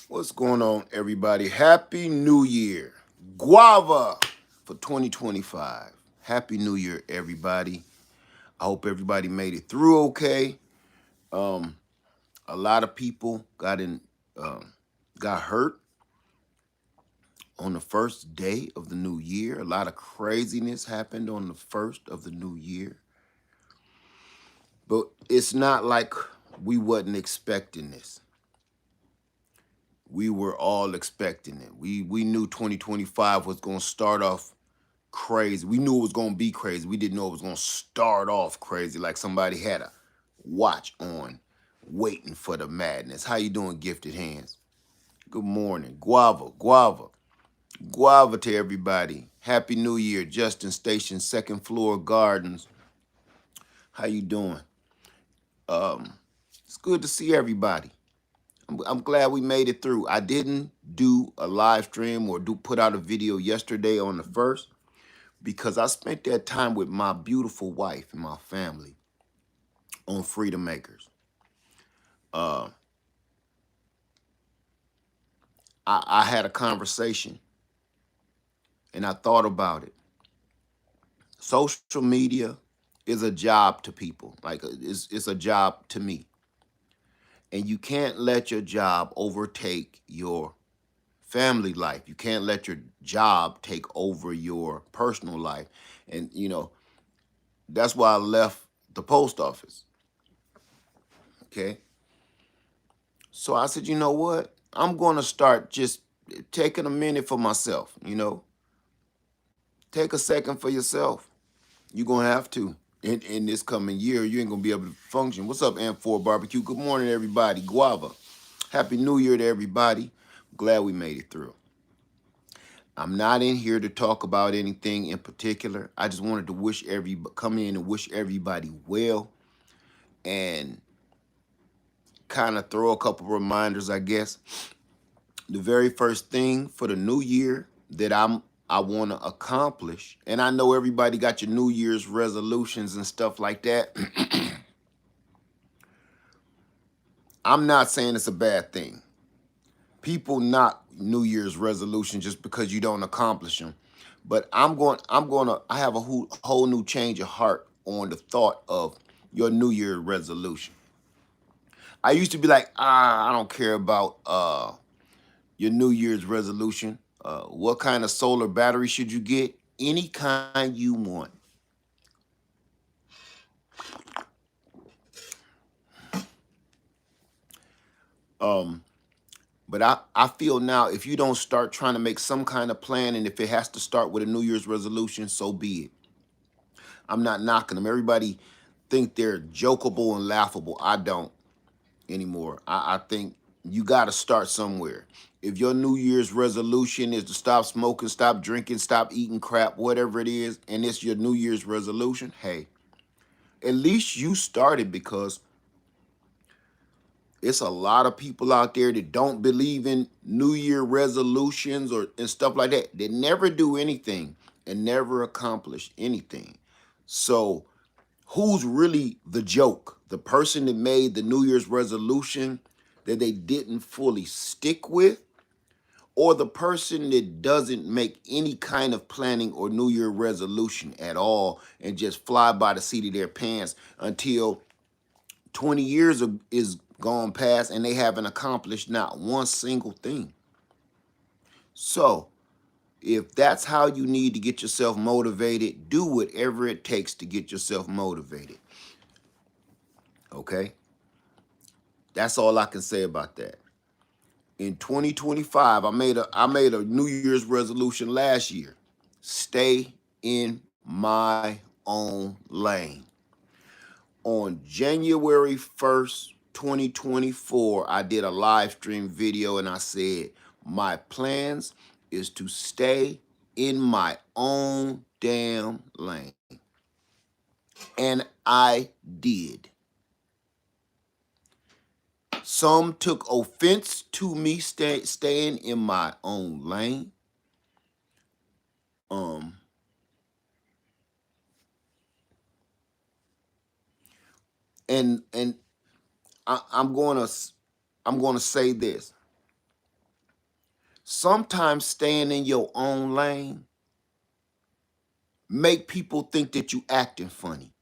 What's going on, everybody? Happy New Year. Guava for 2025. Happy New Year, everybody. I hope everybody made it through okay. Um, a lot of people um, got hurt on the first day of the new year. A lot of craziness happened on the first of the new year. But it's not like we wasn't expecting this. We were all expecting it. We knew 2025 was going to start off crazy. We knew it was going to be crazy. We didn't know it was going to start off crazy like somebody had a watch on waiting for the madness. How you doing, Gifted Hands? Good morning. Guava to everybody. Happy New Year. Justin Station, second floor gardens. How you doing? It's good to see everybody. I'm glad we made it through. I didn't do a live stream or do put out a video yesterday on the first because I spent that time with my beautiful wife and my family on Freedom Makers. Uh, I had a conversation and I thought about it. Social media is a job to people, like it's a job to me. And you can't let your job overtake your family life. You can't let your job take over your personal life. And, that's why I left the post office. Okay. So I said, you know what? I'm going to start just taking a minute for myself. Take a second for yourself. You're going to have to. In this coming year, you ain't going to be able to function. What's up, Amp4 Barbecue? Good morning, everybody. Guava. Happy New Year to everybody. Glad we made it through. I'm not in here to talk about anything in particular. I just wanted to come in and wish everybody well and kind of throw a couple reminders, I guess. The very first thing for the new year that I want to accomplish, and I know everybody got your New Year's resolutions and stuff like that. I'm not saying it's a bad thing. People knock New Year's resolution just because you don't accomplish them. But I have a whole new change of heart on the thought of your New Year resolution. I used to be like, I don't care about your New Year's resolution. What kind of solar battery should you get? Any kind you want. Um, but I feel now if you don't start trying to make some kind of plan, and if it has to start with a New Year's resolution, so be it. I'm not knocking them. Everybody think they're jokeable and laughable. I don't anymore. I think you got to start somewhere. If your New Year's resolution is to stop smoking, stop drinking, stop eating crap, whatever it is, and it's your New Year's resolution, hey, at least you started because it's a lot of people out there that don't believe in New Year resolutions and stuff like that. They never do anything and never accomplish anything. So who's really the joke? The person that made the New Year's resolution that they didn't fully stick with, or the person that doesn't make any kind of planning or New Year resolution at all and just fly by the seat of their pants until 20 years is gone past and they haven't accomplished not one single thing. So, if that's how you need to get yourself motivated, do whatever it takes to get yourself motivated. Okay? That's all I can say about that. In 2025, I made a New Year's resolution last year. Stay in my own lane. On January 1st, 2024, I did a live stream video and I said, my plans is to stay in my own damn lane. And I did. Some took offense to me staying in my own lane. Um, and I'm gonna say this. Sometimes staying in your own lane make people think that you acting funny.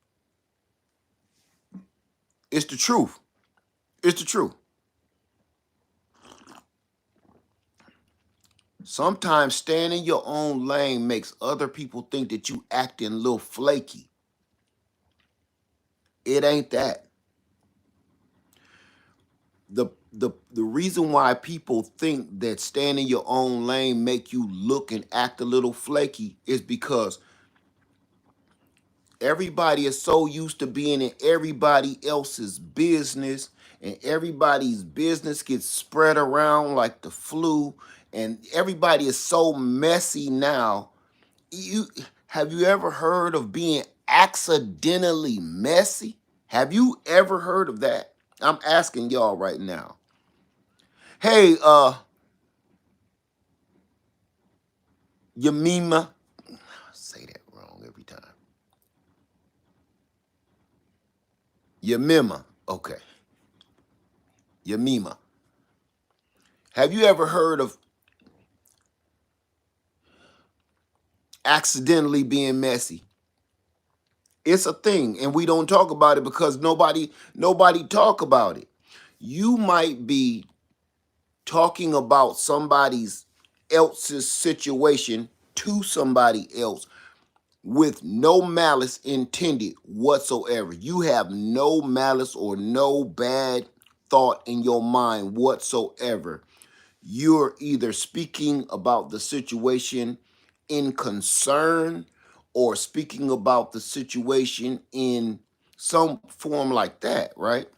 It's the truth. It's the truth. Sometimes staying in your own lane makes other people think that you acting a little flaky. It ain't that. The reason why people think that staying in your own lane make you look and act a little flaky is because everybody is so used to being in everybody else's business, and everybody's business gets spread around like the flu, and everybody is so messy now. You have you ever heard of being accidentally messy? Have you ever heard of that? I'm asking y'all right now. Hey, Yamima, I say that wrong every time. Yamima, okay. Yamima. Have you ever heard of accidentally being messy? It's a thing, and we don't talk about it because nobody talk about it. You might be talking about somebody's else's situation to somebody else with no malice intended whatsoever. You have no malice or no bad thought in your mind whatsoever. You're either speaking about the situation in concern or speaking about the situation in some form like that, right?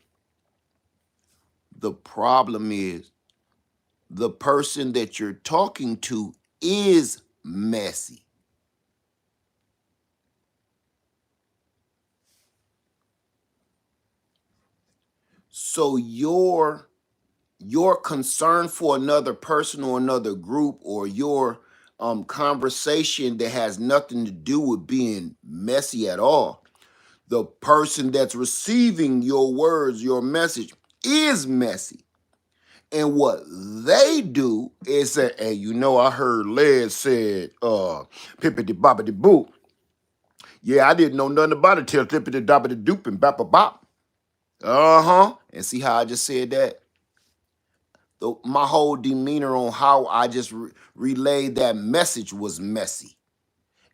The problem is the person that you're talking to is messy. So your concern for another person or another group, or your conversation that has nothing to do with being messy at all, the person that's receiving your words, your message, is messy. And what they do is say, hey, I heard Les said, pippity boppity boo. Yeah, I didn't know nothing about it till tippity doppity doop and bop a bop. Uh-huh. And see how I just said that? My whole demeanor on how I just relayed that message was messy.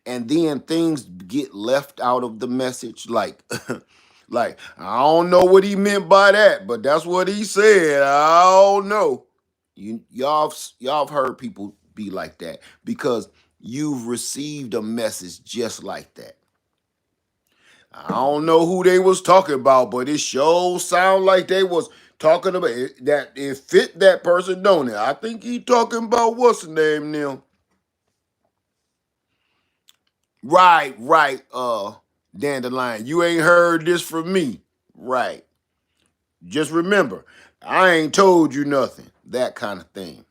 And then things get left out of the message, like like I don't know what he meant by that, but that's what he said. I don't know. Y'all have heard people be like that because you've received a message just like that. I don't know who they was talking about, but it sure sound like they was talking about it, that it fit that person, don't it? I think he talking about what's the name now. Right, right, Dandelion. You ain't heard this from me. Right. Just remember, I ain't told you nothing. That kind of thing.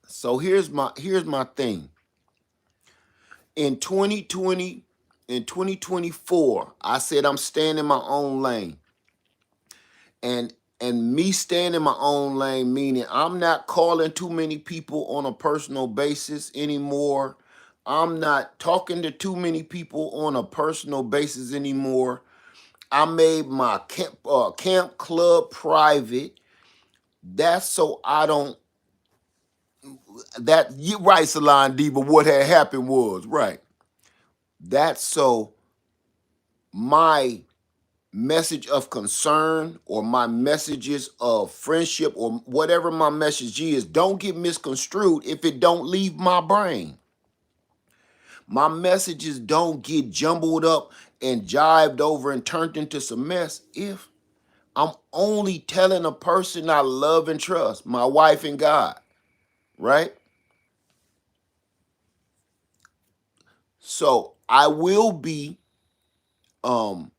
So here's my thing. In 2020, in 2024, I said I'm staying in my own lane. And me staying in my own lane, meaning I'm not calling too many people on a personal basis anymore. I'm not talking to too many people on a personal basis anymore. I made my camp club private. That's so I don't that you right, Salon Diva. What had happened was right. That's so my message of concern or my messages of friendship or whatever my message is don't get misconstrued if it don't leave my brain. My messages don't get jumbled up and jived over and turned into some mess if I'm only telling a person I love and trust, my wife and God, right? So I will be um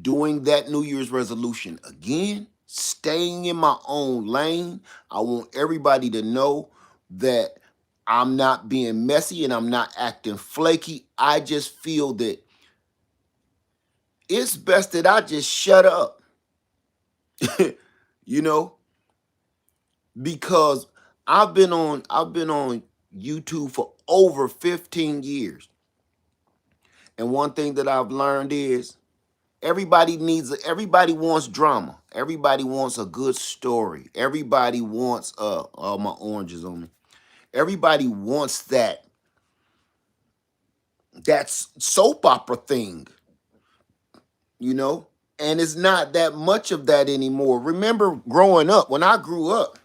doing that New Year's resolution again, staying in my own lane. I want everybody to know that I'm not being messy and I'm not acting flaky. I just feel that it's best that I just shut up. you know, because I've been on YouTube for over 15 years. And one thing that I've learned is everybody wants drama. Everybody wants a good story. Everybody wants all my oranges on me. Everybody wants that soap opera thing, you know? And it's not that much of that anymore. Remember growing up, when I grew up,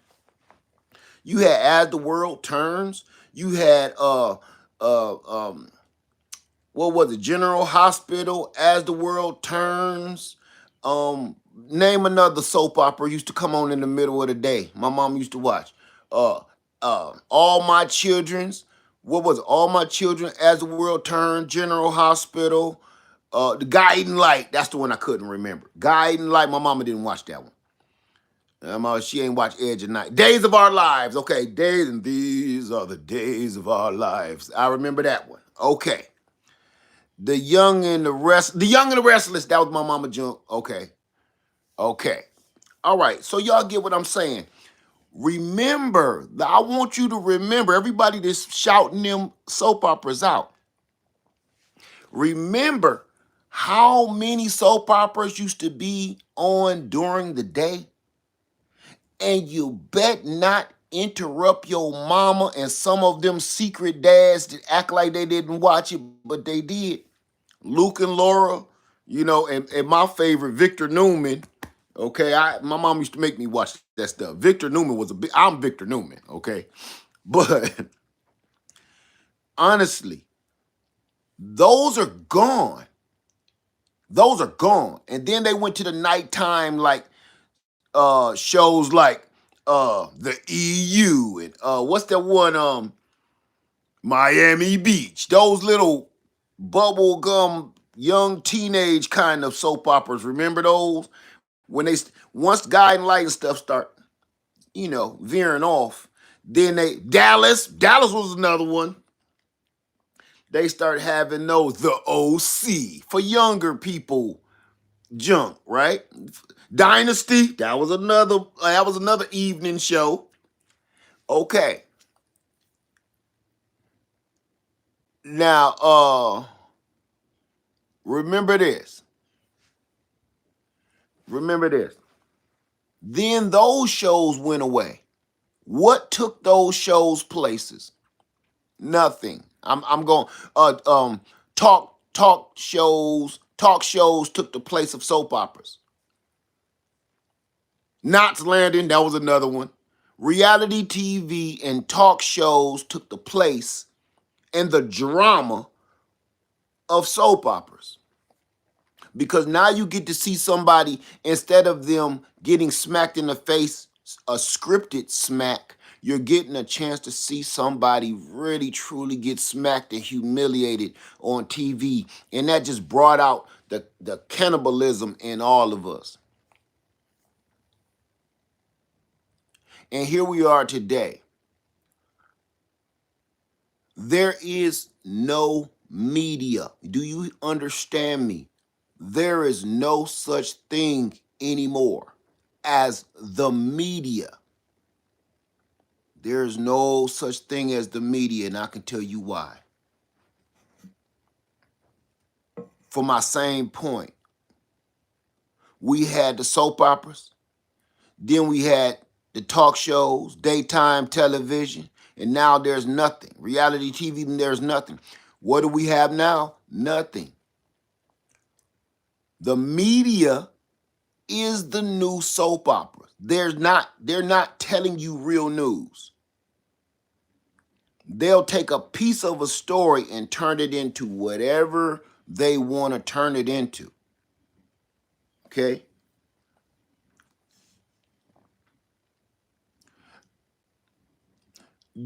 you had As the World Turns, you had uh um what was it, General Hospital, As the World Turns. Name another soap opera used to come on in the middle of the day. My mom used to watch. Uh All My Children's. What was it? All My Children, As the World Turns, General Hospital. The Guiding Light. That's the one I couldn't remember. Guiding Light. My mama didn't watch that one. She ain't watched Edge of Night. Days of Our Lives. Okay, days and these are the days of our lives. I remember that one. Okay. The Young and the Restless. That was my mama junk. Okay. Okay. All right. So y'all get what I'm saying. Remember, I want you to remember, everybody that's shouting them soap operas out. Remember how many soap operas used to be on during the day? And you bet not interrupt your mama and some of them secret dads that act like they didn't watch it, but they did. Luke and Laura, and my favorite, Victor Newman. Okay, my mom used to make me watch that stuff. Victor Newman was I'm Victor Newman, okay? But honestly, those are gone. Those are gone. And then they went to the nighttime shows like the EU and what's that one Miami Beach. Those little bubblegum young teenage kind of soap operas. Remember those? When once Guiding Light and stuff start, veering off, then Dallas was another one. They start having those, the OC for younger people junk, right? Dynasty, that was another evening show. Okay. Now, remember this. Remember this. Then those shows went away. What took those shows places? Nothing. I'm going talk shows took the place of soap operas. Knots Landing, that was another one. Reality TV and talk shows took the place and the drama of soap operas. Because now you get to see somebody, instead of them getting smacked in the face, a scripted smack, you're getting a chance to see somebody really truly get smacked and humiliated on TV. And that just brought out the cannibalism in all of us. And here we are today. There is no media. Do you understand me? There is no such thing anymore as the media. There is no such thing as the media, and I can tell you why. For my same point, we had the soap operas, then we had the talk shows, daytime television, and now there's nothing. Reality TV, there's nothing. What do we have now? Nothing. The media is the new soap opera. They're not telling you real news. They'll take a piece of a story and turn it into whatever they want to turn it into. Okay?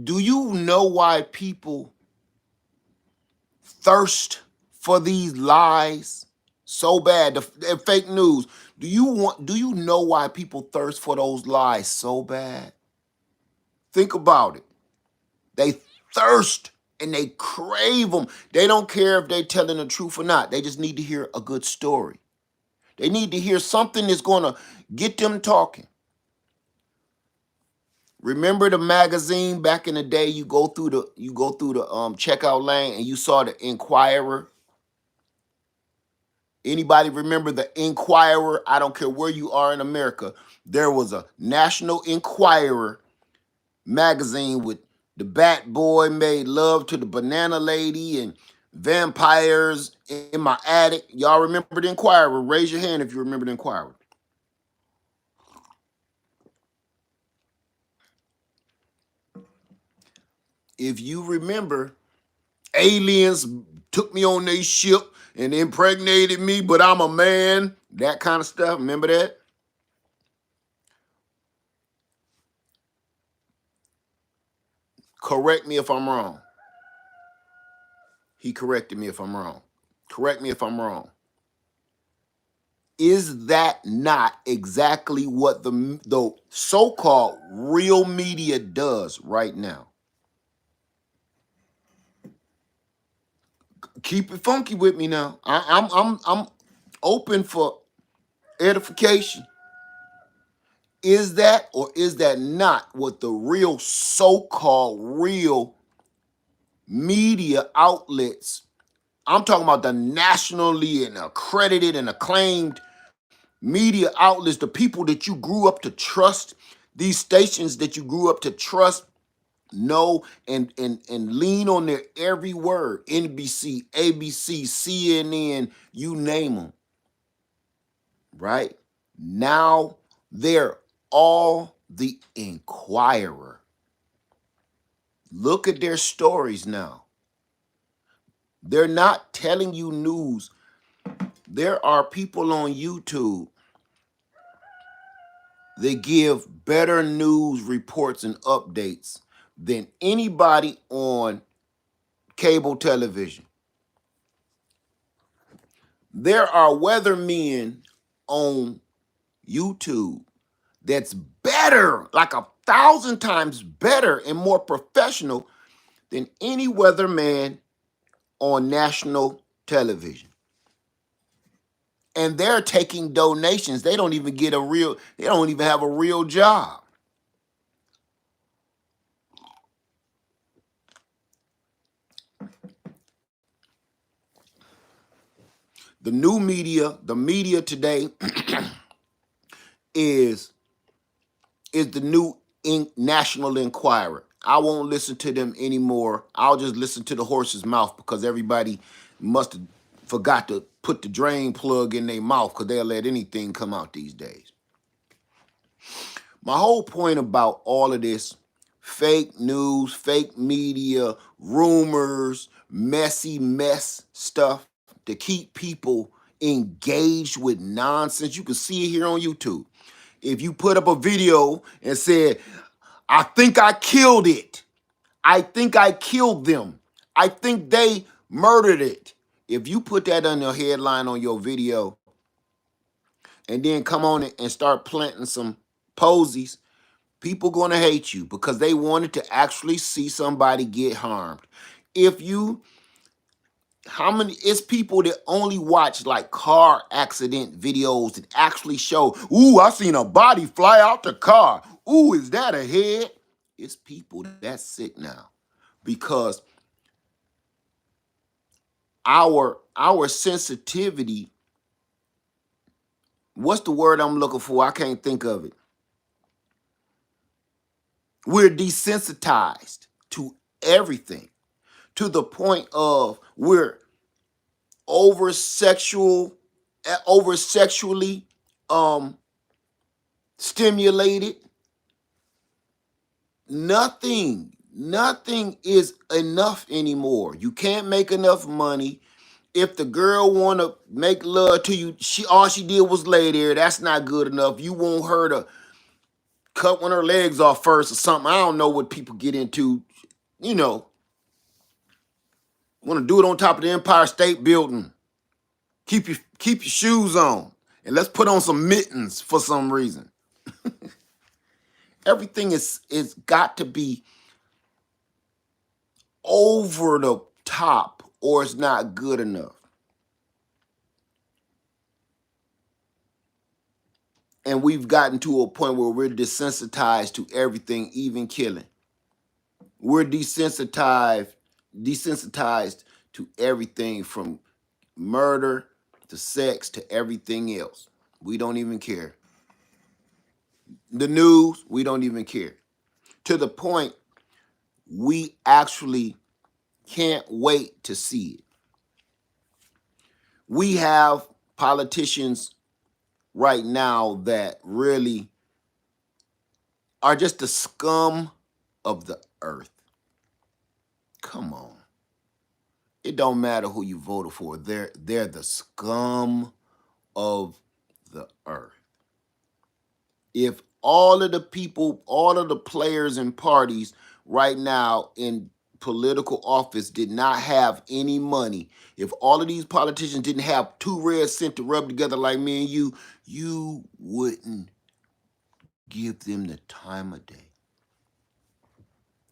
Do you know why people thirst for these lies so bad? The fake news. Do you know why people thirst for those lies so bad? Think about it. They thirst and they crave them. They don't care if they're telling the truth or not. They just need to hear a good story. They need to hear something that's going to get them talking. Remember the magazine back in the day? You go through the checkout lane and you saw the Inquirer. Anybody remember the Inquirer? I don't care where you are in America. There was a National Enquirer magazine with the Bat Boy made love to the banana lady and vampires in my attic. Y'all remember the Inquirer? Raise your hand if you remember the Inquirer. If you remember, aliens took me on their ship and impregnated me, but I'm a man. That kind of stuff. Remember that? Correct me if I'm wrong. He corrected me if I'm wrong. Correct me if I'm wrong. Is that not exactly what the so-called real media does right now? Keep it funky with me now. I'm open for edification. Is that or is that not what the real so-called real media outlets? I'm talking about the nationally and accredited and acclaimed media outlets, the people that you grew up to trust, these stations that you grew up to trust, know, and lean on their every word. NBC, ABC, CNN, you name them, right? Now they're all the Inquirer. Look at their stories now. They're not telling you news. There are people on YouTube that give better news reports and updates than anybody on cable television. There are weathermen on YouTube that's better, like 1,000 times better and more professional than any weatherman on national television. And they're taking donations. They don't even they don't even have a real job. The media today is the new National Enquirer. I won't listen to them anymore. I'll just listen to the horse's mouth because everybody must have forgot to put the drain plug in their mouth because they'll let anything come out these days. My whole point about all of this fake news, fake media, rumors, messy mess stuff to keep people engaged with nonsense. You can see it here on YouTube. If you put up a video and said, I think I killed it. I think I killed them. I think they murdered it. If you put that on your headline on your video and then come on and start planting some posies, people gonna hate you because they wanted to actually see somebody get harmed. If you, how many, it's people that only watch like car accident videos that actually show, ooh, I seen a body fly out the car. Ooh, is that a head? It's people that's sick now because our sensitivity, what's the word I'm looking for? I can't think of it. We're desensitized to everything to the point of we're over sexually um stimulated. Nothing is enough anymore. You can't make enough money. If the girl want to make love to you, all she did was lay there. That's not good enough. You want her to cut one of her legs off first or something. I don't know what people get into. You know, want to do it on top of the Empire State Building. Keep your shoes on, and let's put on some mittens for some reason. Everything is got to be over the top, or it's not good enough. And we've gotten to a point where we're desensitized to everything, even killing. We're desensitized to everything from murder to sex to everything else. We don't even care. The news, we don't even care. To the point we actually can't wait to see it. We have politicians right now that really are just the scum of the earth. Come on. It don't matter who you voted for. They're the scum of the earth. If all of the people, all of the players and parties right now in political office did not have any money, if all of these politicians didn't have 2 red cents to rub together like me and you wouldn't give them the time of day,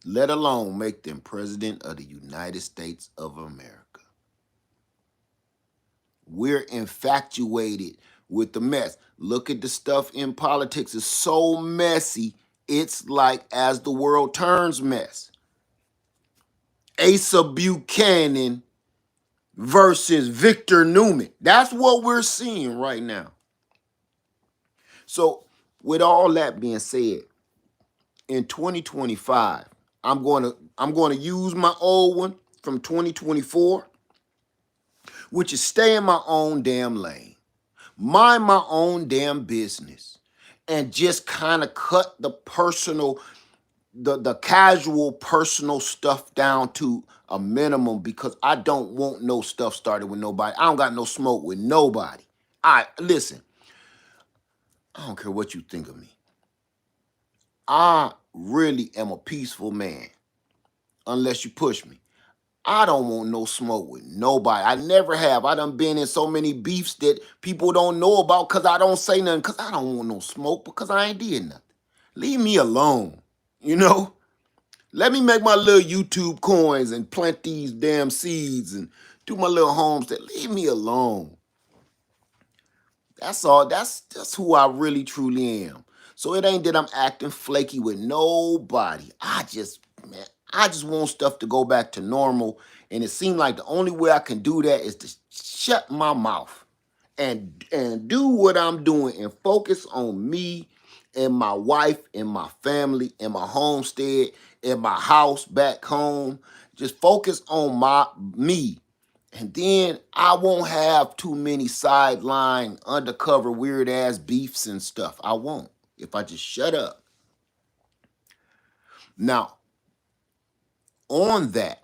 let alone make them president of the United States of America. We're infatuated with the mess. Look at the stuff in politics. It's so messy. It's like As the World Turns mess. Asa Buchanan versus Victor Newman. That's what we're seeing right now. So, with all that being said, in 2025, I'm going to use my old one from 2024, which is stay in my own damn lane. Mind my own damn business, and just kind of cut the personal, the casual personal stuff down to a minimum, because I don't want no stuff started with nobody. I don't got no smoke with nobody. Listen, I don't care what you think of me. I really am a peaceful man, unless you push me. I don't want no smoke with nobody. I never have. I done been in so many beefs that people don't know about because I don't say nothing, because I don't want no smoke, because I ain't did nothing. Leave me alone, you know? Let me make my little YouTube coins and plant these damn seeds and do my little homestead. Leave me alone. That's all. That's who I really truly am. So it ain't that I'm acting flaky with nobody. Man, I just want stuff to go back to normal. And it seemed like the only way I can do that is to shut my mouth and do what I'm doing and focus on me and my wife and my family and my homestead and my house back home. Just focus on me. And then I won't have too many sideline, undercover, weird ass beefs and stuff. I won't, if I just shut up. Now, on that,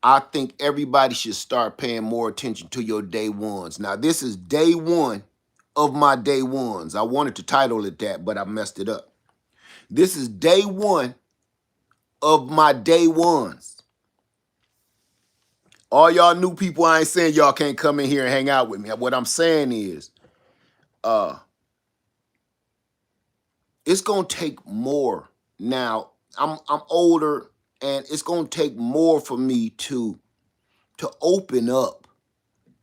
I think everybody should start paying more attention to your day ones. Now, this is day one of my day ones. I wanted to title it that, but I messed it up. This is day one of my day ones. All y'all new people, I ain't saying y'all can't come in here and hang out with me. What I'm saying is, it's gonna take more. Now, I'm older, and it's gonna take more for me to open up.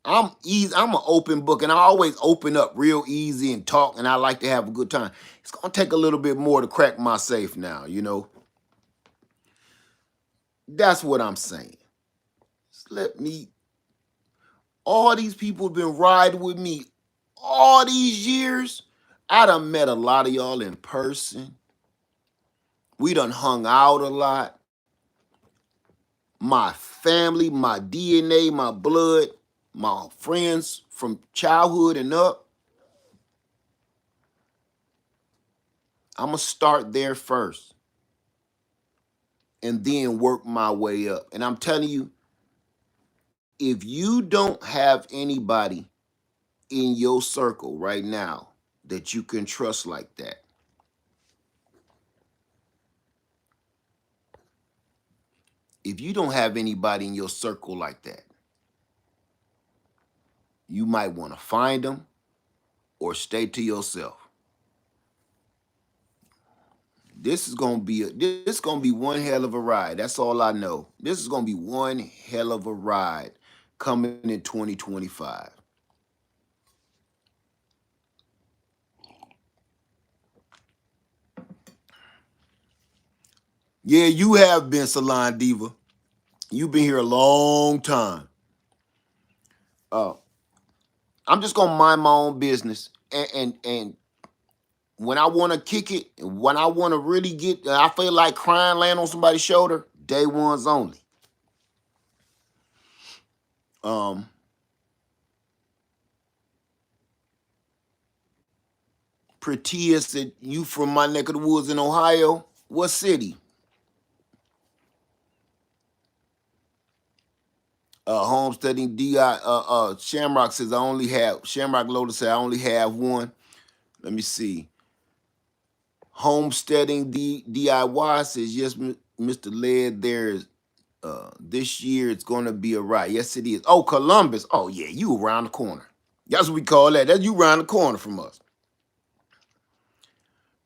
I'm easy. I'm an open book, and I always open up real easy and talk, and I like to have a good time. It's gonna take a little bit more to crack my safe now, you know. That's what I'm saying. Just let me. All these people have been riding with me all these years. I done met a lot of y'all in person. We done hung out a lot. My family, my DNA, my blood, my friends from childhood and up. I'm going to start there first and then work my way up. And I'm telling you, if you don't have anybody in your circle right now that you can trust like that, if you don't have anybody in your circle like that, you might want to find them or stay to yourself. This is gonna be one hell of a ride. That's all I know. This is gonna be one hell of a ride coming in 2025. Yeah, you have been Salon Diva. You've been here a long time. Uh, I'm just gonna mind my own business, and when I want to kick it, when I want to really get, I feel like crying, laying on somebody's shoulder. Day ones only. Um, Prettia said, "You from my neck of the woods in Ohio? What city?" Homesteading Di Shamrock says I only have Shamrock Lotus said I only have one. Let me see. Homesteading DIY says yes, Mr. Led. There's this year it's gonna be a riot. Yes, it is. Oh, Columbus. Oh yeah, you around the corner. That's what we call that. That's you around the corner from us.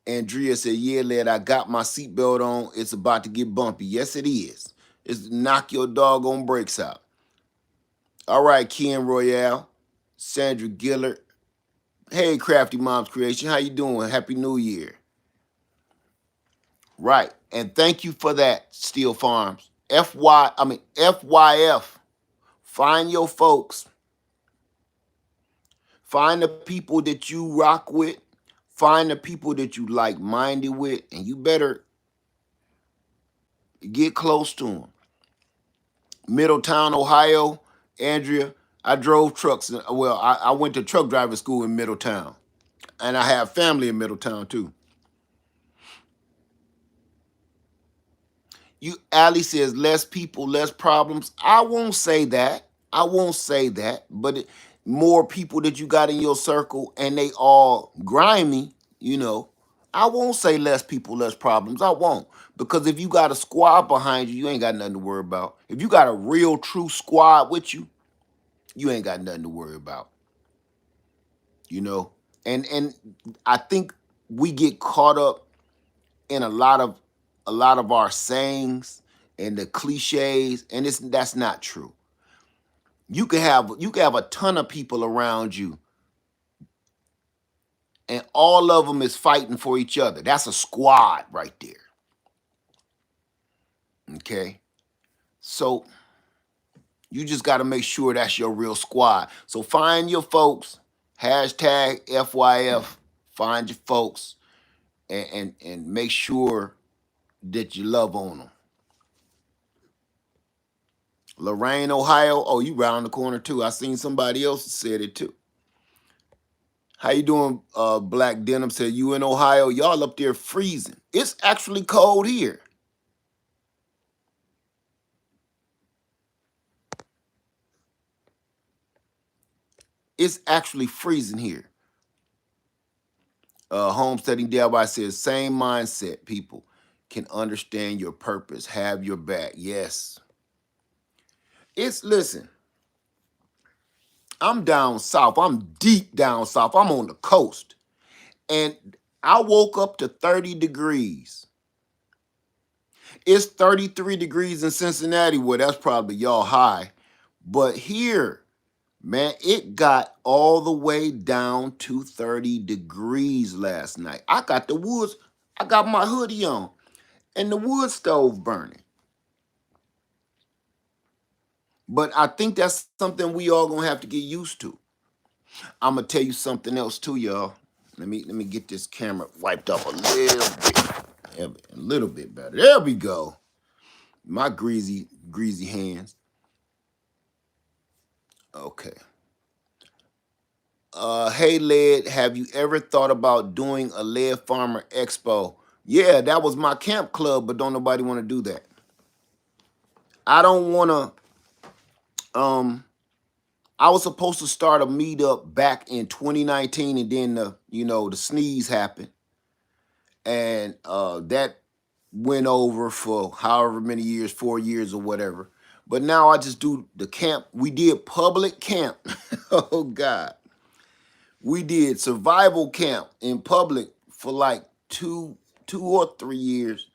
Andrea said, "Yeah, Led. I got my seatbelt on. It's about to get bumpy. Yes, it is. It's knock your doggone brakes out." All right, Ken Royale, Sandra Gillard. Hey, Crafty Mom's Creation. How you doing? Happy New Year. Right. And thank you for that, Steel Farms. FYF. Find your folks. Find the people that you rock with. Find the people that you like-minded with. And you better get close to them. Middletown, Ohio. Andrea, I drove trucks. Well, I went to truck driving school in Middletown. And I have family in Middletown, too. Ali says less people, less problems. I won't say that. I won't say that. But more people that you got in your circle and they all grimy, you know. I won't say less people, less problems. I won't. Because if you got a squad behind you, you ain't got nothing to worry about. If you got a real true squad with you, you ain't got nothing to worry about. You know? And I think we get caught up in a lot of our sayings and the cliches, and that's not true. You can have a ton of people around you, and all of them is fighting for each other. That's a squad right there. Okay, so you just got to make sure that's your real squad. So find your folks. Hashtag FYF. Find your folks, and make sure that you love on them. Lorraine, Ohio. Oh, you round the corner too. I seen somebody else said it too. How you doing, Black Denim? Said you in Ohio. Y'all up there freezing. It's actually cold here. It's actually freezing here. Homesteading DIY says same mindset. People can understand your purpose. Have your back. Yes. Listen. I'm down south. I'm deep down south. I'm on the coast, and I woke up to 30 degrees. It's 33 degrees in Cincinnati. Well, that's probably y'all high. But here, man, it got all the way down to 30 degrees last night. I got my hoodie on, and the wood stove burning. But I think that's something we all gonna have to get used to. I'm gonna tell you something else too, y'all. Let me get this camera wiped up a little bit. A little bit better. There we go. My greasy hands. Okay. Hey Led, have you ever thought about doing a Lead Farmer Expo? Yeah, that was my camp club, but don't nobody want to do that. I don't want to. I was supposed to start a meetup back in 2019, and then the sneeze happened, and that went over for however many years, 4 years or whatever. But now I just do the camp. We did public camp. Oh God. We did survival camp in public for like two or 3 years,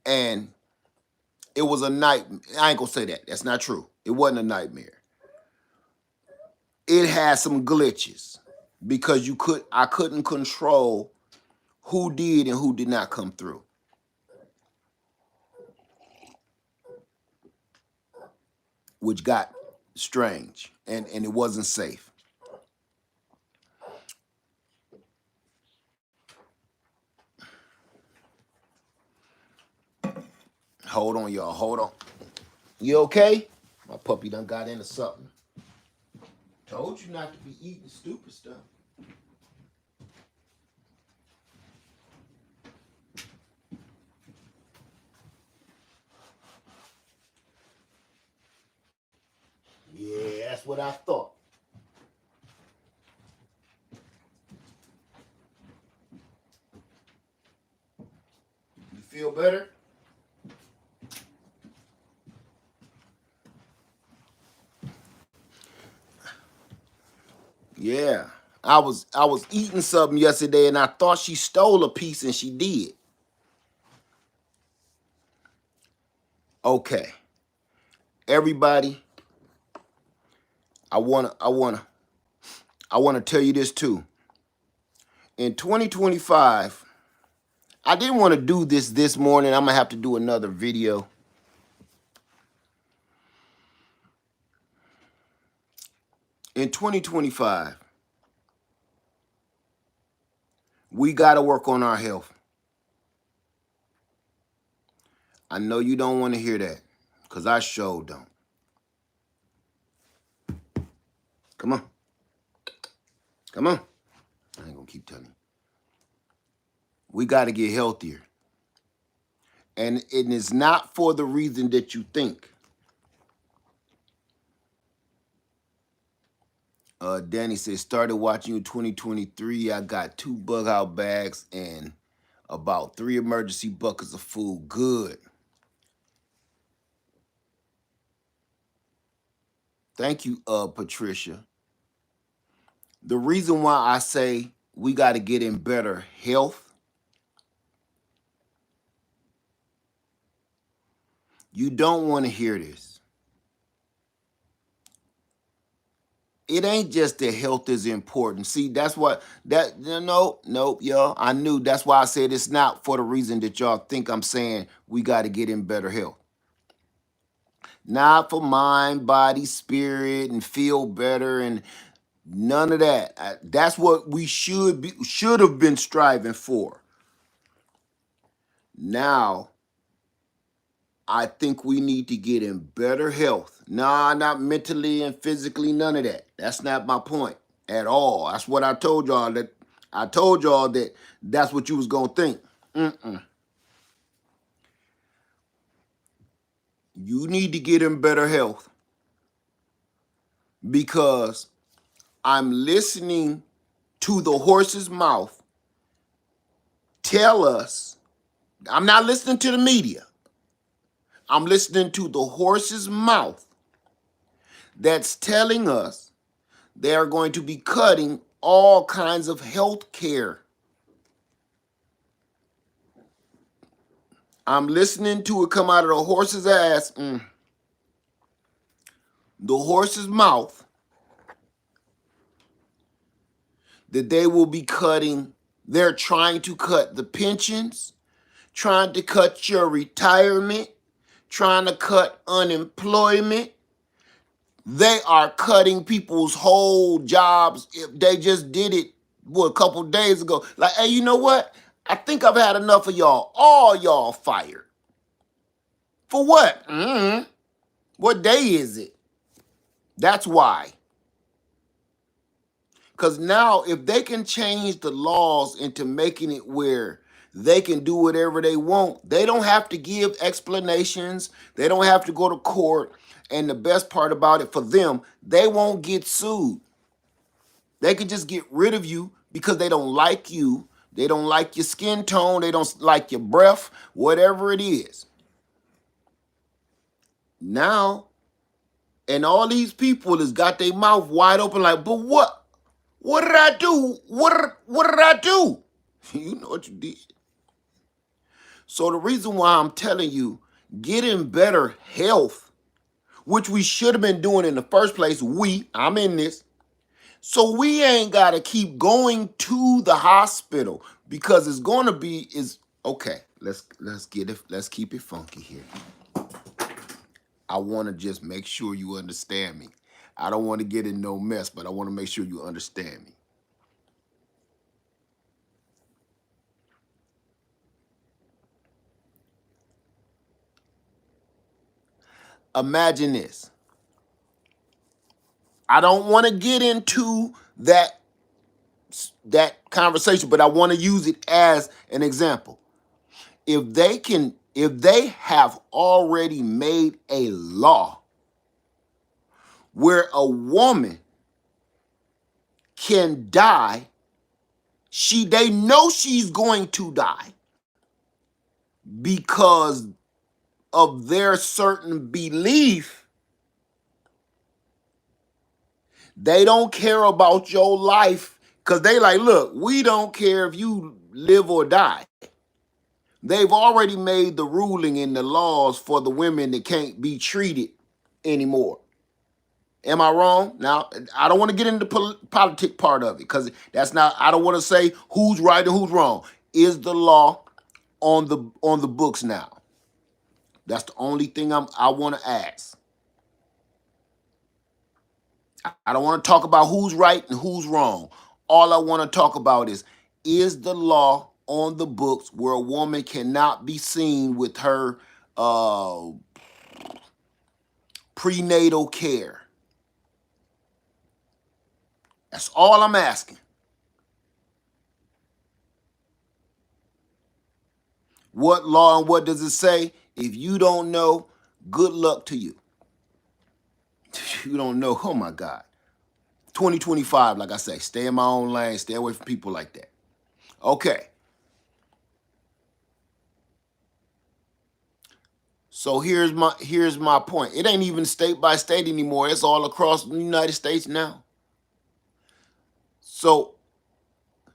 and it was a nightmare. I ain't gonna say that. That's not true. It wasn't a nightmare. It had some glitches because I couldn't control who did and who did not come through. which got strange, and it wasn't safe. Hold on, y'all. Hold on. You okay? My puppy done got into something. Told you not to be eating stupid stuff. Yeah, that's what I thought. You feel better? Yeah. I was eating something yesterday and I thought she stole a piece and she did. Okay. Everybody, I wanna tell you this too. In 2025, I didn't want to do this morning. I'm gonna have to do another video. In 2025, we gotta work on our health. I know you don't want to hear that, because I sure don't. Come on. Come on. I ain't gonna keep telling you. We gotta get healthier. And it is not for the reason that you think. Danny says, started watching you in 2023. I got 2 bug out bags and about 3 emergency buckets of food. Good. Thank you, Patricia. The reason why I say we got to get in better health, you don't want to hear this. It ain't just that health is important. See, that's what nope, y'all. I knew that's why I said it's not for the reason that y'all think I'm saying we got to get in better health. Not for mind, body, spirit, and feel better, and none of that. That's what we should have been striving for. Now, I think we need to get in better health. Nah, not mentally and physically, none of that. That's not my point at all. That's what I told y'all that that's what you was gonna think. You need to get in better health because I'm listening to the horse's mouth tell us. I'm not listening to the media. I'm listening to the horse's mouth that's telling us they are going to be cutting all kinds of health care. I'm listening to it come out of the horse's ass, the horse's mouth, that they will be cutting. They're trying to cut the pensions, trying to cut your retirement, trying to cut unemployment. They are cutting people's whole jobs. If they just did it, a couple days ago. Like, hey, you know what? I think I've had enough of y'all. All y'all fired. For what? What day is it? That's why. Because now, if they can change the laws into making it where they can do whatever they want, they don't have to give explanations. They don't have to go to court. And the best part about it for them, they won't get sued. They can just get rid of you because they don't like you. They don't like your skin tone. They don't like your breath, whatever it is. Now, and all these people has got their mouth wide open like, but what? What did I do? What did I do? You know what you did. So the reason why I'm telling you, get in better health, which we should have been doing in the first place. I'm in this. So we ain't got to keep going to the hospital because it's going to be okay. Let's keep it funky here. I want to just make sure you understand me. I don't want to get in no mess, but I want to make sure you understand me. Imagine this. I don't want to get into that conversation, but I want to use it as an example. If they have already made a law where a woman can die, they know she's going to die because of their certain belief. They don't care about your life because they like, look, we don't care if you live or die. They've already made the ruling in the laws for the women that can't be treated anymore. Am I wrong? Now, I don't want to get into the politic part of it because that's not, I don't want to say who's right and who's wrong. Is the law on the books now? That's the only thing I want to ask. I don't want to talk about who's right and who's wrong. All I want to talk about is the law on the books where a woman cannot be seen with her prenatal care? That's all I'm asking. What law and what does it say? If you don't know, good luck to you. You don't know, oh my God. 2025, like I say, stay in my own lane, stay away from people like that. Okay. So here's my point. It ain't even state by state anymore. It's all across the United States now. So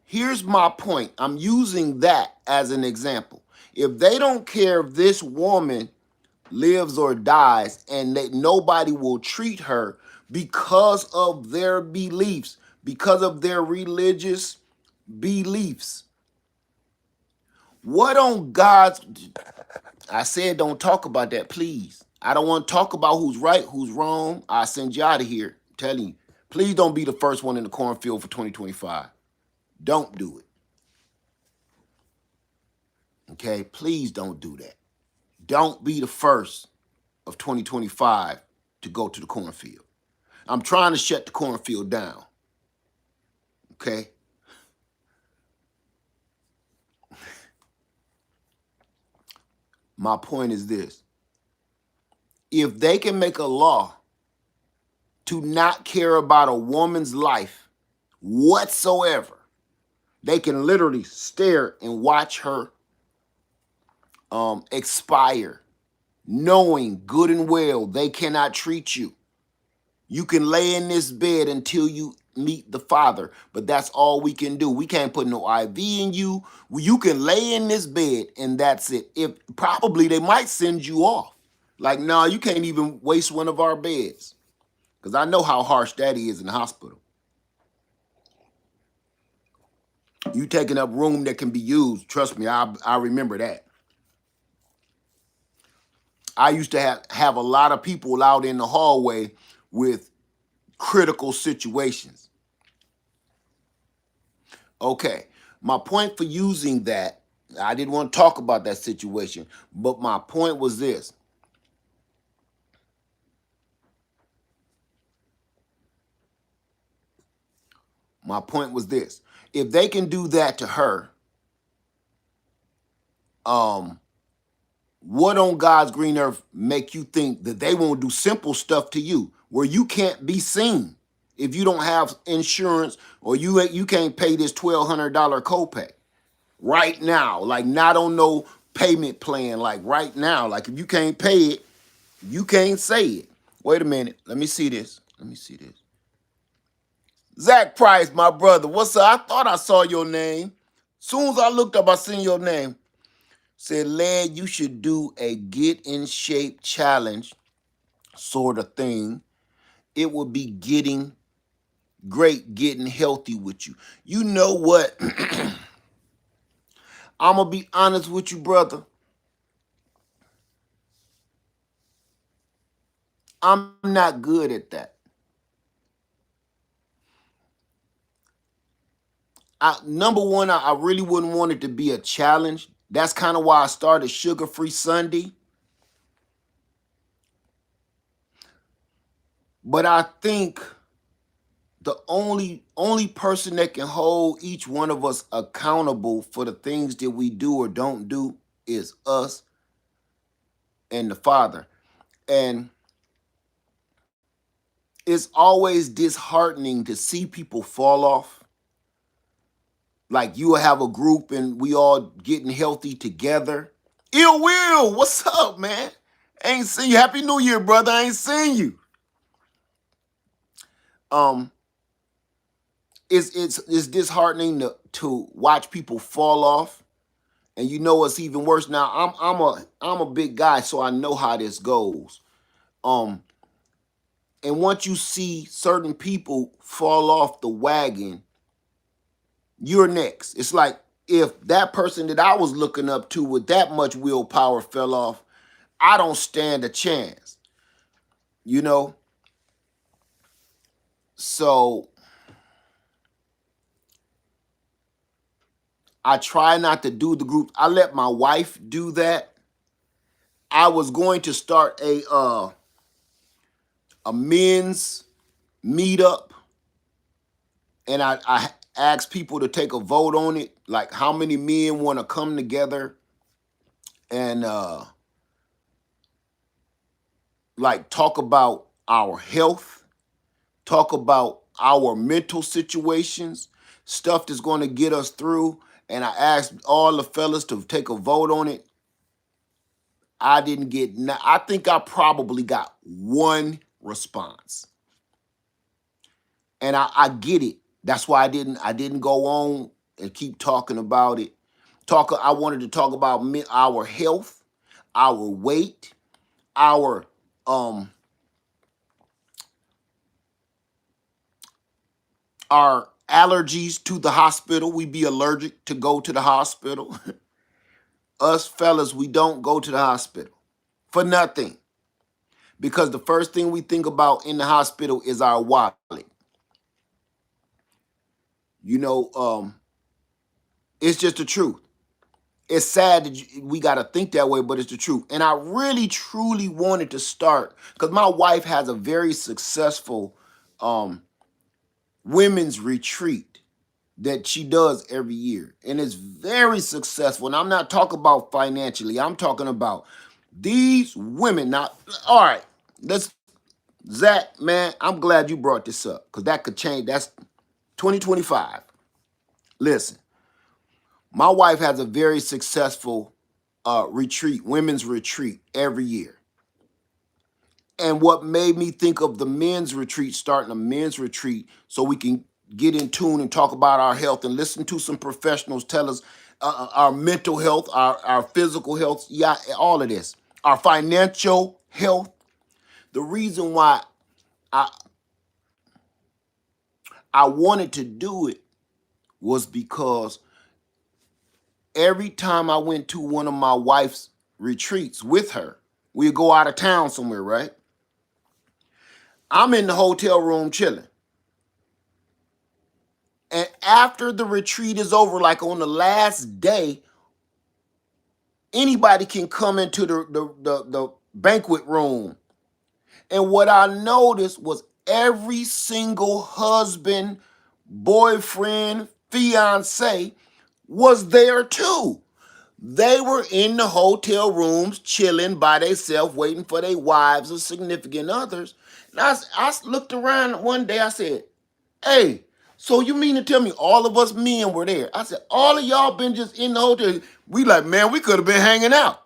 here's my point. I'm using that as an example. If they don't care if this woman lives or dies and that nobody will treat her because of their beliefs, because of their religious beliefs, what on God's... I said don't talk about that, please. I don't want to talk about who's right, who's wrong. I'll send you out of here. I'm telling you. Please don't be the first one in the cornfield for 2025. Don't do it. Okay? Please don't do that. Don't be the first of 2025 to go to the cornfield. I'm trying to shut the cornfield down. Okay? My point is this. If they can make a law to not care about a woman's life whatsoever, they can literally stare and watch her expire, knowing good and well they cannot treat you. You can lay in this bed until you meet the Father, but that's all we can do. We can't put no IV in you. You can lay in this bed and that's it. If probably they might send you off. Like, no, you can't even waste one of our beds. Because I know how harsh that is in the hospital. You taking up room that can be used. Trust me, I remember that. I used to have a lot of people out in the hallway with critical situations. Okay, my point for using that, I didn't want to talk about that situation, but my point was this. My point was this. If they can do that to her, what on God's green earth make you think that they won't do simple stuff to you where you can't be seen if you don't have insurance or you can't pay this $1,200 copay right now, like not on no payment plan, like right now, like if you can't pay it, you can't say it. Wait a minute, let me see this. Let me see this. Zach Price, my brother, what's up? I thought I saw your name. Soon as I looked up, I seen your name. Said, Lad, you should do a get in shape challenge sort of thing. It would be getting healthy with you. You know what? I'm going to be honest with you, brother. I'm not good at that. Number one, I really wouldn't want it to be a challenge. That's kind of why I started Sugar Free Sunday. But I think the only person that can hold each one of us accountable for the things that we do or don't do is us and the Father. And it's always disheartening to see people fall off. Like you will have a group and we all getting healthy together. Ill Will, what's up, man? Ain't seen you. Happy New Year, brother. I ain't seen you. Um, it's disheartening to watch people fall off. And you know what's even worse now? I'm a big guy, so I know how this goes. Um, and once you see certain people fall off the wagon, you're next. It's like if that person that I was looking up to with that much willpower fell off, I don't stand a chance. You know? So I try not to do the group. I let my wife do that. I was going to start a men's meetup, and I asked people to take a vote on it, like how many men want to come together and like talk about our health, talk about our mental situations, stuff that's going to get us through. And I asked all the fellas to take a vote on it. I didn't get. I think I probably got one response, and I get it. That's why I didn't go on and keep talking about it. I wanted to talk about our health, our weight, our um our allergies to the hospital. We be allergic to go to the hospital. Us fellas, we don't go to the hospital for nothing because the first thing we think about in the hospital is our wallet. You know, it's just the truth. It's sad that we got to think that way, but it's the truth. And I really, truly wanted to start because my wife has a very successful um, women's retreat that she does every year. And it's very successful. And I'm not talking about financially, I'm talking about these women. Now, all right, let's, Zach, man, I'm glad you brought this up because that could change. That's 2025. Listen, my wife has a very successful retreat, women's retreat every year. And what made me think of the men's retreat, starting a men's retreat, so we can get in tune and talk about our health and listen to some professionals tell us our mental health, our physical health, yeah, all of this, our financial health. The reason why I I wanted to do it was because every time I went to one of my wife's retreats with her, we'd go out of town somewhere, right? I'm in the hotel room chilling. And after the retreat is over, like on the last day, anybody can come into the banquet room. And what I noticed was every single husband, boyfriend, fiance was there too. They were in the hotel rooms chilling by themselves, waiting for their wives or significant others. And I looked around one day, I said, hey, so you mean to tell me all of us men were there? I said, all of y'all been just in the hotel. We like, man, we could have been hanging out.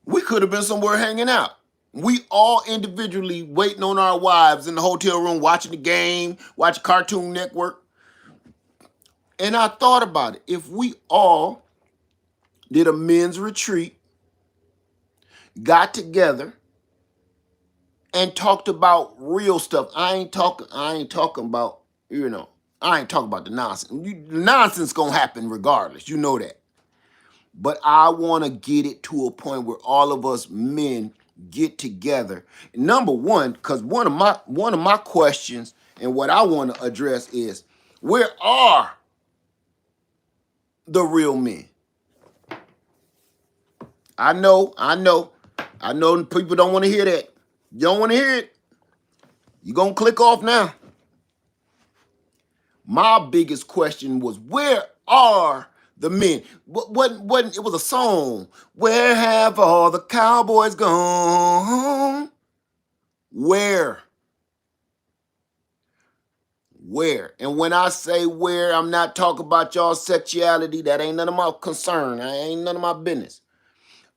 We could have been somewhere hanging out. We all individually waiting on our wives in the hotel room, watching the game, watching Cartoon Network. And I thought about it. If we all did a men's retreat, got together, and talked about real stuff. I ain't talking about, I ain't talking about the nonsense. The nonsense gonna happen regardless. You know that. But I wanna get it to a point where all of us men get together. Number one, because one of my questions and what I want to address is, where are the real men? I know people don't want to hear that. You don't want to hear it. You're gonna click off now. My biggest question was, where are the men? What it was a song. Where have all the cowboys gone? Where? Where? And when I say where, I'm not talking about y'all sexuality. That ain't none of my concern. That ain't none of my business.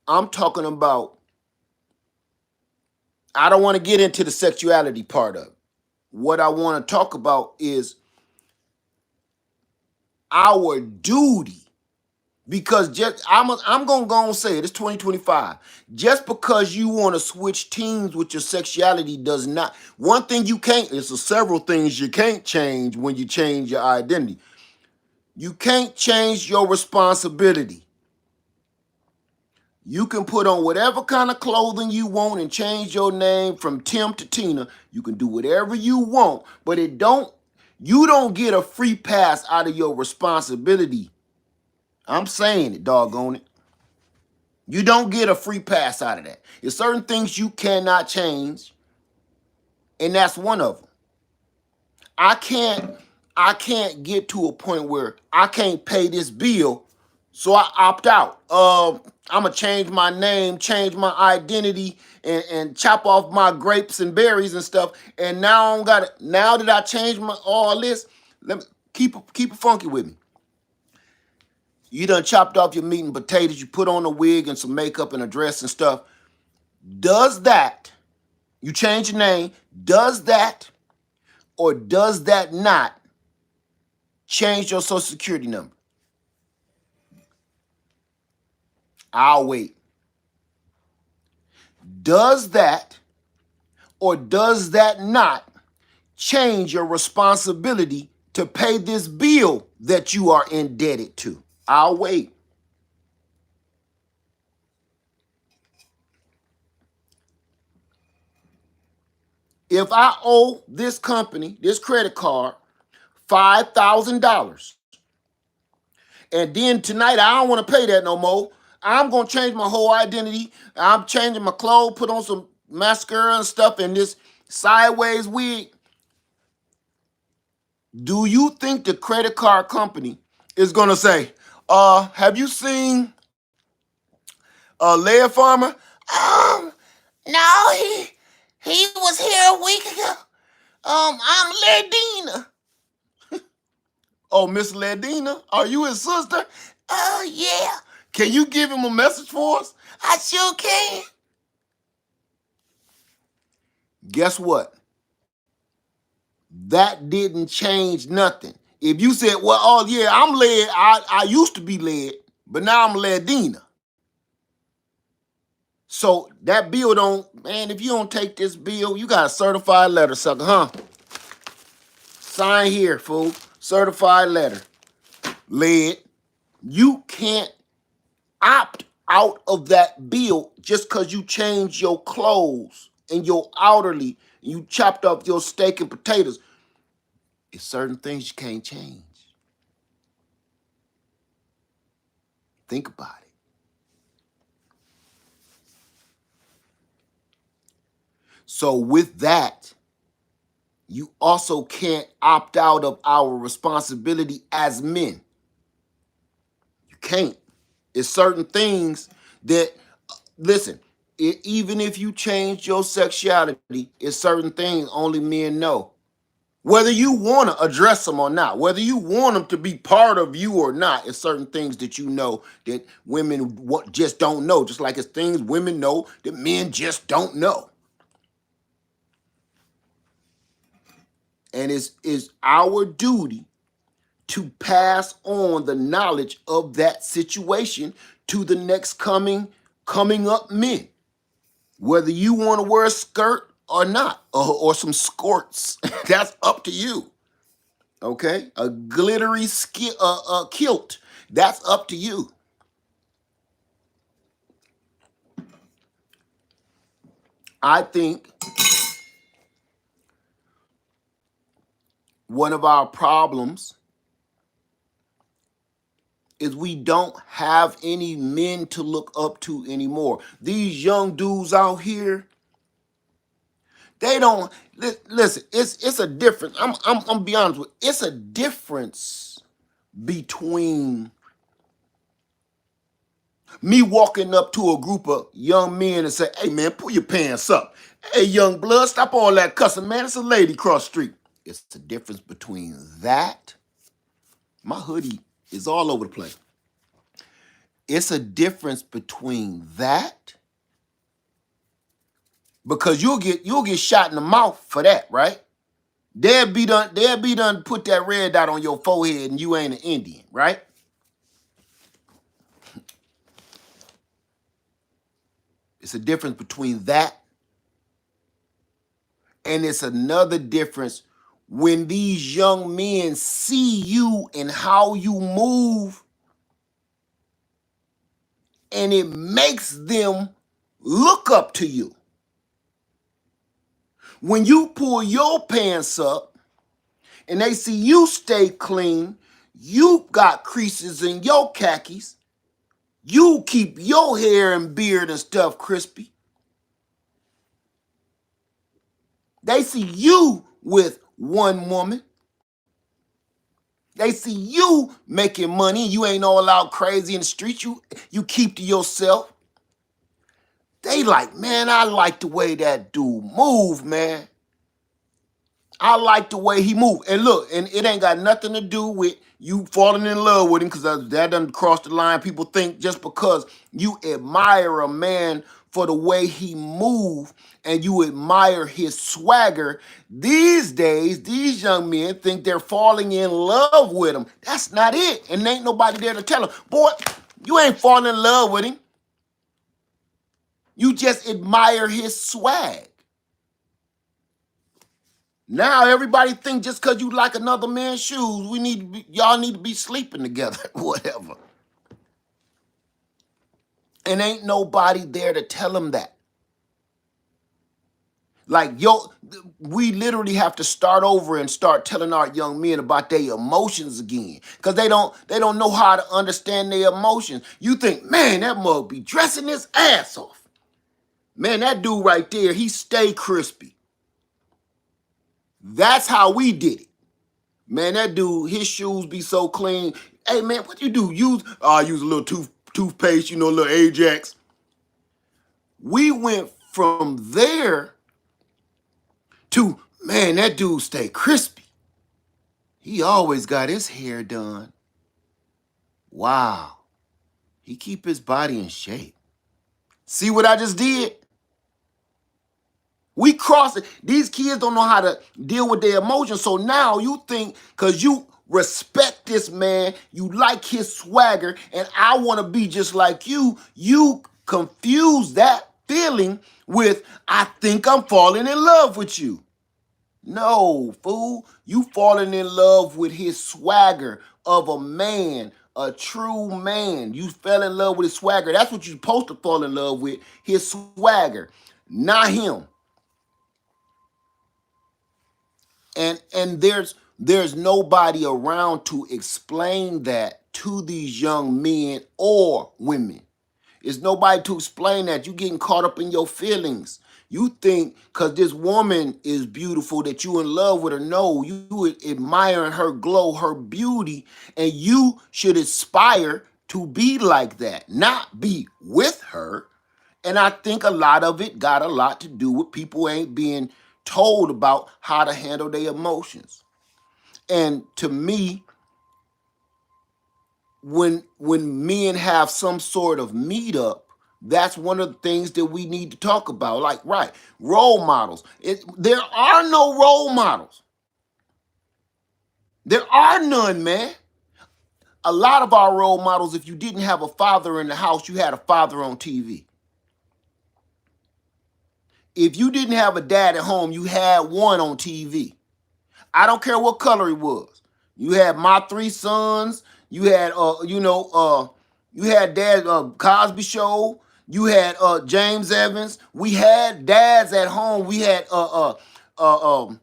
I'm talking about, I don't want to get into the sexuality part of it. What I want to talk about is our duty. Because just I'm gonna go and say it, it's 2025. Just because you want to switch teams with your sexuality does not. One thing you can't, it's several things you can't change when you change your identity. You can't change your responsibility. You can put on whatever kind of clothing you want and change your name from Tim to Tina. You can do whatever you want, but you don't get a free pass out of your responsibility. I'm saying it, doggone it. You don't get a free pass out of that. There's certain things you cannot change, and that's one of them. I can't get to a point where I can't pay this bill, so I opt out. I'm gonna change my name, change my identity, and chop off my grapes and berries and stuff. And now I don't got it. Now that I changed all this, let me keep it funky with me. You done chopped off your meat and potatoes. You put on a wig and some makeup and a dress and stuff. Does that, you change your name, does that or does that not change your social security number? I'll wait. Does that or does that not change your responsibility to pay this bill that you are indebted to? I'll wait. If I owe this company, this credit card, $5,000, and then tonight I don't want to pay that no more, I'm going to change my whole identity. I'm changing my clothes, put on some mascara and stuff and this sideways wig. Do you think the credit card company is going to say, have you seen Laird Farmer? No, he was here a week ago. I'm Ledina. Oh, Miss Ledina, are you his sister? Oh, yeah. Can you give him a message for us? I sure can. Guess what? That didn't change nothing. If you said, well, oh yeah, I'm led, I used to be led, but now I'm Ledina. So that bill don't, man, if you don't take this bill, you got a certified letter, sucker, huh? Sign here, fool. Certified letter. Led. You can't opt out of that bill just because you changed your clothes and your outerly, and you chopped up your steak and potatoes. It's certain things you can't change. Think about it. So with that, you also can't opt out of our responsibility as men. You can't. It's certain things that, listen, even if you change your sexuality, it's certain things only men know. Whether you want to address them or not, whether you want them to be part of you or not, it's certain things that you know that women just don't know. Just like it's things women know that men just don't know. And it's our duty to pass on the knowledge of that situation to the next coming up men. Whether you want to wear a skirt or not, or some skirts, that's up to you. Okay, a glittery kilt, that's up to you. I think one of our problems is we don't have any men to look up to anymore. These young dudes out here, they don't listen. It's a difference. I'm be honest with you. It's a difference between me walking up to a group of young men and say, "Hey man, pull your pants up. Hey young blood, stop all that cussing, man. It's a lady cross the street." It's the difference between that. My hoodie is all over the place. It's a difference between that because you'll get shot in the mouth for that, right? They'll be done put that red dot on your forehead and you ain't an Indian, right? It's a difference between that, and it's another difference when these young men see you and how you move, and it makes them look up to you. When you pull your pants up and they see you stay clean, you got creases in your khakis, you keep your hair and beard and stuff crispy. They see you with one woman. They see you making money. You ain't all out crazy in the street. You keep to yourself. They like, man, I like the way that dude move, man. I like the way he move. And look, and it ain't got nothing to do with you falling in love with him, because that doesn't cross the line. People think just because you admire a man for the way he move and you admire his swagger, these days, these young men think they're falling in love with him. That's not it. And ain't nobody there to tell them, boy, you ain't falling in love with him. You just admire his swag. Now everybody think just because you like another man's shoes, y'all need to be sleeping together, whatever. And ain't nobody there to tell them that. Like, we literally have to start over and start telling our young men about their emotions again, because they don't know how to understand their emotions. You think, man, that mug be dressing his ass off. Man, that dude right there, he stay crispy. That's how we did it. Man, that dude, his shoes be so clean. Hey, man, what you do? I use a little toothpaste, a little Ajax. We went from there to, man, that dude stay crispy. He always got his hair done. Wow. He keep his body in shape. See what I just did? We cross it. These kids don't know how to deal with their emotions. So now you think, because you respect this man, you like his swagger, and I want to be just like you confuse that feeling with, I think I'm falling in love with you. No, fool. You falling in love with his swagger of a man, a true man. You fell in love with his swagger. That's what you're supposed to fall in love with, his swagger, not him. And there's nobody around to explain that to these young men or women. There's nobody to explain that. You getting caught up in your feelings. You think because this woman is beautiful that you in love with her. No, you admiring her glow, her beauty, and you should aspire to be like that, not be with her. And I think a lot of it got a lot to do with people ain't being told about how to handle their emotions. And to me, when men have some sort of meetup, that's one of the things that we need to talk about. Like, right, role models. There are no role models. There are none, man. A lot of our role models, if you didn't have a father in the house, you had a father on TV. If you didn't have a dad at home, you had one on TV. I don't care what color he was. You had My Three Sons. You had, you had Dad Cosby Show. You had James Evans. We had dads at home. We had Mr.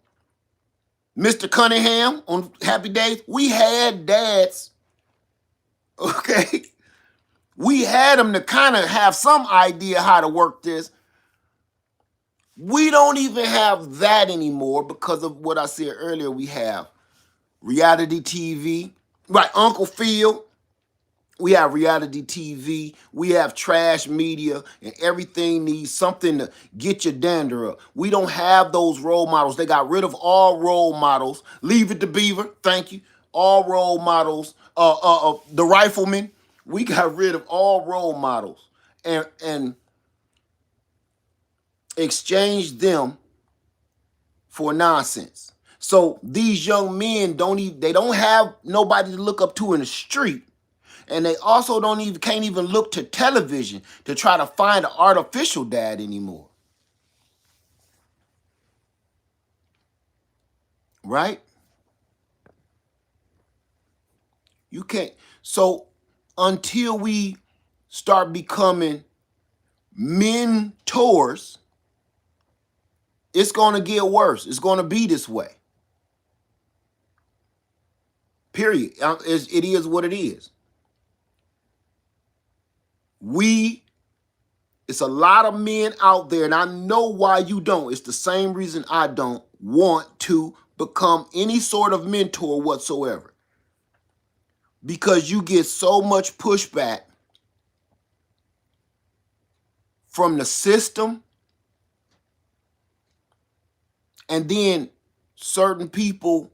Cunningham on Happy Days. We had dads. Okay, we had them to kind of have some idea how to work this. We don't even have that anymore because of what I said earlier. We have reality TV, right? Uncle Phil. We have reality TV. We have trash media, and everything needs something to get your dander up. We don't have those role models. They got rid of all role models. Leave it to Beaver. Thank you. All role models. The Rifleman. We got rid of all role models and exchanged them for nonsense. So these young men they don't have nobody to look up to in the street. And they also can't even look to television to try to find an artificial dad anymore. Right? You can't. So until we start becoming mentors, it's going to get worse. It's going to be this way. Period. It is what it is. It's a lot of men out there, and I know why you don't. It's the same reason I don't want to become any sort of mentor whatsoever. Because you get so much pushback from the system, and then certain people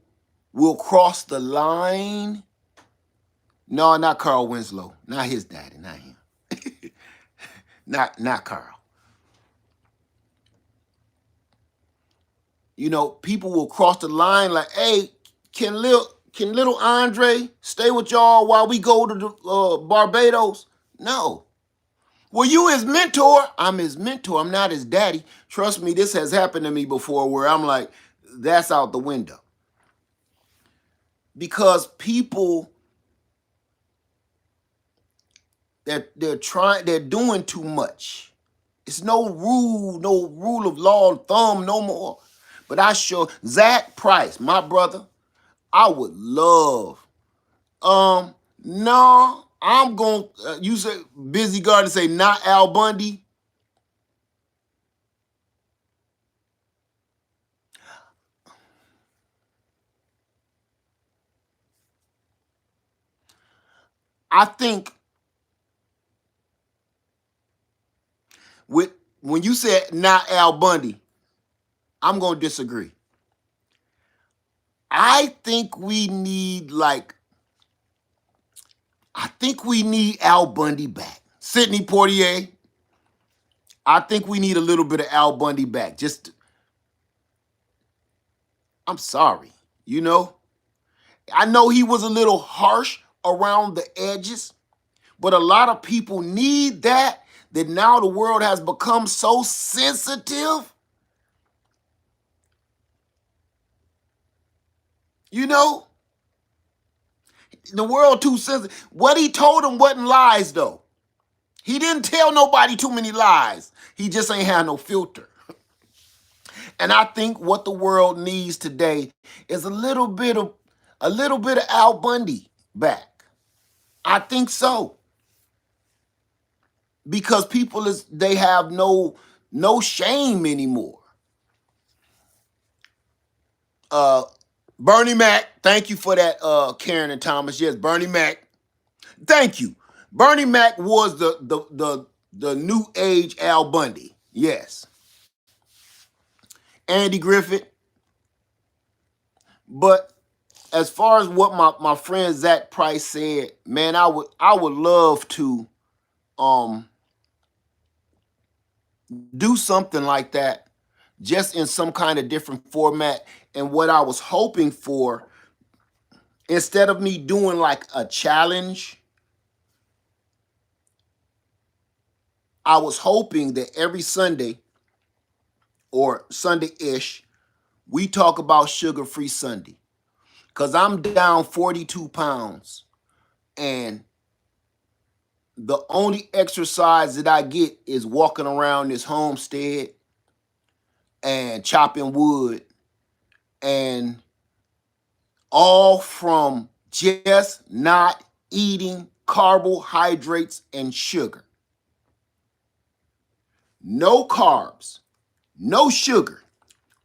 will cross the line. No, not Carl Winslow. Not his daddy, not him. Not Carl. You know, people will cross the line like, hey, can little Andre stay with y'all while we go to the, Barbados? No. Well, you his mentor. I'm his mentor. I'm not his daddy. Trust me, this has happened to me before where I'm like, that's out the window. Because people they're doing too much. It's no rule of law and thumb no more. But I sure Zach Price, my brother, I would love. No, I'm going. You say Busy Garden say not Al Bundy. I think with when you said not Al Bundy, I'm gonna disagree. I think we need Al Bundy back. Sidney Poitier. I think we need a little bit of Al Bundy back. I'm sorry, you know. I know he was a little harsh around the edges, but a lot of people need that. That now the world has become so sensitive. You know, the world too sensitive. What he told them wasn't lies, though. He didn't tell nobody too many lies. He just ain't had no filter. And I think what the world needs today is a little bit of Al Bundy back. I think so. Because they have no shame anymore. Bernie Mac, thank you for that, Karen and Thomas. Yes, Bernie Mac. Thank you. Bernie Mac was the new age Al Bundy. Yes. Andy Griffith. But as far as what my friend Zach Price said, man, I would love to do something like that, just in some kind of different format. And what I was hoping for, instead of me doing like a challenge, I was hoping that every Sunday or Sunday-ish, we talk about sugar-free Sunday. Because I'm down 42 pounds. And The only exercise that I get is walking around this homestead and chopping wood, and all from just not eating carbohydrates and sugar. No carbs, no sugar,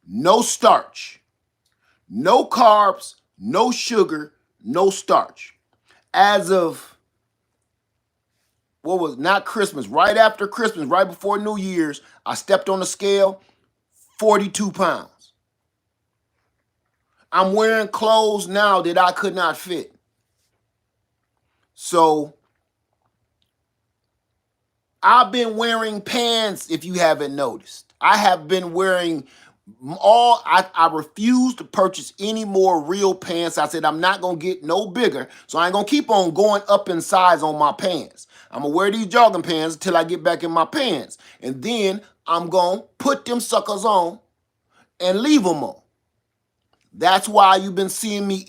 no starch. No carbs, no sugar, no starch. As of what was not Christmas, right after Christmas, right before New Year's, I stepped on the scale, 42 pounds. I'm wearing clothes now that I could not fit. So I've been wearing pants, if you haven't noticed. I have been wearing I refuse to purchase any more real pants. I said I'm not gonna get no bigger, so I ain't gonna keep on going up in size on my pants. I'm gonna wear these jogging pants until I get back in my pants, and then I'm gonna put them suckers on and leave them on. That's why you've been seeing me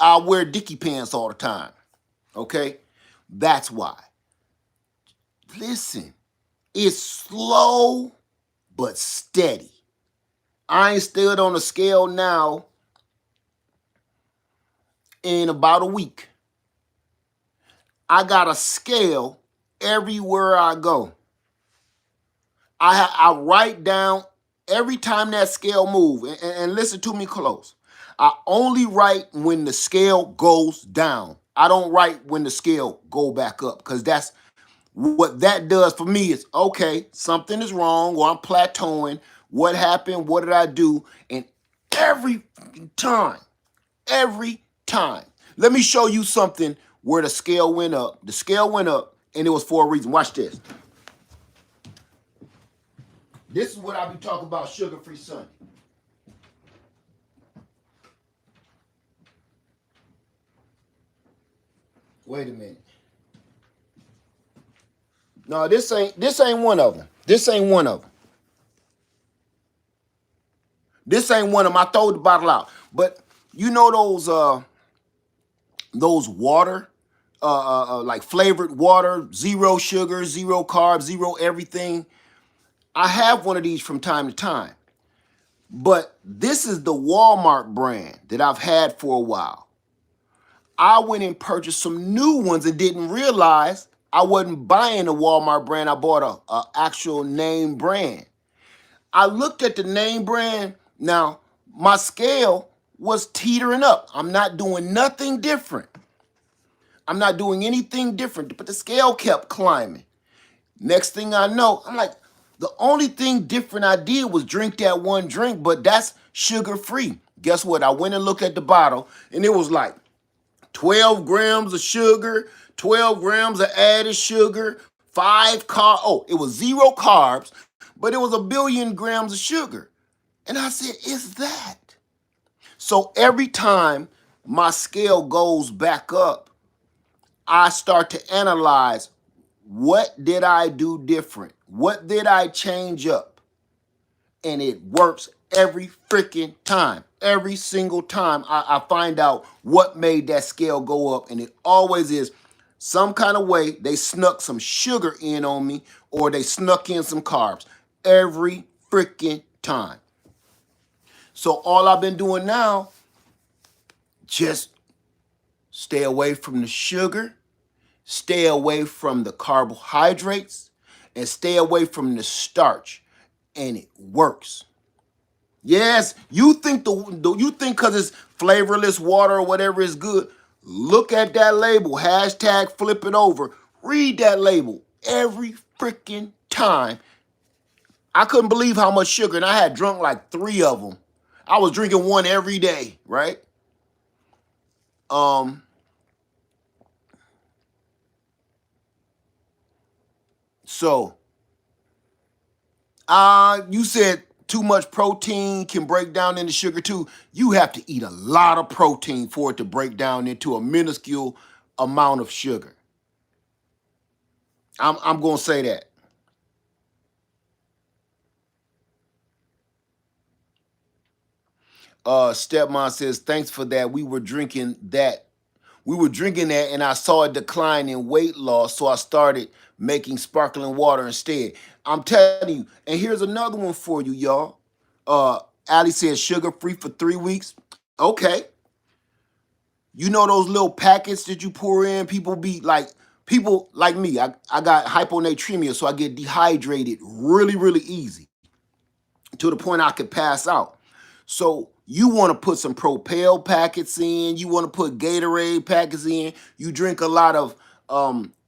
I wear Dickie pants all the time. Okay, that's why. Listen, it's slow but steady. I ain't stood on a scale now in about a week. I got a scale everywhere I go. I write down every time that scale move, and listen to me close. I only write when the scale goes down. I don't write when the scale go back up, because that's what that does for me. Is okay, something is wrong, or I'm plateauing. What happened? What did I do? And every time, every time. Let me show you something where the scale went up. The scale went up, and it was for a reason. Watch this. This is what I be talking about, sugar-free Sunday. Wait a minute. No, this ain't one of them. This ain't one of them. This ain't one of them. I throw the bottle out. But you know those water, like flavored water, zero sugar, zero carbs, zero everything. I have one of these from time to time. But this is the Walmart brand that I've had for a while. I went and purchased some new ones and didn't realize I wasn't buying the Walmart brand. I bought a actual name brand. I looked at the name brand. Now, my scale was teetering up. I'm not doing nothing different. I'm not doing anything different, but the scale kept climbing. Next thing I know, I'm like, the only thing different I did was drink that one drink, but that's sugar-free. Guess what? I went and looked at the bottle, and it was like 12 grams of sugar, 12 grams of added sugar, it was zero carbs, but it was a billion grams of sugar. And I said, it's that. So every time my scale goes back up, I start to analyze, what did I do different? What did I change up? And it works every freaking time. Every single time I find out what made that scale go up. And it always is some kind of way they snuck some sugar in on me, or they snuck in some carbs. Every freaking time. So all I've been doing now, just stay away from the sugar, stay away from the carbohydrates, and stay away from the starch. And it works. Yes, you think you think because it's flavorless water or whatever is good. Look at that label. Hashtag flip it over. Read that label every freaking time. I couldn't believe how much sugar, and I had drunk like 3 of them. I was drinking one every day, right? So you said too much protein can break down into sugar too. You have to eat a lot of protein for it to break down into a minuscule amount of sugar. I'm gonna say that. Stepmom says, thanks for that. We were drinking that. We were drinking that, and I saw a decline in weight loss, so I started making sparkling water instead. I'm telling you, and here's another one for you, y'all. Uh, Ali said sugar free for 3 weeks. Okay, you know those little packets that you pour in. People like me. I got hyponatremia, so I get dehydrated really easy to the point I could pass out. So you want to put some Propel packets in. You want to put Gatorade packets in. You drink a lot of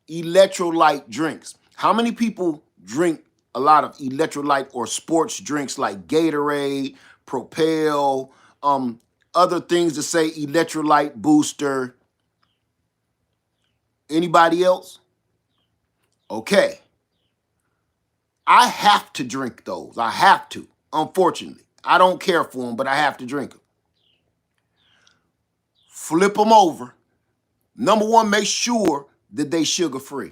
electrolyte drinks. How many people drink a lot of electrolyte or sports drinks like Gatorade, Propel, other things to say electrolyte booster? Anybody else? Okay. I have to drink those. I have to. Unfortunately, I don't care for them, but I have to drink them. Flip them over. Number one, make sure that they sugar free.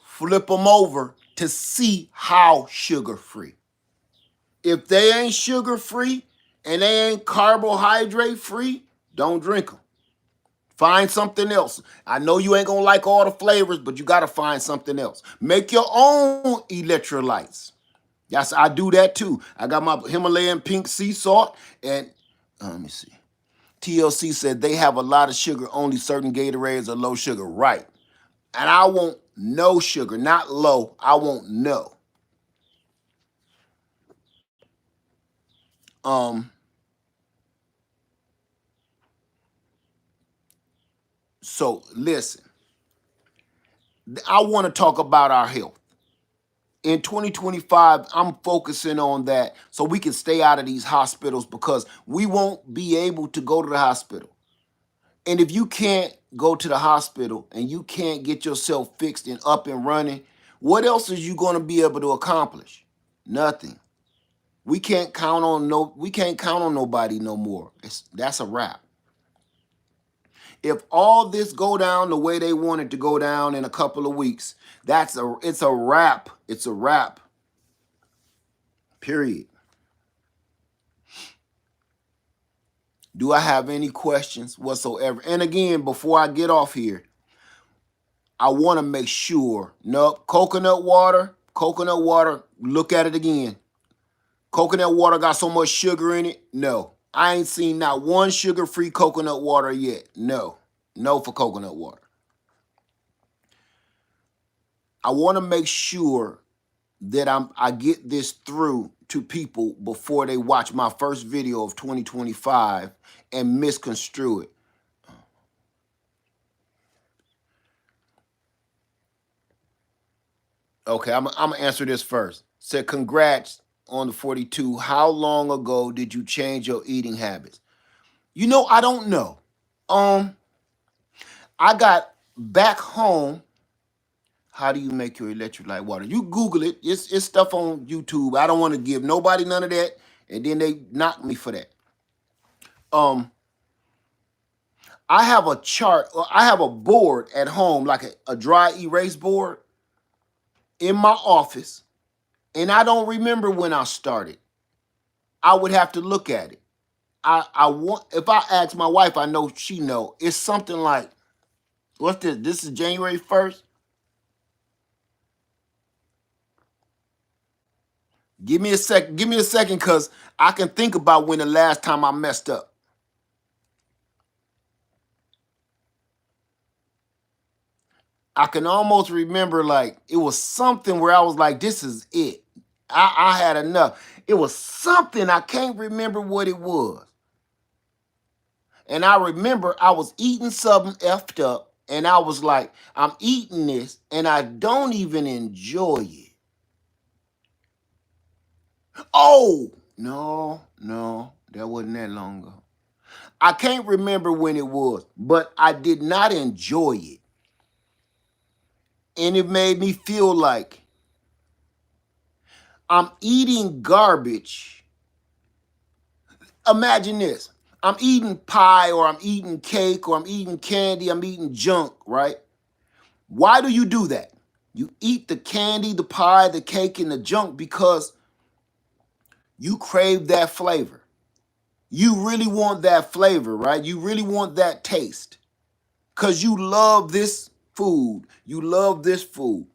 Flip them over to see how sugar free. If they ain't sugar free and they ain't carbohydrate free, don't drink them. Find something else. I know you ain't gonna like all the flavors, but you gotta find something else. Make your own electrolytes. Yes, I do that too. I got my Himalayan pink sea salt, and let me see. TLC said they have a lot of sugar. Only certain Gatorades are low sugar. Right. And I want no sugar, not low. I want no. Um, so listen, I want to talk about our health. In 2025, I'm focusing on that so we can stay out of these hospitals because we won't be able to go to the hospital. And if you can't go to the hospital and you can't get yourself fixed and up and running, what else is you going to be able to accomplish? Nothing. We can't count on nobody no more. That's a wrap. If all this go down the way they want it to go down in a couple of weeks, it's a wrap. It's a wrap. Period. Do I have any questions whatsoever? And again, before I get off here, I want to make sure. Nope, coconut water, look at it again. Coconut water got so much sugar in it? No. I ain't seen not one sugar-free coconut water yet. No. No for coconut water. I want to make sure that I get this through to people before they watch my first video of 2025 and misconstrue it. Okay, I'm gonna answer this first. Said congrats on the 42. How long ago did you change your eating habits? I don't know. Um, I got back home. How do you make your electrolyte water? You Google it. It's stuff on YouTube. I don't want to give nobody none of that, and then they knock me for that. Um, I have a chart. Or I have a board at home, like a dry erase board in my office, and I don't remember when I started. I would have to look at it. I want if I ask my wife, I know she know. It's something like what's this? This is January 1st. Give me a sec. Give me a second, cause I can think about when the last time I messed up. I can almost remember like it was something where I was like, "This is it. I had enough." It was something I can't remember what it was, and I remember I was eating something effed up, and I was like, "I'm eating this, and I don't even enjoy it." Oh no, that wasn't that long ago. I can't remember when it was, but I did not enjoy it. And it made me feel like I'm eating garbage. Imagine this. I'm eating pie or I'm eating cake or I'm eating candy, I'm eating junk, right? Why do you do that? You eat the candy, the pie, the cake, and the junk because you crave that flavor. You really want that flavor, right? You really want that taste. because you love this food. You love this food.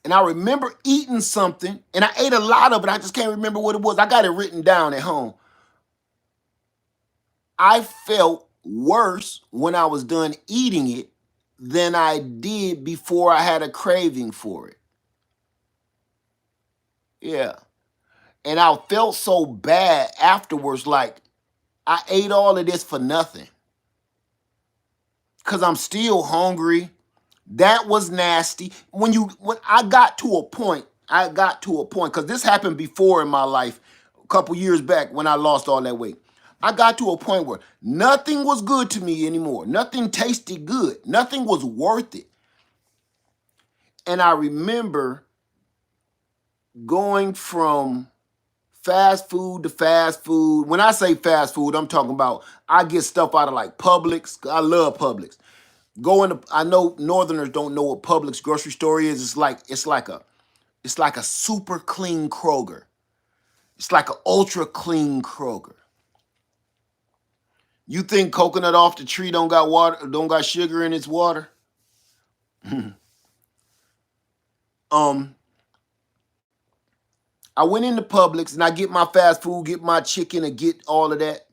And I remember eating something, and I ate a lot of it. I just can't remember what it was. I got it written down at home. I felt worse when I was done eating it than I did before I had a craving for it. Yeah. And I felt so bad afterwards, like I ate all of this for nothing. Because I'm still hungry. That was nasty. When I got to a point, because this happened before in my life, a couple years back when I lost all that weight. I got to a point where nothing was good to me anymore. Nothing tasted good. Nothing was worth it. And I remember going from fast food to fast food. When I say fast food, I'm talking about I get stuff out of like Publix. I love Publix. I know Northerners don't know what Publix grocery store is. It's like a super clean Kroger. It's like an ultra clean Kroger. You think coconut off the tree don't got water, don't got sugar in its water? I went into Publix and I get my fast food, get my chicken, and get all of that,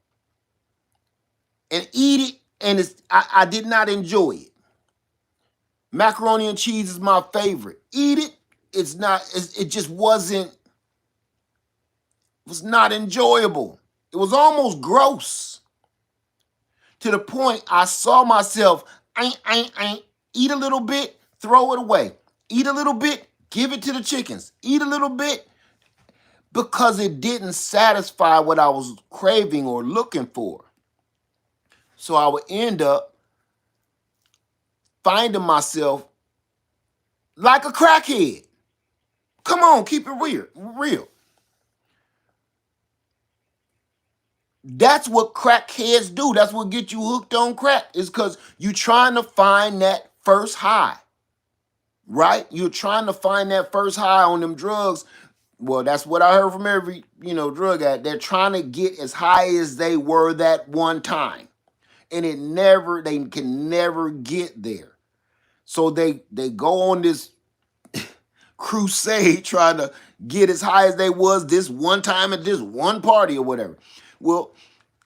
and eat it. And I did not enjoy it. Macaroni and cheese is my favorite. Eat it. It just was not enjoyable. It was almost gross. To the point I saw myself, eat a little bit, throw it away. Eat a little bit, give it to the chickens. Eat a little bit, because it didn't satisfy what I was craving or looking for. So I would end up finding myself like a crackhead. Come on, keep it real. That's what crackheads do. That's what gets you hooked on crack, is because you're trying to find that first high, right? You're trying to find that first high on them drugs. Well, that's what I heard from every, drug addict. They're trying to get as high as they were that one time. And they can never get there. So they go on this crusade trying to get as high as they was this one time at this one party or whatever. Well,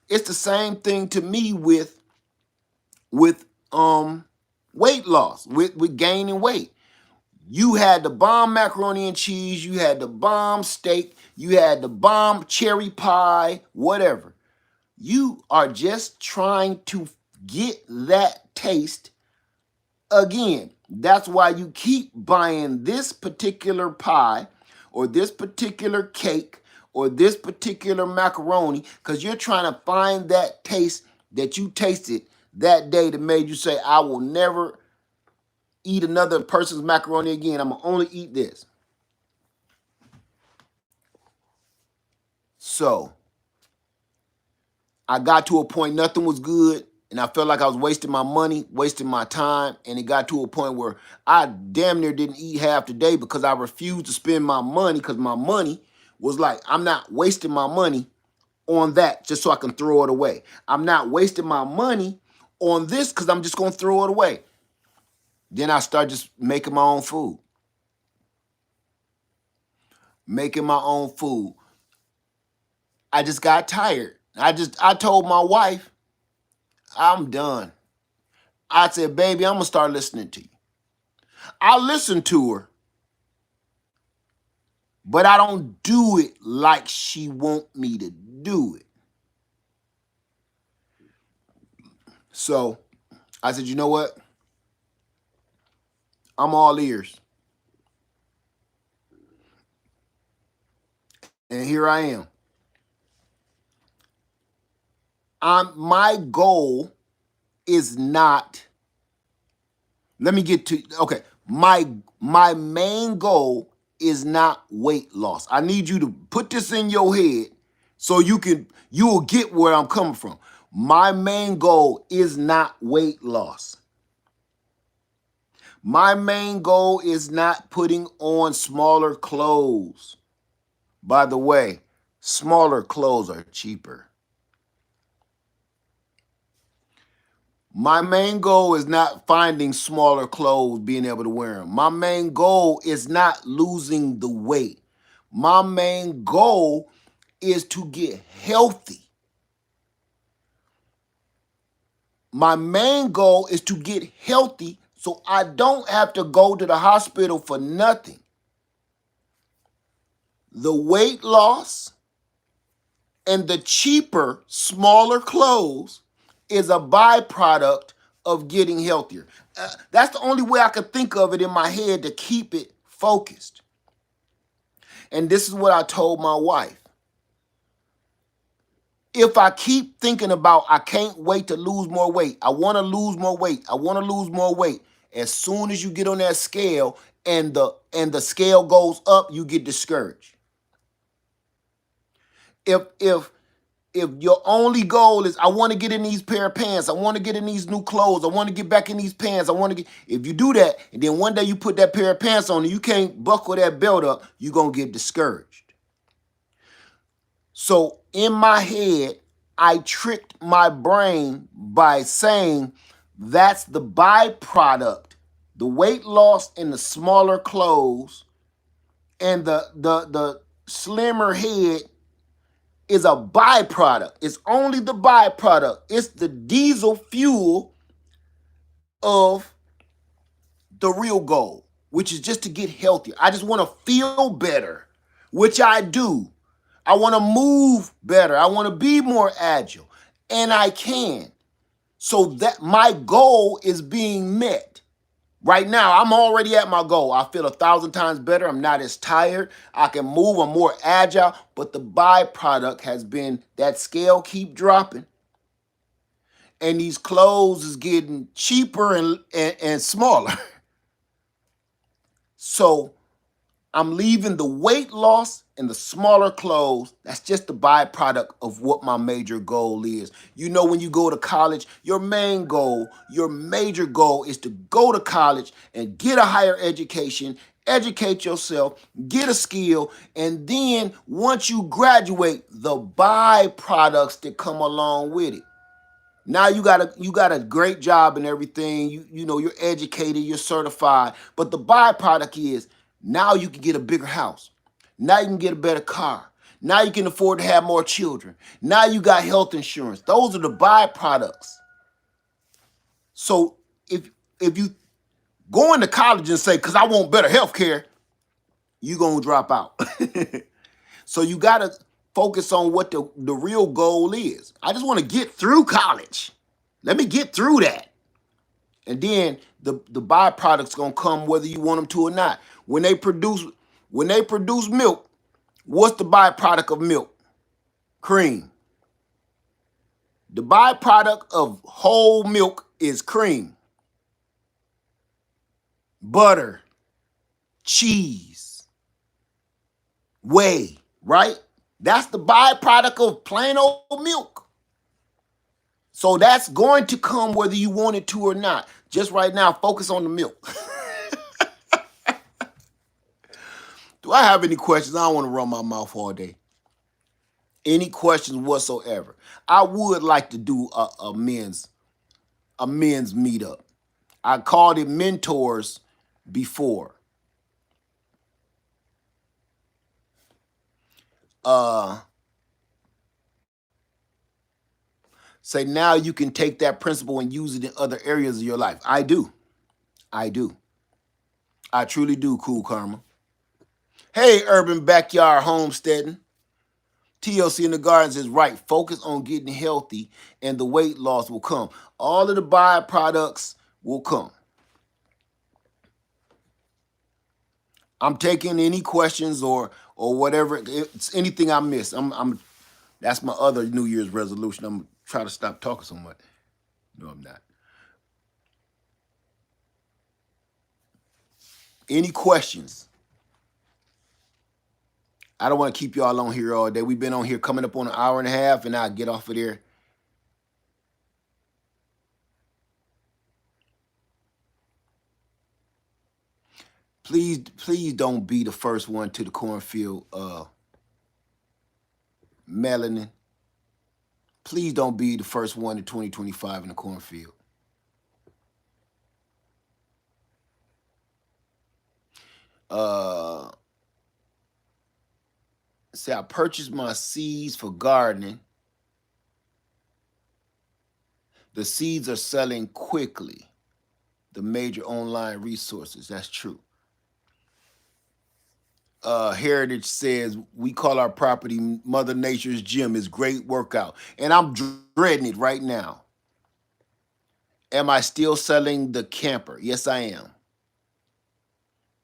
it's the same thing to me with weight loss, with gaining weight. You had the bomb macaroni and cheese, you had the bomb steak, you had the bomb cherry pie, whatever. You are just trying to get that taste again. That's why you keep buying this particular pie or this particular cake or this particular macaroni, because you're trying to find that taste that you tasted that day that made you say, I will never eat another person's macaroni again. I'm going to only eat this. So I got to a point nothing was good, and I felt like I was wasting my money, wasting my time, and it got to a point where I damn near didn't eat half the day because I refused to spend my money, because my money was like, I'm not wasting my money on that just so I can throw it away. I'm not wasting my money on this because I'm just going to throw it away. Then I started just making my own food. Making my own food. I just got tired. I told my wife, I'm done. I said, baby, I'm going to start listening to you. I listen to her, but I don't do it like she want me to do it. So I said, you know what? I'm all ears. And here I am. My goal is not, let me get to, okay, my main goal is not weight loss. I need you to put this in your head so you will get where I'm coming from. My main goal is not weight loss. My main goal is not putting on smaller clothes. By the way, smaller clothes are cheaper. My main goal is not finding smaller clothes, being able to wear them. My main goal is not losing the weight. My main goal is to get healthy. My main goal is to get healthy so I don't have to go to the hospital for nothing. The weight loss and the cheaper, smaller clothes is a byproduct of getting healthier. That's the only way I could think of it in my head to keep it focused. And this is what I told my wife. If I keep thinking about I can't wait to lose more weight, I want to lose more weight, I want to lose more weight, as soon as you get on that scale and the scale goes up, you get discouraged. If your only goal is I want to get in these pair of pants, I want to get in these new clothes, I want to get back in these pants, I want to get, if you do that and then one day you put that pair of pants on and you can't buckle that belt up, you're going to get discouraged. So in my head, I tricked my brain by saying that's the byproduct. The weight loss and the smaller clothes and the slimmer head is a byproduct. It's only the byproduct. It's the diesel fuel of the real goal, which is just to get healthier. I just want to feel better, which I do. I want to move better. I want to be more agile, and I can. So that my goal is being met. Right now, I'm already at my goal. I feel 1,000 times better. I'm not as tired. I can move. I'm more agile. But the byproduct has been that scale keep dropping. And these clothes is getting cheaper and smaller. So I'm leaving the weight loss and the smaller clothes. That's just the byproduct of what my major goal is. You know, when you go to college, your main goal, your major goal is to go to college and get a higher education, educate yourself, get a skill, and then once you graduate, the byproducts that come along with it. Now you got a great job and everything. You know you're educated, you're certified, but the byproduct is now you can get a bigger house. Now you can get a better car. Now you can afford to have more children. Now you got health insurance. Those are the byproducts. So if you go into college and say, "Cause I want better health care," you're gonna drop out. So you gotta focus on what the real goal is. I just want to get through college. Let me get through that. And then the byproducts gonna come whether you want them to or not. When they produce milk, what's the byproduct of milk? Cream. The byproduct of whole milk is cream, butter, cheese, whey, right? That's the byproduct of plain old milk. So that's going to come whether you want it to or not. Just right now, focus on the milk. Do I have any questions? I don't want to run my mouth all day. Any questions whatsoever? I would like to do a men's meetup. I called it mentors before. Say now you can take that principle and use it in other areas of your life. I do. I do. I truly do, Cool Karma. Hey, Urban Backyard Homesteading. TLC in the Gardens is right. Focus on getting healthy and the weight loss will come. All of the byproducts will come. I'm taking any questions or whatever. It's anything I miss. That's my other New Year's resolution. I'm trying to stop talking so much. No, I'm not. Any questions? I don't want to keep y'all on here all day. We've been on here coming up on an hour and a half, and I'll get off of there. Please don't be the first one to the cornfield, melanin. Please don't be the first one in 2025 in the cornfield. Uh, say I purchased my seeds for gardening. The seeds are selling quickly. The major online resources. That's true. Heritage says we call our property Mother Nature's gym. Is great workout, and I'm dreading it right now. Am I still selling the camper? Yes, I am.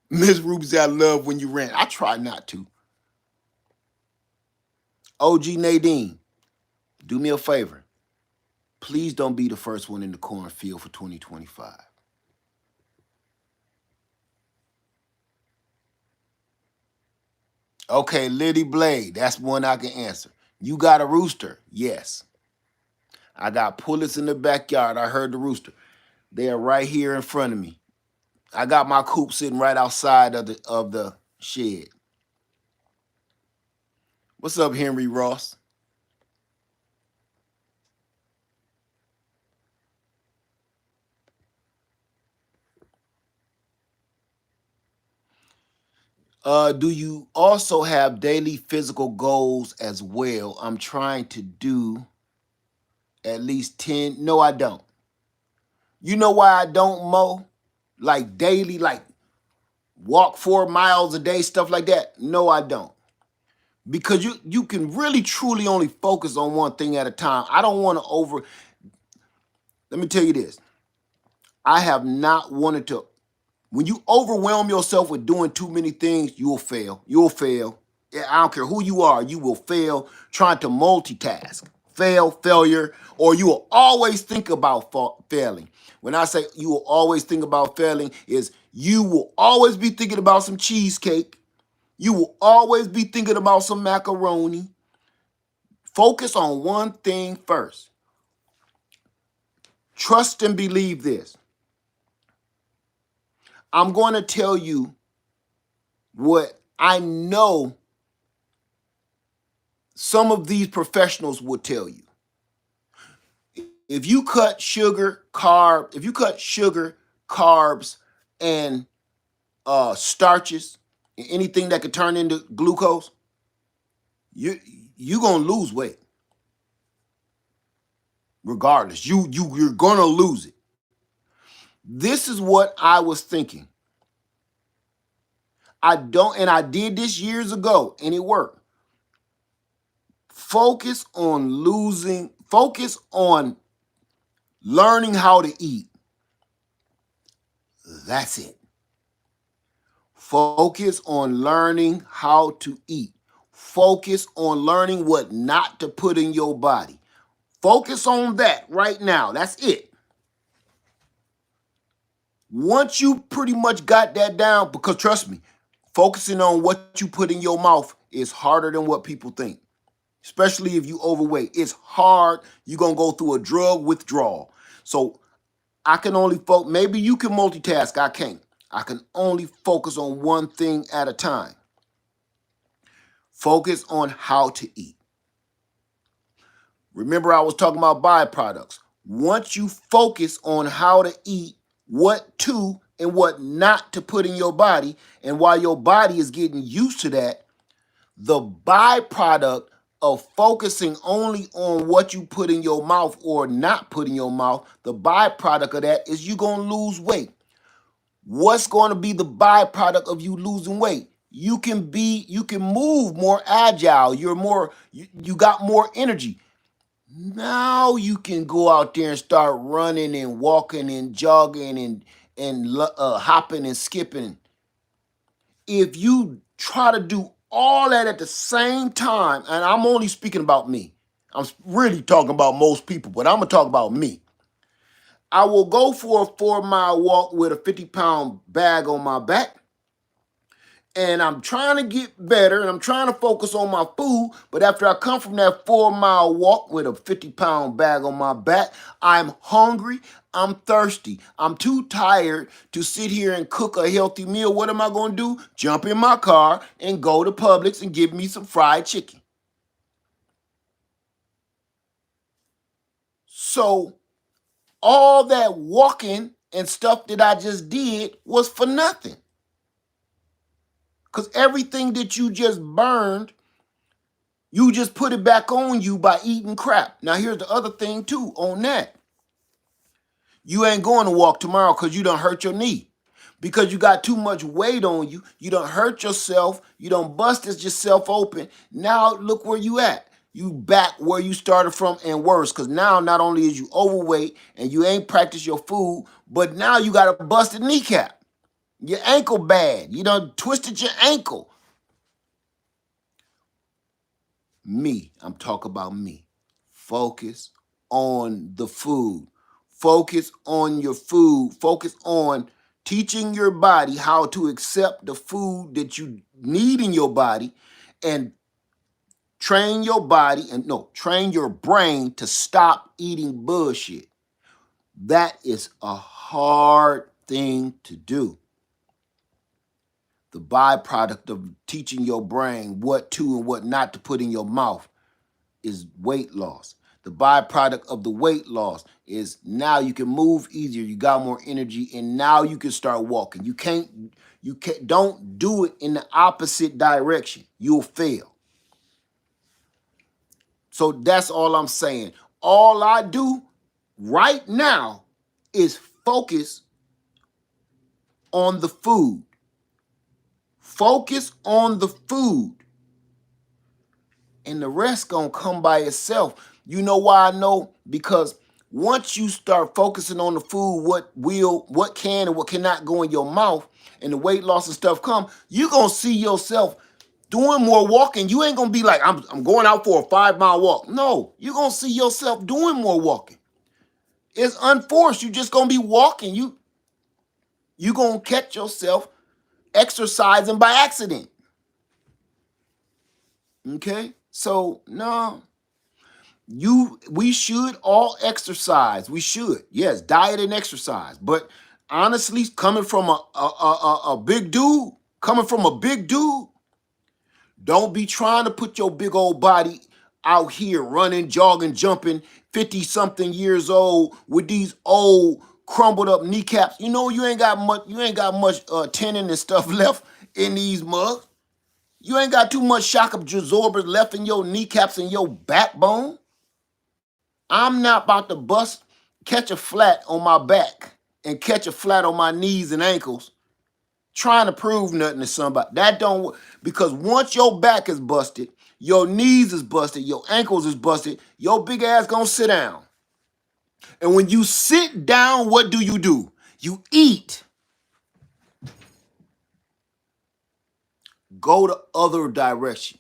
Miss Ruby said, I love when you rant. I try not to. OG Nadine, do me a favor. Please don't be the first one in the cornfield for 2025. Okay, Liddy Blade, that's one I can answer. You got a rooster? Yes. I got pullets in the backyard. I heard the rooster. They are right here in front of me. I got my coop sitting right outside of the shed. What's up, Henry Ross? Do you also have daily physical goals as well? I'm trying to do at least 10. No, I don't. You know why I don't, Mo? Like daily, like walk 4 miles a day, stuff like that. No, I don't. Because you can really truly only focus on one thing at a time. I don't want to over. Let me tell you this. I have not wanted to. When you overwhelm yourself with doing too many things, you will fail. You'll fail. Yeah, I don't care who you are, you will fail trying to multitask. Failure, or you will always think about failing. When I say you will always think about failing, is you will always be thinking about some cheesecake. You will always be thinking about some macaroni. Focus on one thing first. Trust and believe this. I'm going to tell you what I know some of these professionals will tell you. If you cut sugar, carbs, and starches, anything that could turn into glucose, you gonna lose weight. Regardless, you're gonna lose it. This is what I was thinking. I did this years ago, and it worked. Focus on learning how to eat. That's it. Focus on learning how to eat. Focus on learning what not to put in your body. Focus on that right now. That's it. Once you pretty much got that down, because trust me, focusing on what you put in your mouth is harder than what people think. Especially if you overweight. It's hard. You're going to go through a drug withdrawal. So I can only focus. Maybe you can multitask. I can't. I can only focus on one thing at a time. Focus on how to eat. Remember, I was talking about byproducts. Once you focus on how to eat, what to and what not to put in your body, and while your body is getting used to that, the byproduct of focusing only on what you put in your mouth or not put in your mouth, the byproduct of that is you're going to lose weight. What's going to be the byproduct of you losing weight? You can move more agile. You got more energy. Now you can go out there and start running and walking and jogging and hopping and skipping. If you try to do all that at the same time, and I'm only speaking about me. I'm really talking about most people, but I'm going to talk about me. I will go for a 4 mile walk with a 50-pound bag on my back. And I'm trying to get better and I'm trying to focus on my food. But after I come from that 4 mile walk with a 50-pound bag on my back, I'm hungry, I'm thirsty, I'm too tired to sit here and cook a healthy meal. What am I going to do? Jump in my car and go to Publix and give me some fried chicken. So all that walking and stuff that I just did was for nothing. Because everything that you just burned, you just put it back on you by eating crap. Now, here's the other thing, too, on that. You ain't going to walk tomorrow because you done hurt your knee. Because you got too much weight on you. You done hurt yourself. You done busted yourself open. Now, look where you at. You back where you started from and worse. Because now, not only is you overweight and you ain't practiced your food, but now you got a busted kneecap. Your ankle bad. You done twisted your ankle. Me. I'm talking about me. Focus on the food. Focus on your food. Focus on teaching your body how to accept the food that you need in your body and train your body and train your brain to stop eating bullshit. That is a hard thing to do. The byproduct of teaching your brain what to and what not to put in your mouth is weight loss. The byproduct of the weight loss is now you can move easier, you got more energy, and now you can start walking. Don't do it in the opposite direction. You'll fail. So that's all I'm saying. All I do right now is focus on the food. Focus on the food. And the rest gonna come by itself. You know why I know? Because once you start focusing on the food, what can and what cannot go in your mouth, and the weight loss and stuff come, you gonna see yourself doing more walking. You ain't gonna be like, I'm going out for a 5-mile walk. No, you're gonna see yourself doing more walking. It's unforced. You just gonna be walking. You gonna catch yourself exercising by accident. Okay? So no. We should all exercise. We should. Yes, diet and exercise. But honestly, coming from a big dude, don't be trying to put your big old body out here running, jogging, jumping, 50-something years old with these old crumbled up kneecaps. You know you ain't got much tendon and stuff left in these mugs. You ain't got too much shock absorbers left in your kneecaps and your backbone. I'm not about to catch a flat on my back and catch a flat on my knees and ankles trying to prove nothing to somebody. That don't, because once your back is busted, your knees is busted, your ankles is busted, your big ass gonna sit down. And when you sit down, what do? You eat. Go the other direction.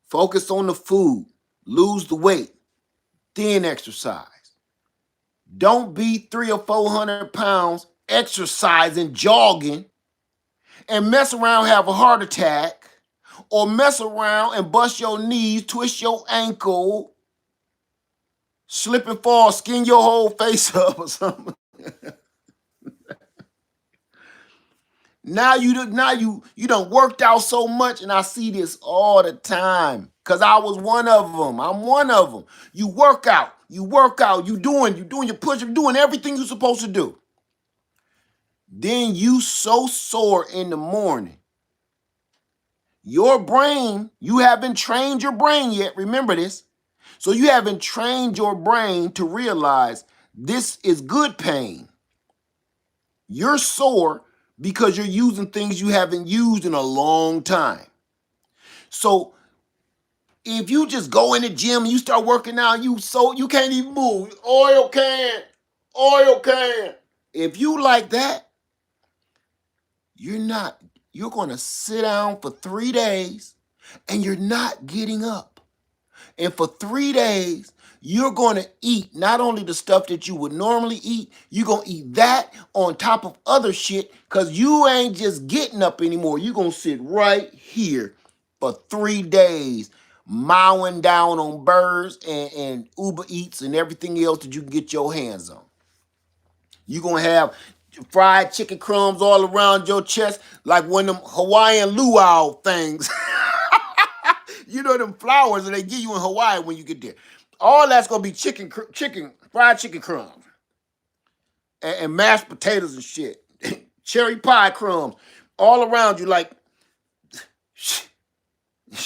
Focus on the food. Lose the weight. Then exercise. Don't be 300 or 400 pounds exercising, jogging, and mess around, have a heart attack, or mess around and bust your knees, twist your ankle, slip and fall, skin your whole face up or something. Now you done worked out so much, and I see this all the time. Cause I was one of them. I'm one of them. You work out, you doing your push, you're doing everything you're supposed to do. Then you so sore in the morning. Your brain, you haven't trained your brain yet. Remember this. So you haven't trained your brain to realize this is good pain. You're sore because you're using things you haven't used in a long time. So if you just go in the gym and you start working out, you can't even move. Oil can. If you like that, you're going to sit down for 3 days and you're not getting up. And for 3 days, you're going to eat not only the stuff that you would normally eat, you're going to eat that on top of other shit because you ain't just getting up anymore. You're going to sit right here for 3 days, mowing down on birds and Uber Eats and everything else that you can get your hands on. You're going to have fried chicken crumbs all around your chest like one of them Hawaiian luau things. You know them flowers that they give you in Hawaii when you get there. All that's gonna be fried chicken crumbs, and mashed potatoes and shit, cherry pie crumbs. all around you like,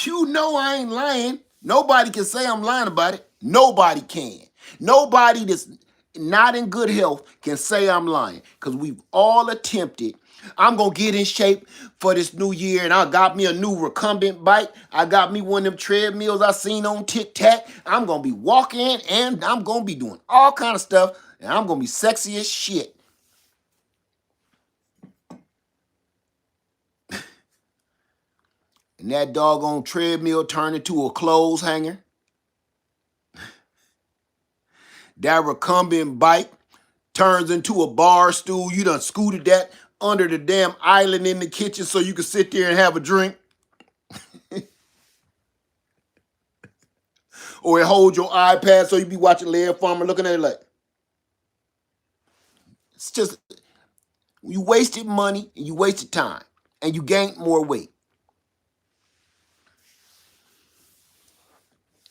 you know I ain't lying. Nobody can say I'm lying about it. Nobody can. Nobody that's not in good health can say I'm lying because we've all attempted. I'm going to get in shape for this new year, and I got me a new recumbent bike. I got me one of them treadmills I seen on TikTok. I'm going to be walking, and I'm going to be doing all kind of stuff, and I'm going to be sexy as shit. And that doggone treadmill turned into a clothes hanger. That recumbent bike turns into a bar stool. You done scooted that under the damn island in the kitchen so you can sit there and have a drink. Or it holds your iPad so you be watching Laird Farmer looking at it like. It's just, you wasted money and you wasted time and you gained more weight.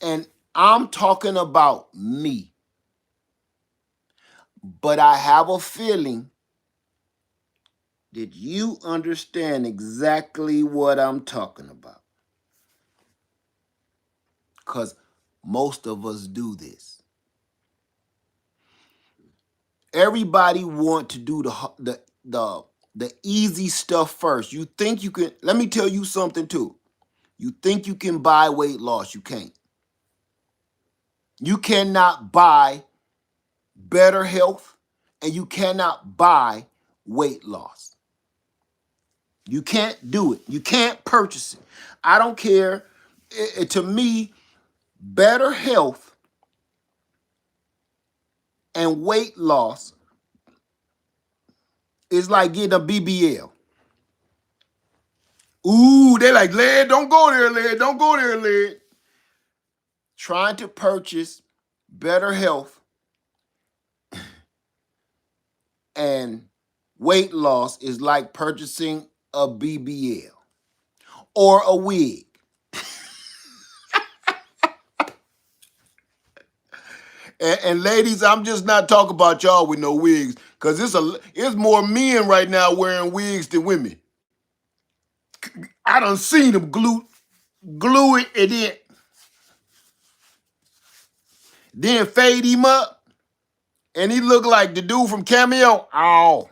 And I'm talking about me. But I have a feeling that you understand exactly what I'm talking about. Because most of us do this. Everybody want to do the easy stuff first. You think you can, let me tell you something too. You think you can buy weight loss, you can't. You cannot buy better health and you cannot buy weight loss. You can't do it. You can't purchase it. I don't care. To me, better health and weight loss is like getting a BBL. Ooh, they like, Led, don't go there, Led. Don't go there, Led. Trying to purchase better health and weight loss is like purchasing a BBL or a wig. And ladies, I'm just not talking about y'all with no wigs, because it's more men right now wearing wigs than women. I done seen them glue it and then fade him up, and he look like the dude from Cameo. Oh.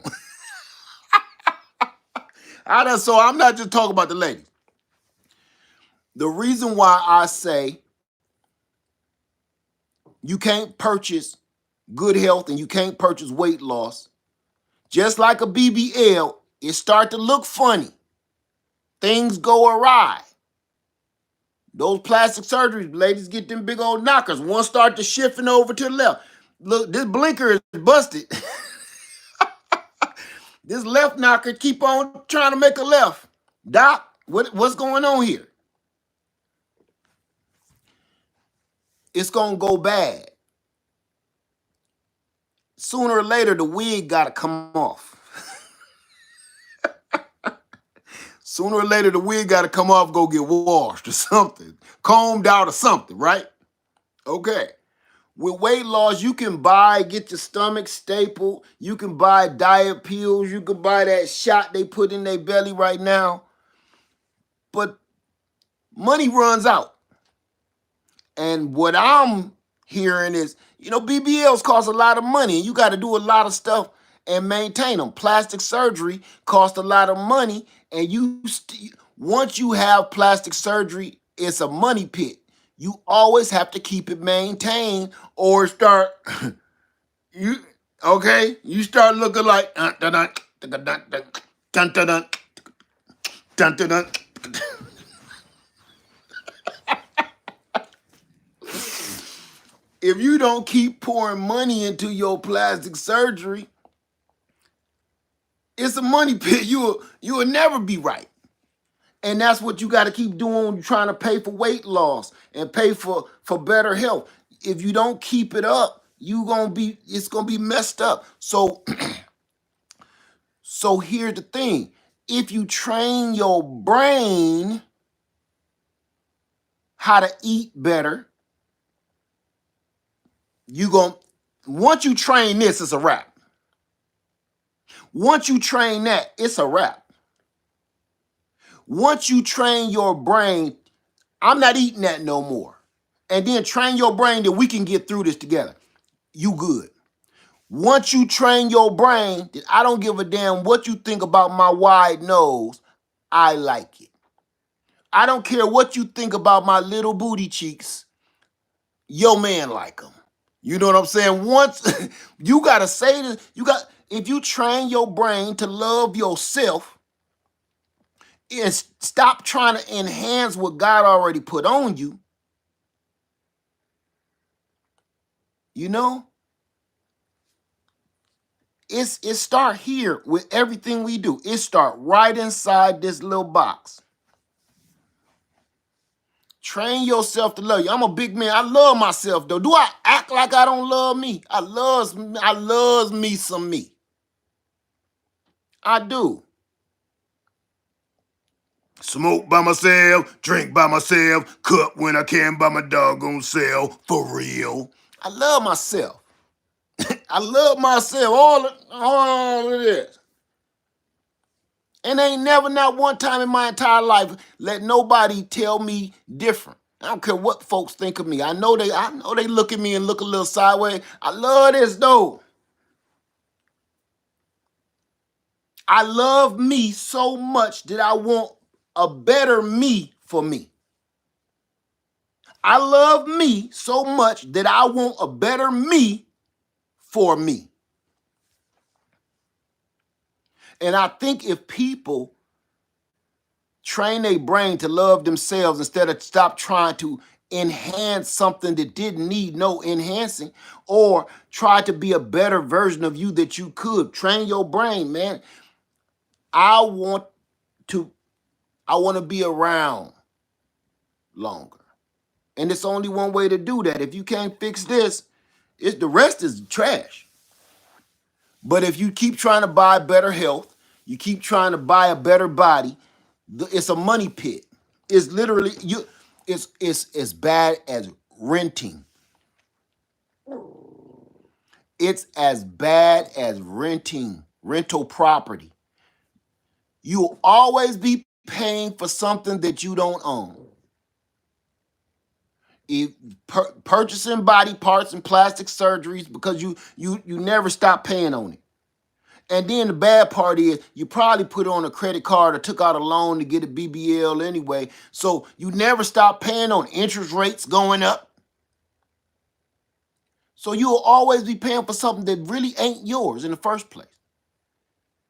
So I'm not just talking about the ladies. The reason why I say you can't purchase good health and you can't purchase weight loss, just like a BBL, it start to look funny. Things go awry. Those plastic surgeries, ladies get them big old knockers. One start to shifting over to the left. Look, this blinker is busted. This left knocker keep on trying to make a left. Doc, what's going on here? It's going to go bad. Sooner or later, the wig got to come off. Sooner or later, the wig got to come off, go get washed or something. Combed out or something, right? Okay. With weight loss, you can get your stomach stapled. You can buy diet pills. You can buy that shot they put in their belly right now. But money runs out. And what I'm hearing is, BBLs cost a lot of money. And you got to do a lot of stuff and maintain them. Plastic surgery costs a lot of money. And once you have plastic surgery, it's a money pit. You always have to keep it maintained or start, you start looking like, if you don't keep pouring money into your plastic surgery, it's a money pit. You will never be right. And that's what you got to keep doing when you're trying to pay for weight loss and pay for better health. If you don't keep it up, it's gonna be messed up. So here's the thing. If you train your brain how to eat better, once you train this, it's a wrap. Once you train that, it's a wrap. Once you train your brain, I'm not eating that no more. And then train your brain that we can get through this together. You good. Once you train your brain that I don't give a damn what you think about my wide nose, I like it. I don't care what you think about my little booty cheeks, your man like them. You know what I'm saying? Once you gotta say this, if you train your brain to love yourself and stop trying to enhance what God already put on you, you know, it start here with everything we do. It start right inside this little box. Train yourself to love you. I'm a big man. I love myself though. Do I act like I don't love me? I loves me some me. I do. Smoke by myself, drink by myself, cook when I can by my doggone self. For real. I love myself. I love myself. All of this. And ain't never not one time in my entire life let nobody tell me different. I don't care what folks think of me. I know they look at me and look a little sideways. I love this though. I love me so much that I want a better me for me. I love me so much that I want a better me for me. And I think if people train their brain to love themselves instead of stop trying to enhance something that didn't need no enhancing, or try to be a better version of you that you could, train your brain, man. I want to be around longer. And it's only one way to do that. If you can't fix this, the rest is trash. But if you keep trying to buy better health, you keep trying to buy a better body, it's a money pit. It's literally it's as bad as renting. It's as bad as rental property. You'll always be paying for something that you don't own. Purchasing body parts and plastic surgeries because you never stop paying on it. And then the bad part is you probably put on a credit card or took out a loan to get a BBL anyway. So you never stop paying on interest rates going up. So you'll always be paying for something that really ain't yours in the first place.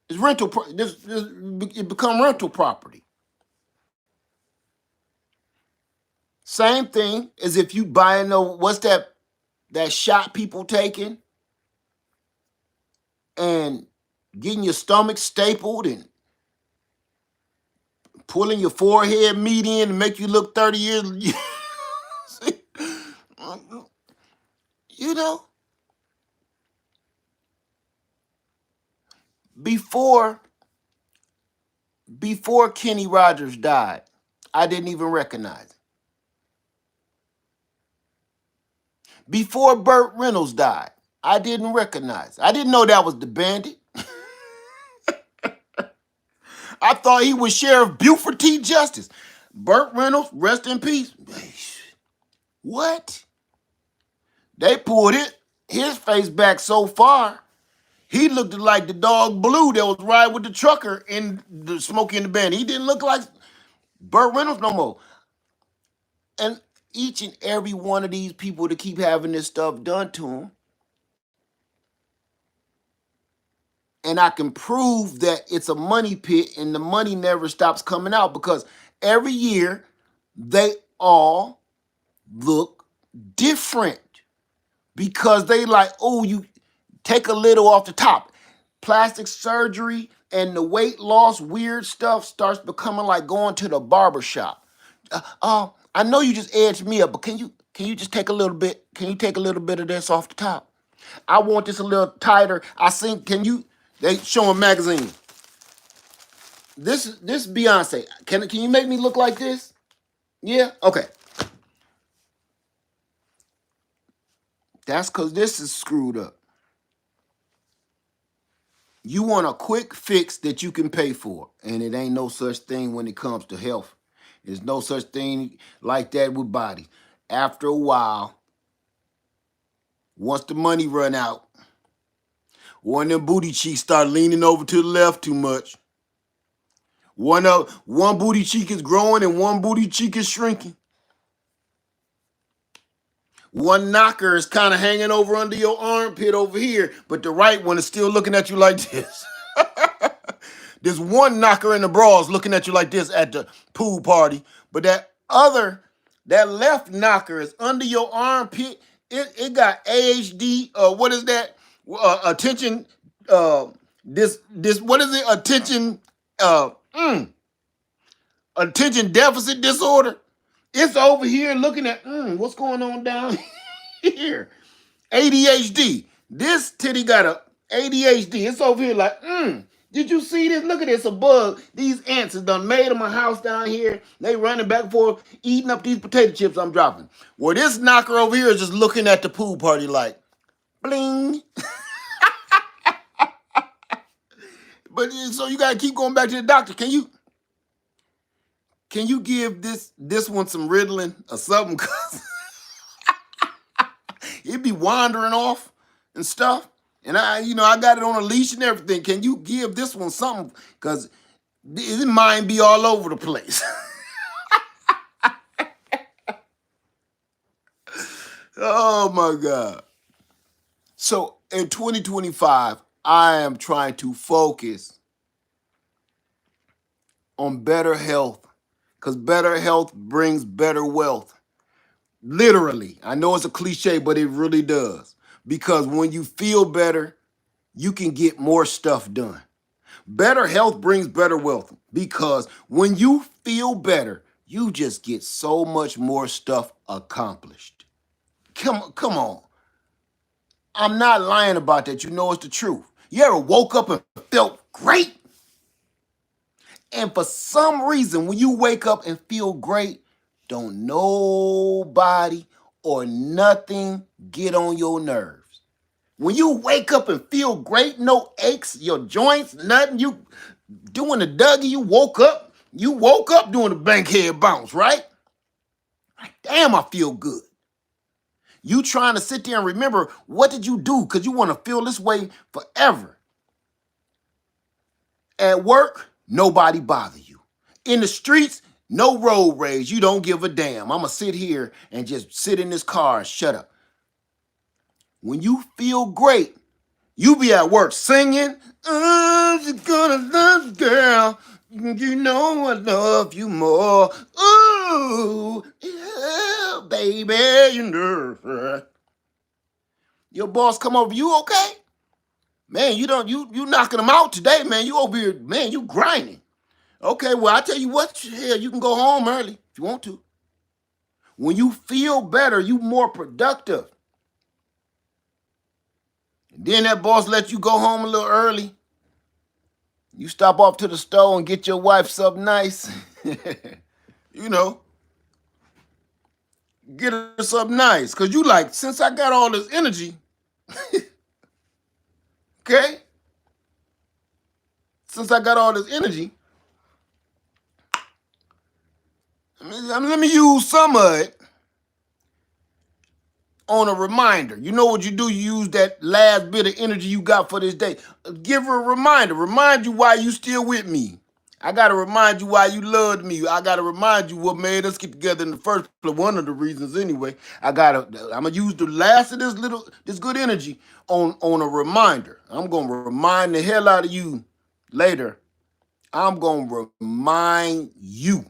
It's rental. It become rental property. Same thing as if you buying what's that shot people taking and getting your stomach stapled and pulling your forehead meat in to make you look 30 years. You know, before Kenny Rogers died, I didn't even recognize him. Before Burt Reynolds died, I didn't recognize him. I didn't know that was the Bandit. I thought he was Sheriff Buford T. Justice. Burt Reynolds, rest in peace. What? They pulled his face back so far, he looked like the dog Blue that was riding with the trucker in the Smokey and the Bandit. He didn't look like Burt Reynolds no more. And each and every one of these people that keep having this stuff done to them, and I can prove that it's a money pit and the money never stops coming out because every year they all look different because they like, oh, you take a little off the top. Plastic surgery and the weight loss weird stuff starts becoming like going to the barber shop. I know you just edged me up, but can you just take a little bit? Can you take a little bit of this off the top? I want this a little tighter. They showing magazine. This Beyonce. Can you make me look like this? Yeah? Okay. That's because this is screwed up. You want a quick fix that you can pay for. And it ain't no such thing when it comes to health. There's no such thing like that with bodies. After a while, once the money run out, one of them booty cheeks start leaning over to the left too much. One booty cheek is growing and one booty cheek is shrinking. One knocker is kind of hanging over under your armpit over here, but the right one is still looking at you like this. There's one knocker in the bra is looking at you like this at the pool party, but that left knocker is under your armpit. It got AHD. What is that? Attention. This what is it? Uh, mm, Attention deficit disorder. It's over here looking at what's going on down here. ADHD. This titty got a ADHD. It's over here like, did you see this? Look at this, a bug. These ants has done made in my house down here. They running back and forth, eating up these potato chips I'm dropping. Well, this knocker over here is just looking at the pool party like, bling. But so you gotta keep going back to the doctor. Can you give this one some Ritalin or something? Cause it be wandering off and stuff. And I got it on a leash and everything. Can you give this one something? Because it might be all over the place. Oh my God. So in 2025, I am trying to focus on better health because better health brings better wealth. Literally. I know it's a cliche, but it really does. Because when you feel better, you can get more stuff done. Better health brings better wealth because when you feel better, you just get so much more stuff accomplished. Come on. I'm not lying about that. You know it's the truth. You ever woke up and felt great? And for some reason, when you wake up and feel great, don't nobody or nothing get on your nerves. When you wake up and feel great, no aches, your joints, nothing, you doing the Dougie, you woke up doing the bankhead bounce, right? Like, damn, I feel good. You trying to sit there and remember what did you do because you want to feel this way forever. At work, nobody bother you. In the streets, no road rage. You don't give a damn. I'm going to sit here and just sit in this car and shut up. When you feel great, you be at work singing, oh, you're gonna love, girl. You know I love you more. Ooh, yeah, baby, you know. Your boss come over, you okay? Man, you knocking them out today, man. You over here, man, you grinding. Okay, well, I tell you what, hell, you can go home early if you want to. When you feel better, you more productive. And then that boss let you go home a little early. You stop off to the store and get your wife something nice. You know, get her something nice. Because you like, since I got all this energy, okay? Since I got all this energy, let me use some of it on a reminder. You know what you do? You use that last bit of energy you got for this day. Give her a reminder. Remind you why you still with me. I got to remind you why you loved me. I got to remind you what made us get together in the first place. One of the reasons anyway. I'm going to use the last of this good energy on a reminder. I'm going to remind the hell out of you later. I'm going to remind you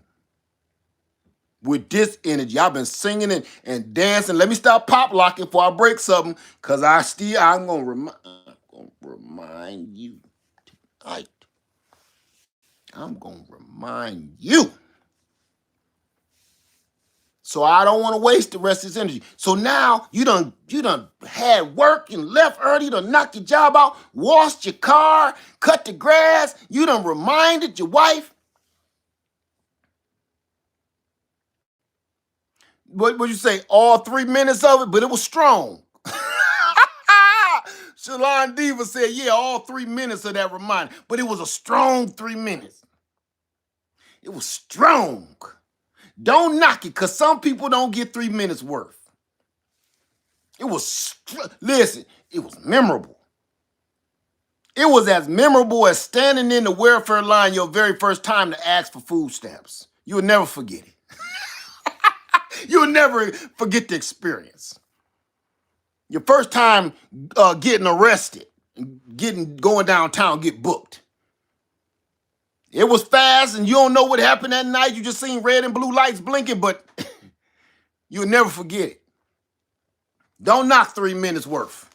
with this energy. I've been singing and dancing. Let me stop pop locking before I break something, because I'm going to remind you tonight. I'm going to remind you. So I don't want to waste the rest of this energy. So now you done had work and left early, you done knocked your job out, washed your car, cut the grass, you done reminded your wife. What would you say? All 3 minutes of it, but it was strong. Salon Diva said, yeah, all 3 minutes of that reminder. But it was a strong 3 minutes. It was strong. Don't knock it, because some people don't get 3 minutes worth. It was, listen, it was memorable. It was as memorable as standing in the welfare line your very first time to ask for food stamps. You'll never forget it. You'll never forget the experience. Your first time getting arrested, going downtown, get booked. It was fast and you don't know what happened that night. You just seen red and blue lights blinking, but you'll never forget it. Don't knock 3 minutes worth.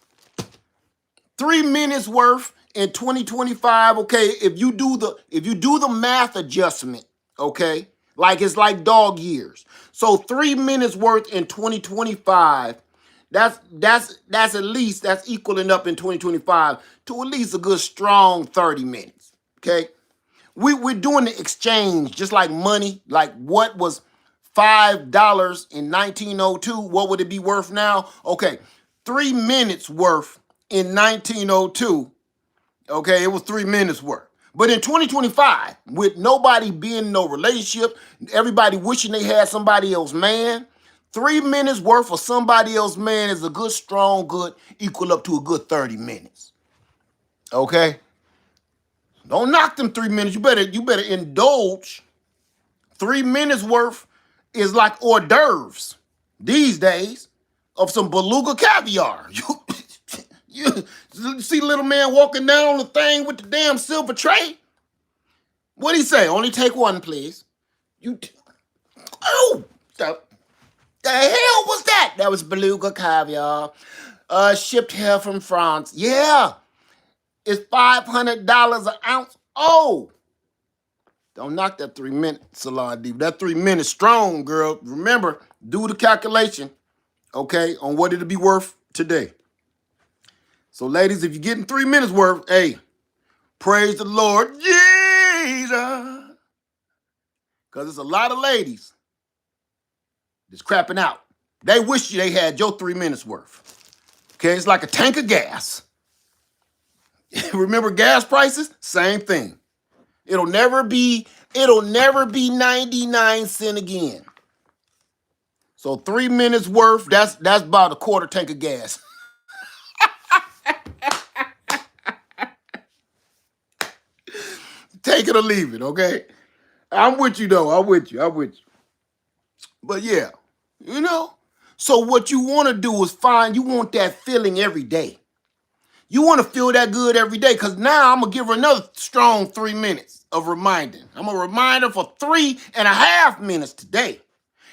3 minutes worth in 2025, okay, if you do the math adjustment, okay, like it's like dog years. So 3 minutes worth in 2025, that's at least, that's equaling up in 2025 to at least a good strong 30 minutes, okay? We're doing the exchange just like money, like what was $5 in 1902, what would it be worth now? Okay, 3 minutes worth in 1902, okay, it was 3 minutes worth. But in 2025, with nobody being in no relationship, everybody wishing they had somebody else man, 3 minutes worth of somebody else man is a good, strong, good, equal up to a good 30 minutes. Okay? Don't knock them 3 minutes. You better indulge. 3 minutes worth is like hors d'oeuvres these days of some beluga caviar. You see little man walking down the thing with the damn silver tray? What'd he say? Only take one, please. Oh, the hell was that? That was beluga caviar, shipped here from France. Yeah, it's $500 an ounce. Oh, don't knock that 3 minute, Salon Diva. That 3 minutes strong, girl. Remember, do the calculation, okay, on what it'll be worth today. So, ladies, if you're getting 3 minutes worth, hey, praise the Lord Jesus. Because there's a lot of ladies that's crapping out. They wish they had your 3 minutes worth. Okay, it's like a tank of gas. Remember gas prices? Same thing. It'll never be 99 cents again. So 3 minutes worth, that's about a quarter tank of gas. Take it or leave it, okay? I'm with you though. I'm with you. But yeah, you know. So what you want to do is you want that feeling every day. You want to feel that good every day, because now I'm going to give her another strong 3 minutes of reminding. I'm going to remind her for 3.5 minutes today.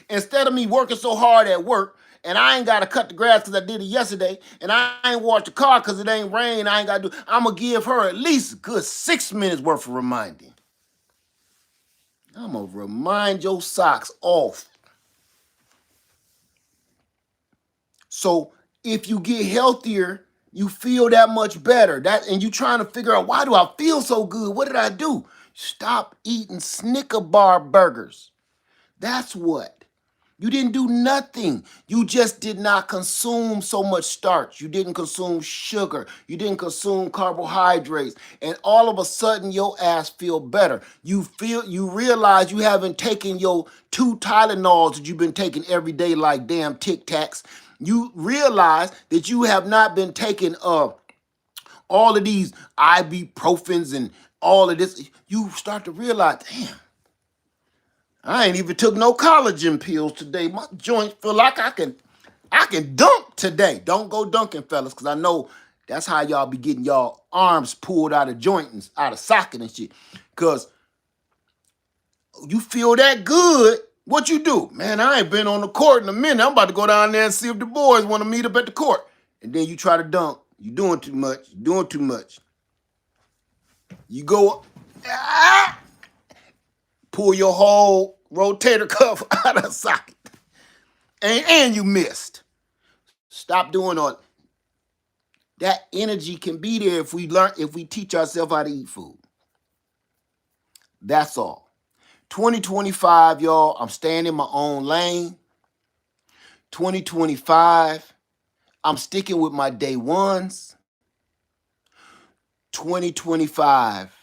Instead of me working so hard at work, and I ain't got to cut the grass because I did it yesterday, and I ain't washed the car because it ain't rain, I ain't got to do, I'm going to give her at least a good 6 minutes worth of reminding. I'm going to remind your socks off. So if you get healthier, you feel that much better. And you trying to figure out, why do I feel so good? What did I do? Stop eating Snicker bar burgers. That's what. You didn't do nothing. You just did not consume so much starch. You didn't consume sugar. You didn't consume carbohydrates. And all of a sudden, your ass feel better. You realize you haven't taken your 2 Tylenols that you've been taking every day like damn Tic Tacs. You realize that you have not been taking all of these ibuprofens and all of this. You start to realize, damn, I ain't even took no collagen pills today. My joints feel like I can dunk today. Don't go dunking, fellas, because I know that's how y'all be getting y'all arms pulled out of joint and out of socket and shit. Because you feel that good. What you do? Man, I ain't been on the court in a minute. I'm about to go down there and see if the boys want to meet up at the court. And then you try to dunk. You doing too much. You doing too much. You go, pull your whole rotator cuff out of socket. And you missed. Stop doing all that. Energy can be there if we teach ourselves how to eat food. That's all. 2025, y'all, I'm staying in my own lane. 2025, I'm sticking with my day ones. 2025,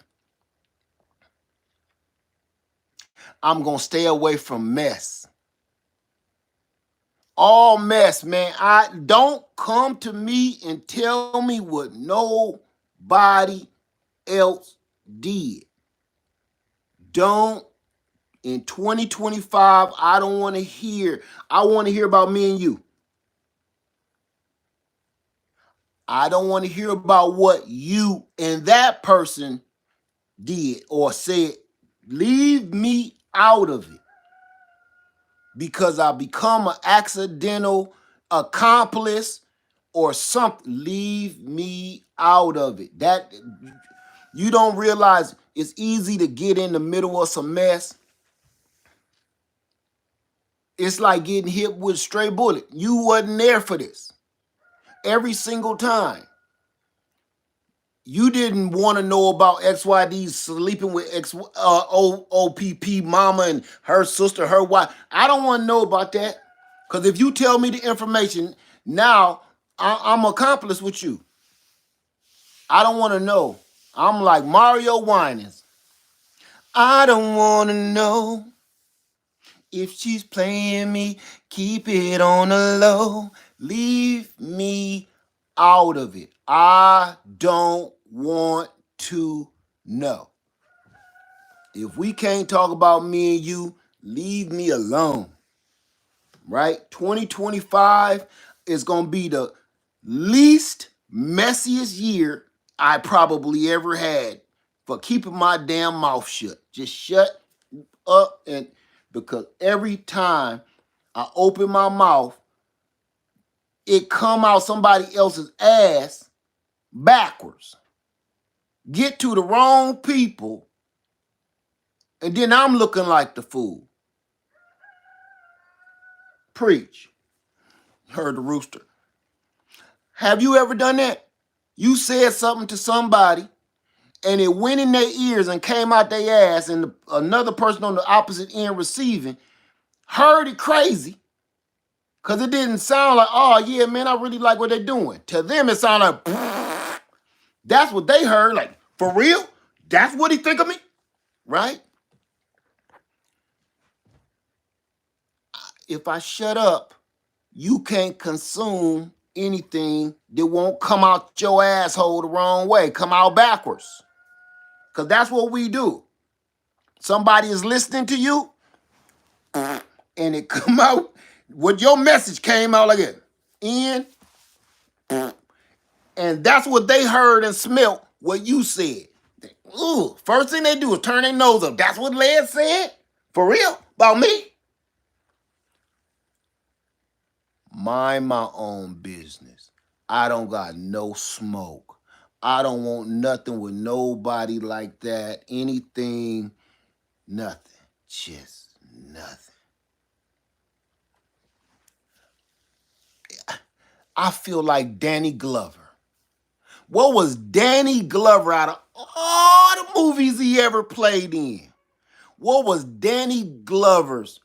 I'm going to stay away from mess. All mess, man. I don't come to me and tell me what nobody else did. Don't. In 2025, I don't want to hear. I want to hear about me and you. I don't want to hear about what you and that person did or said. Leave me out of it because I become an accidental accomplice or something. Leave me out of it. That you don't realize it's easy to get in the middle of some mess. It's like getting hit with a stray bullet. You wasn't there for this. Every single time. You didn't want to know about XYD sleeping with OPP mama and her sister, her wife. I don't want to know about that. Because if you tell me the information, now I'm accomplice with you. I don't want to know. I'm like Mario Winans. I don't want to know if she's playing me. Keep it on the low. Leave me out of it. I don't want to know. If we can't talk about me and you, leave me alone. Right? 2025 is going to be the least messiest year I probably ever had for keeping my damn mouth shut. Just shut up, and because every time I open my mouth, it come out somebody else's ass backwards. Get to the wrong people, and then I'm looking like the fool. Preach. Heard the rooster. Have you ever done that? You said something to somebody, and it went in their ears and came out their ass, and another person on the opposite end receiving heard it crazy, because it didn't sound like, oh, yeah, man, I really like what they're doing. To them, it sounded like, that's what they heard. Like, for real? That's what he think of me? Right? If I shut up, you can't consume anything that won't come out your asshole the wrong way, come out backwards. Because that's what we do. Somebody is listening to you, and it come out, what your message came out like it. In, and that's what they heard and smelt what you said. Ooh, first thing they do is turn their nose up. That's what Led said? For real? About me? Mind my own business. I don't got no smoke. I don't want nothing with nobody like that. Anything, nothing. Just nothing. I feel like Danny Glover. What was Danny Glover out of all the movies he ever played in? What was Danny Glover's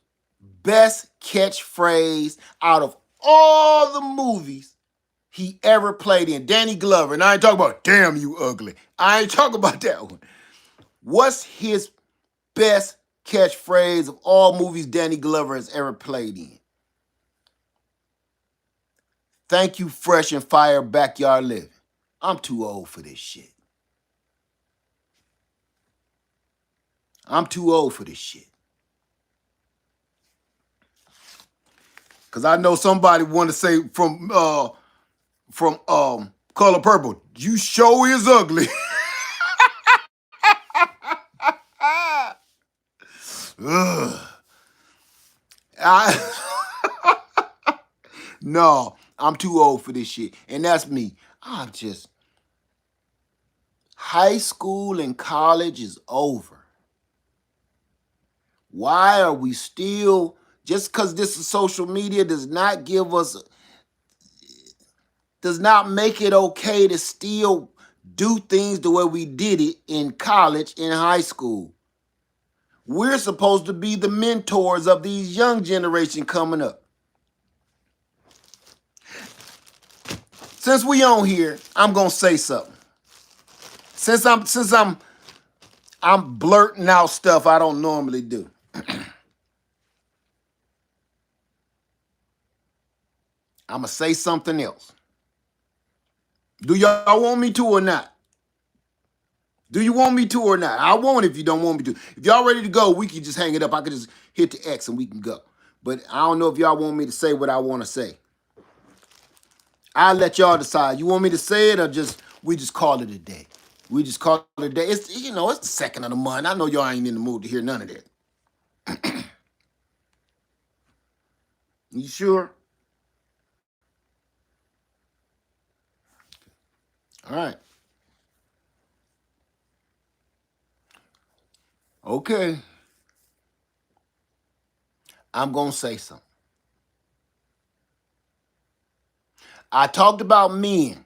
best catchphrase out of all the movies he ever played in? Danny Glover. And I ain't talking about, damn you ugly. I ain't talking about that one. What's his best catchphrase of all movies Danny Glover has ever played in? Thank you, fresh and fire backyard living. I'm too old for this shit. I'm too old for this shit. Because I know somebody want to say from Color Purple, you sure is ugly. No, I'm too old for this shit. And that's me. I'm just, high school and college is over. Why are we still, just because this is social media does not give us, does not make it okay to still do things the way we did it in college, in high school. We're supposed to be the mentors of these young generation coming up. Since we on here, I'm going to say something. Since I'm blurting out stuff I don't normally do. I'm gonna say something else. Do y'all want me to or not? Do you want me to or not? I won't if you don't want me to. If y'all ready to go, we can just hang it up. I can just hit the X and we can go. But I don't know if y'all want me to say what I want to say. I'll let y'all decide. You want me to say it or just we just call it a day? We just call it a day. It's the second of the month. I know y'all ain't in the mood to hear none of that. You sure? All right. Okay. I'm gonna say something. I talked about men.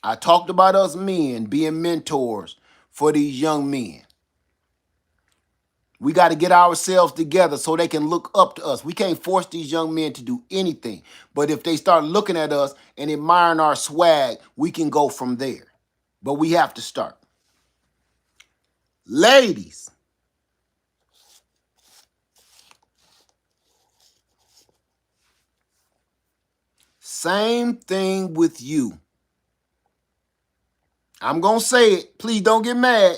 I talked about us men being mentors for these young men. We got to get ourselves together so they can look up to us. We can't force these young men to do anything. But if they start looking at us and admiring our swag, we can go from there. But we have to start. Ladies, same thing with you. I'm going to say it. Please don't get mad.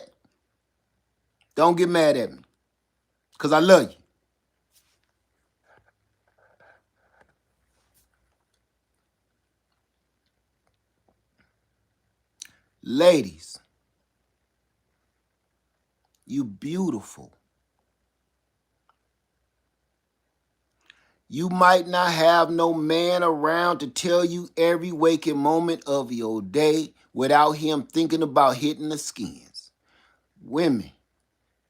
Don't get mad at me because I love you. Ladies, you beautiful. You might not have no man around to tell you every waking moment of your day without him thinking about hitting the skins. Women,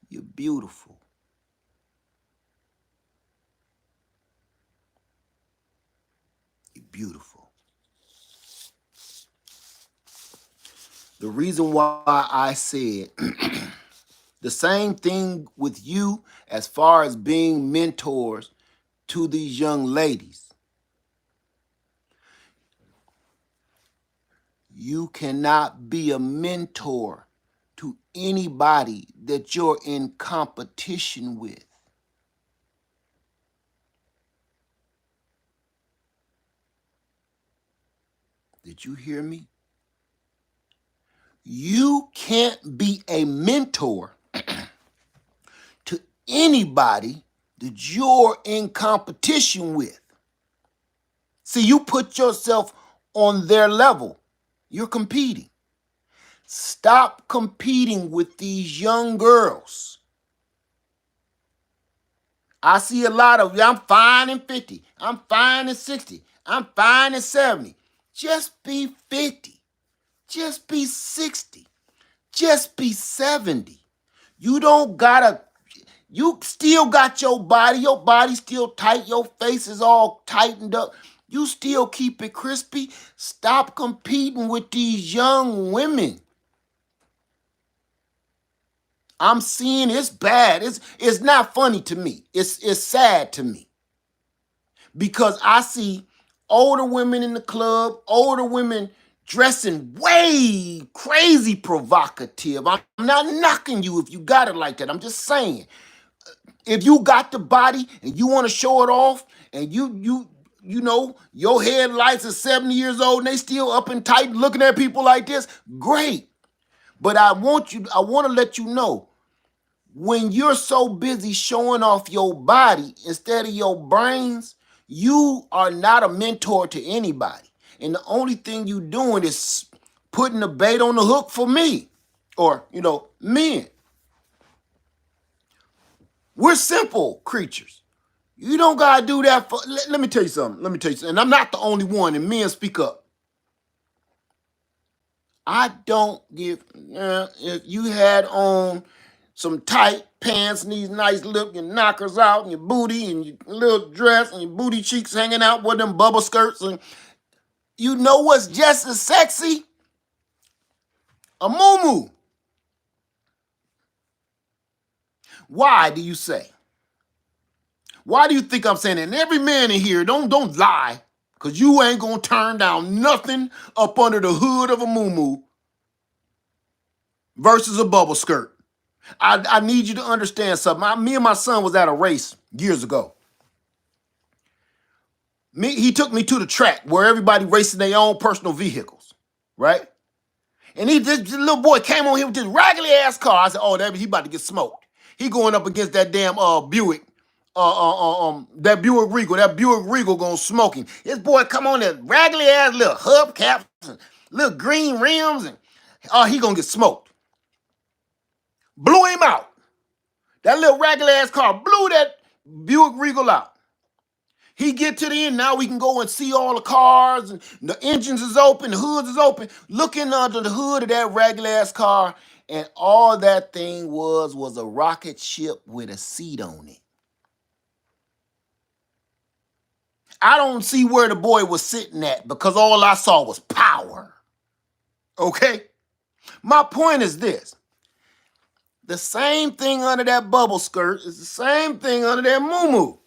you're beautiful. You're beautiful. The reason why I said the same thing with you as far as being mentors to these young ladies. You cannot be a mentor to anybody that you're in competition with. Did you hear me? You can't be a mentor to anybody that you're in competition with. See, you put yourself on their level. You're competing. Stop competing with these young girls. I see a lot of, I'm fine in 50. I'm fine in 60. I'm fine in 70. Just be 50. Just be 60. Just be 70. You don't gotta, you still got your body's still tight, your face is all tightened up. You still keep it crispy. Stop competing with these young women. I'm seeing it's bad. It's not funny to me. It's sad to me. Because I see older women in the club, older women dressing way crazy provocative. I'm not knocking you if you got it like that. I'm just saying, if you got the body and you want to show it off, and you know your headlights are 70 years old and they still up and tight looking at people like this, great. But I want to let you know, when you're so busy showing off your body instead of your brains, you are not a mentor to anybody. And the only thing you doing is putting the bait on the hook for me, or, men. We're simple creatures. You don't got to do that for, let me tell you something. And I'm not the only one, and men speak up. I don't give, if you had on some tight pants and these nice little knockers out and your booty and your little dress and your booty cheeks hanging out with them bubble skirts, and you know what's just as sexy? A muumuu. Why do you say? Why do you think I'm saying that? And every man in here, don't lie, because you ain't gonna turn down nothing up under the hood of a muumuu. versus a bubble skirt. I need you to understand something. Me and my son was at a race years ago. He took me to the track where everybody racing their own personal vehicles, right? And this little boy came on here with this raggedy ass car. I said, "Oh, he about to get smoked. He going up against that damn Buick, that Buick Regal. That Buick Regal gonna smoke him. This boy come on that raggedy ass little hubcaps, and little green rims, and he gonna get smoked. Blew him out. That little raggedy ass car blew that Buick Regal out. He get to the end, now we can go and see all the cars, and the engines is open, the hoods is open. Looking under the hood of that raggedy ass car, and all that thing was a rocket ship with a seat on it. I don't see where the boy was sitting at because all I saw was power. Okay? My point is this. The same thing under that bubble skirt is the same thing under that muumuu.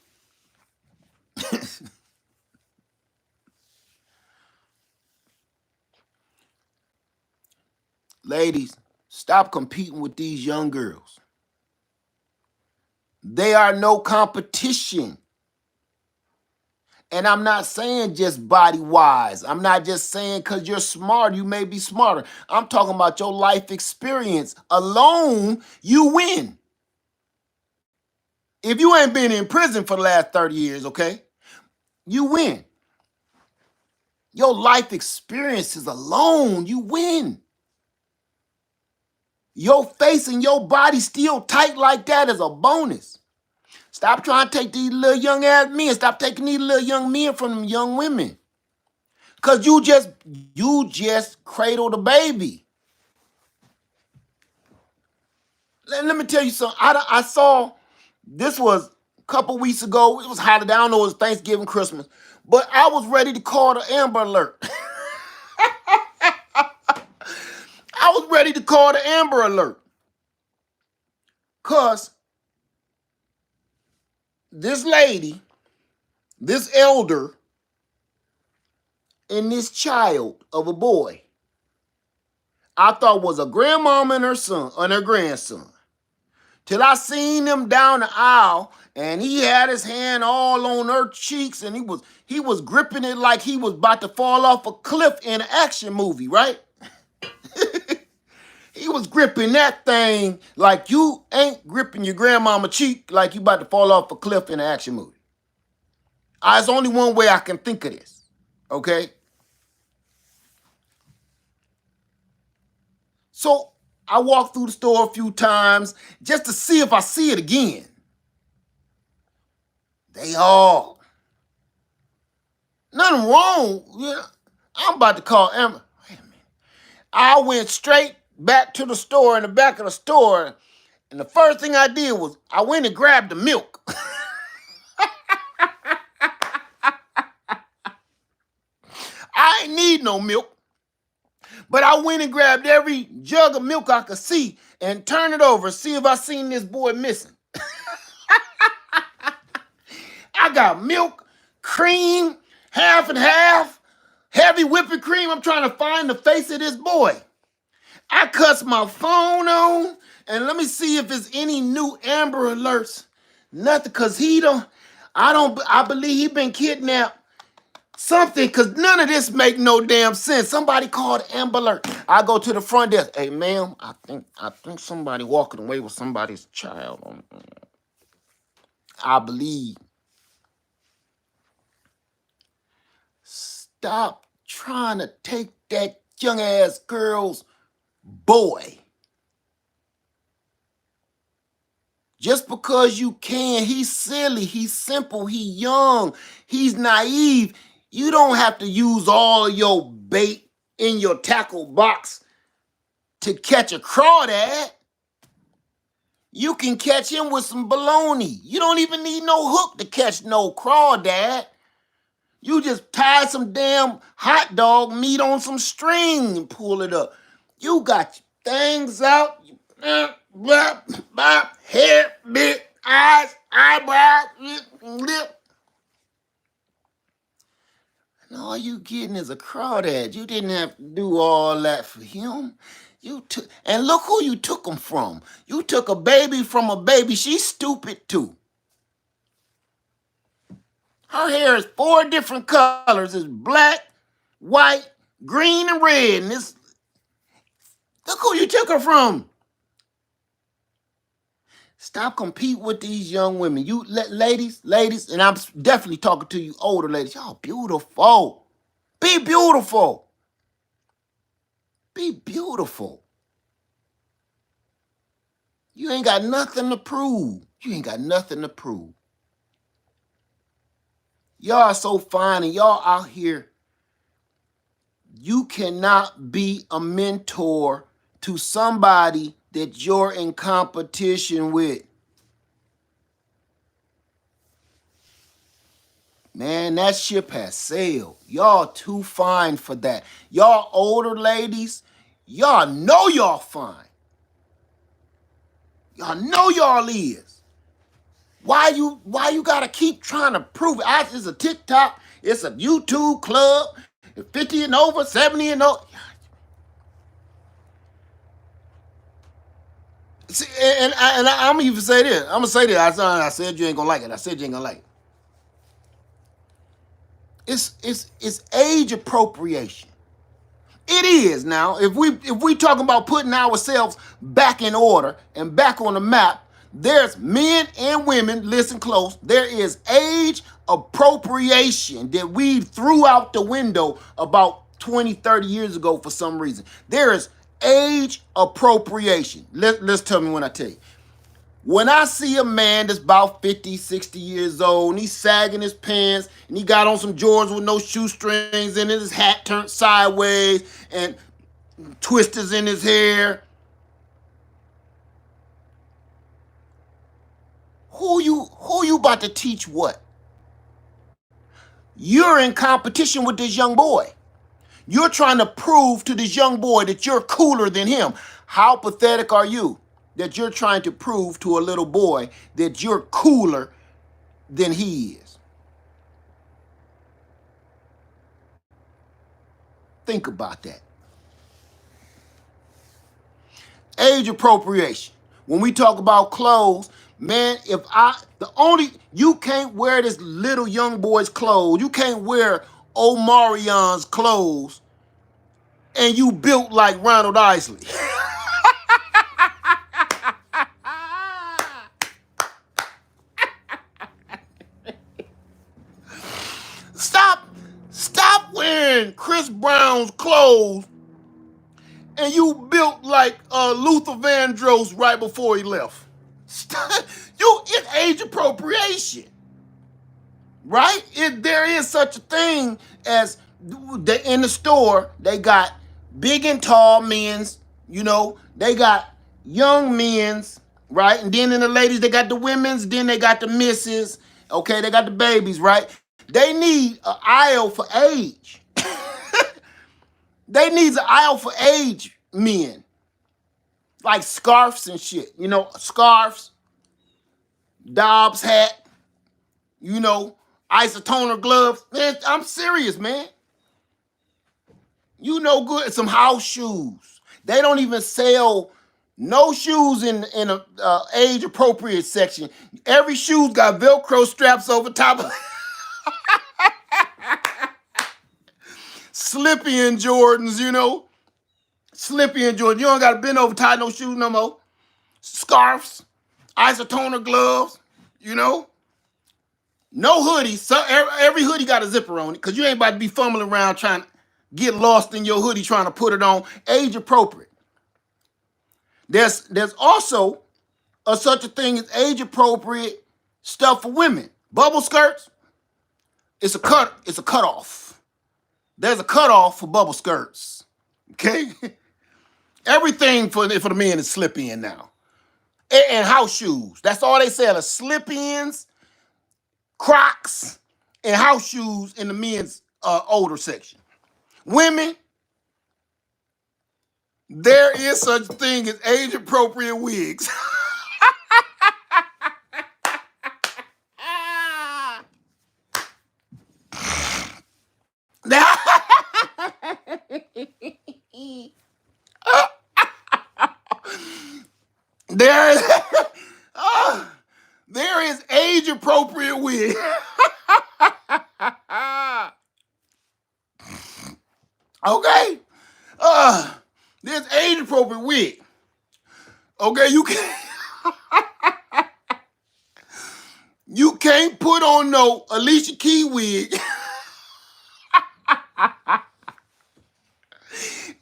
Ladies, stop competing with these young girls. They are no competition. And I'm not saying just body-wise. I'm not just saying because you're smart, you may be smarter. I'm talking about your life experience. Alone, you win. If you ain't been in prison for the last 30 years, okay, you win. Your life experiences alone, you win. Your face and your body still tight like that is a bonus. Stop trying to take these little young ass men. Stop taking these little young men from them young women. Because you just cradled a baby. Let me tell you something. I saw, this was a couple weeks ago. It was holiday. I don't know, it was Thanksgiving, Christmas. But I was ready to call the Amber Alert. I was ready to call the Amber Alert. Because this lady, this elder, and this child of a boy, I thought was a grandmama and her son, and her grandson. Till I seen them down the aisle, and he had his hand all on her cheeks, and he was gripping it like he was about to fall off a cliff in an action movie, right? He was gripping that thing like you ain't gripping your grandmama cheek like you about to fall off a cliff in an action movie. There's only one way I can think of this, okay? So I walked through the store a few times just to see if I see it again. They all, nothing wrong. Yeah, I'm about to call Emma. Wait a minute. I went straight back to the store, in the back of the store, and the first thing I did was I went and grabbed the milk. I ain't need no milk, but I went and grabbed every jug of milk I could see and turned it over, see if I seen this boy missing. I got milk, cream, half and half, heavy whipping cream. I'm trying to find the face of this boy. I cuts my phone on, and let me see if there's any new Amber Alerts. Nothing, because I believe he been kidnapped. Something, because none of this make no damn sense. Somebody called Amber Alert. I go to the front desk. Hey, ma'am, I think somebody walking away with somebody's child. I believe. Stop trying to take that young ass girl's boy. Just because you can, he's silly, he's simple, he's young, he's naive. You don't have to use all your bait in your tackle box to catch a crawdad. You can catch him with some baloney. You don't even need no hook to catch no crawdad. You just tie some damn hot dog meat on some string and pull it up. You got your things out, hair, bit, eyes, eyebrows, lip. And all you getting is a crawdad. You didn't have to do all that for him. You took, and look who you took them from. You took a baby from a baby. She's stupid too. Her hair is 4 different colors. It's black, white, green, and red. And this, look who you took her from. Stop competing with these young women. You ladies, and I'm definitely talking to you older ladies. Y'all beautiful. Be beautiful. Be beautiful. You ain't got nothing to prove. You ain't got nothing to prove. Y'all are so fine and y'all out here. You cannot be a mentor to somebody that you're in competition with. Man, that ship has sailed. Y'all too fine for that. Y'all older ladies, y'all know y'all fine. Y'all know y'all is. Why you gotta keep trying to prove it? It's a TikTok, it's a YouTube club, 50 and over, 70 and over. See, I'm gonna even say this. I'm gonna say this. I said you ain't gonna like it. I said you ain't gonna like it. It's age appropriation. It is now. If we talking about putting ourselves back in order and back on the map, there's men and women, listen close, there is age appropriation that we threw out the window about 20, 30 years ago for some reason. There is age appropriation. Let's tell me when I tell you. When I see a man that's about 50, 60 years old, and he's sagging his pants, and he got on some Jordans with no shoestrings, and his hat turned sideways, and twisters in his hair, who you about to teach what? You're in competition with this young boy. You're trying to prove to this young boy that you're cooler than him. How pathetic are you that you're trying to prove to a little boy that you're cooler than he is? Think about that. Age appropriation. When we talk about clothes, man, you can't wear this little young boy's clothes. You can't wear Omarion's clothes and you built like Ronald Isley. Stop wearing Chris Brown's clothes and you built like Luther Vandross right before he left. It's age appropriation, right? There is such a thing as in the store. They got big and tall men's, they got young men's, right? And then in the ladies, they got the women's. Then they got the misses. Okay, they got the babies, right? They need an aisle for age. They need an aisle for age men. Like scarves and shit. Scarves, Dobbs hat, isotoner gloves. Man, I'm serious, man. Good. Some house shoes. They don't even sell no shoes in a age appropriate section. Every shoe's got Velcro straps over top of Slippy and Jordans, Slippy and Jordan. You don't got to bend over, tie no shoes no more. Scarves, isotoner gloves, no hoodie. So every hoodie got a zipper on it because you ain't about to be fumbling around trying to get lost in your hoodie trying to put it on. Age appropriate. There's also such a thing as age appropriate stuff for women. Bubble skirts. It's a cutoff. There's a cutoff for bubble skirts. Okay? Everything for the men is slip-in now. And house shoes. That's all they sell is slip-ins, Crocs, and house shoes in the men's older section. Women, there is such a thing as age-appropriate wigs. Okay? This age appropriate wig. Okay, you can't put on no Alicia Key wig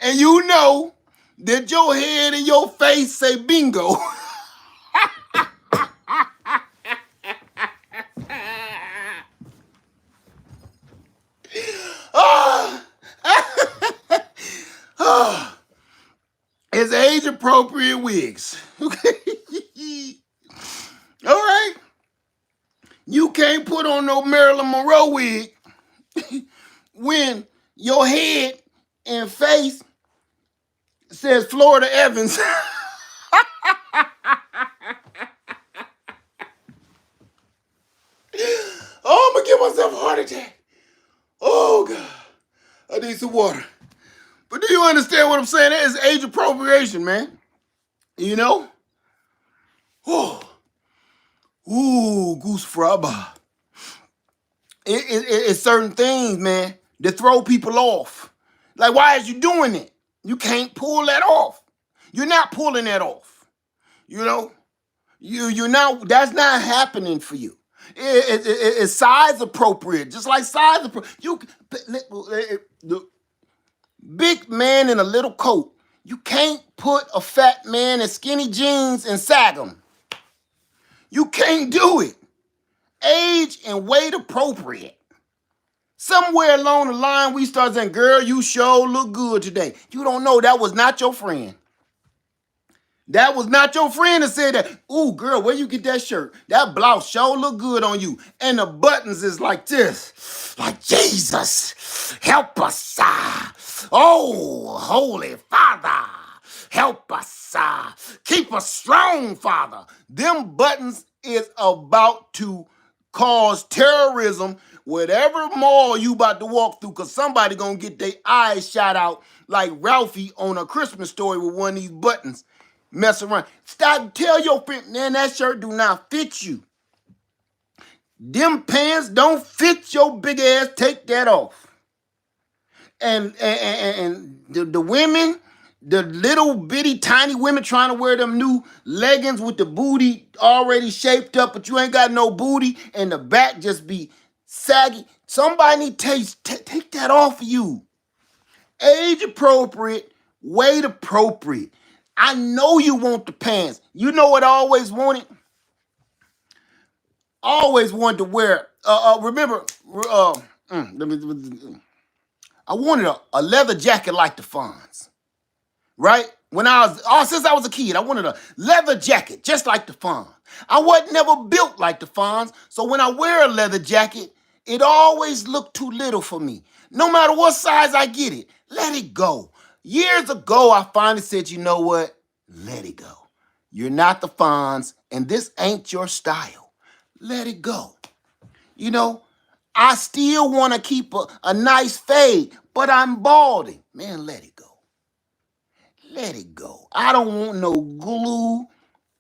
and you know that your head and your face say bingo. Ah, ah, it's age appropriate wigs. Okay. All right. You can't put on no Marilyn Monroe wig when your head and face says Florida Evans. Oh, I'm gonna give myself a heart attack. Oh God, I need some water. But do you understand what I'm saying? That is age appropriation, man. You know? Oh, ooh, goose fraba. It's certain things, man, that throw people off. Like, why is you doing it? You can't pull that off. You're not pulling that off. You know? You're not. That's not happening for you. It's size appropriate, just like size appropriate. The big man in a little coat. You can't put a fat man in skinny jeans and sag them. You can't do it. Age and weight appropriate. Somewhere along the line, we start saying, girl, you sure look good today. You don't know that was not your friend. That was not your friend that said that. Ooh, girl, where you get that shirt? That blouse sure look good on you. And the buttons is like this. Like, Jesus, help us. Oh, Holy Father, help us. Keep us strong, Father. Them buttons is about to cause terrorism whatever mall you about to walk through, because somebody gonna get their eyes shot out like Ralphie on A Christmas Story with one of these buttons. Mess around. Stop. Tell your friend, man, that shirt do not fit you. Them pants don't fit your big ass. Take that off. And the women, the little bitty tiny women trying to wear them new leggings with the booty already shaped up, but you ain't got no booty and the back just be saggy. Somebody need to take that off of you. Age appropriate, weight appropriate. I know you want the pants. You know what I always wanted? I always wanted to wear. Remember? I wanted a leather jacket like the Fonz, right? Since I was a kid, I wanted a leather jacket just like the Fonz. I wasn't never built like the Fonz, so when I wear a leather jacket, it always looked too little for me. No matter what size I get it, let it go. Years ago, I finally said, you know what? Let it go. You're not the Fonz, and this ain't your style. Let it go. You know, I still want to keep a nice fade, but I'm balding. Man, let it go. Let it go. I don't want no glue.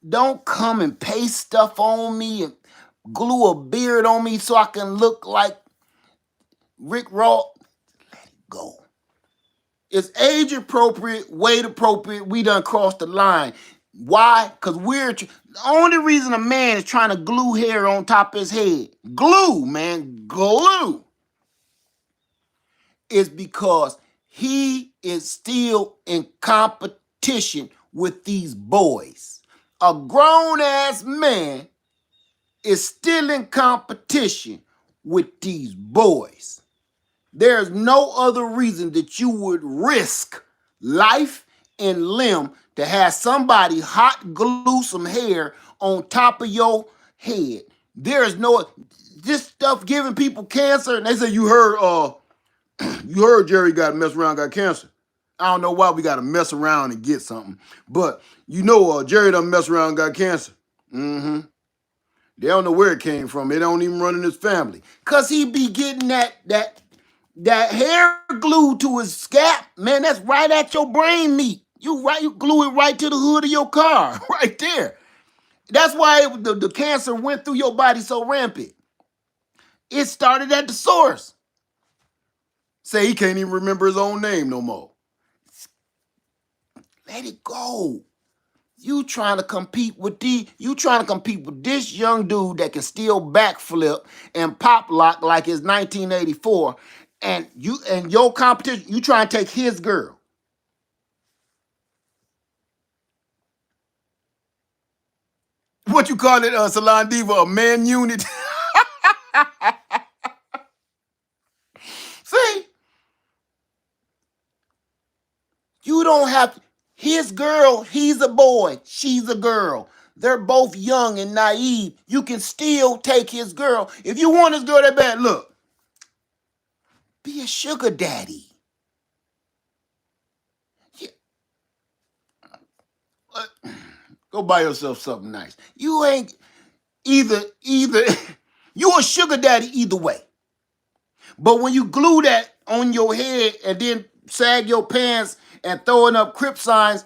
Don't come and paste stuff on me and glue a beard on me so I can look like Rick Ross. Let it go. It's age appropriate, weight appropriate. We done crossed the line. Why? Because the only reason a man is trying to glue hair on top of his head, glue, man, glue, is because he is still in competition with these boys. A grown-ass man is still in competition with these boys. There's no other reason that you would risk life and limb to have somebody hot glue some hair on top of your head. There's no, this stuff giving people cancer. And they say, you heard Jerry got mess around, got cancer. I don't know why we got to mess around and get something. But you know Jerry done mess around, got cancer. Mm-hmm. They don't know where it came from. It don't even run in his family. Because he be getting that hair glued to his scalp, man, that's right at your brain meat. You glue it right to the hood of your car, right there. That's why the cancer went through your body so rampant. It started at the source. Say he can't even remember his own name no more. Let it go. You trying to compete with this young dude that can still backflip and pop lock like it's 1984, and your competition, you trying to take his girl. What you call it, Salon Diva, a man unit? See, you don't have his girl, he's a boy, she's a girl. They're both young and naive. You can still take his girl. If you want his girl that bad, look, be a sugar daddy. Yeah, go buy yourself something nice. You ain't either you a sugar daddy either way. But when you glue that on your head and then sag your pants and throwing up crip signs,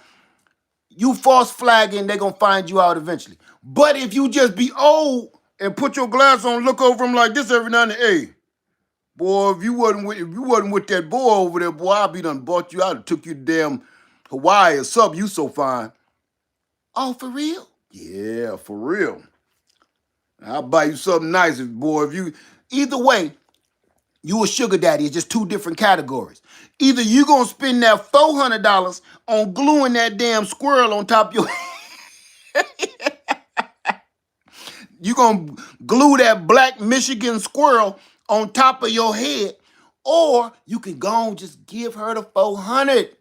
you false flagging, they're gonna find you out eventually. But if you just be old and put your glass on, look over them like this every now and then, hey, boy, if you wasn't with that boy over there, boy, I'd be done bought you out and took you to damn Hawaii or something. You so fine. Oh, for real? Yeah, for real. I'll buy you something nice, boy. If you either way, you a sugar daddy. It's just two different categories. Either you gonna spend that $400 on gluing that damn squirrel on top of your you gonna glue that black Michigan squirrel on top of your head, or you can go and just give her the 400.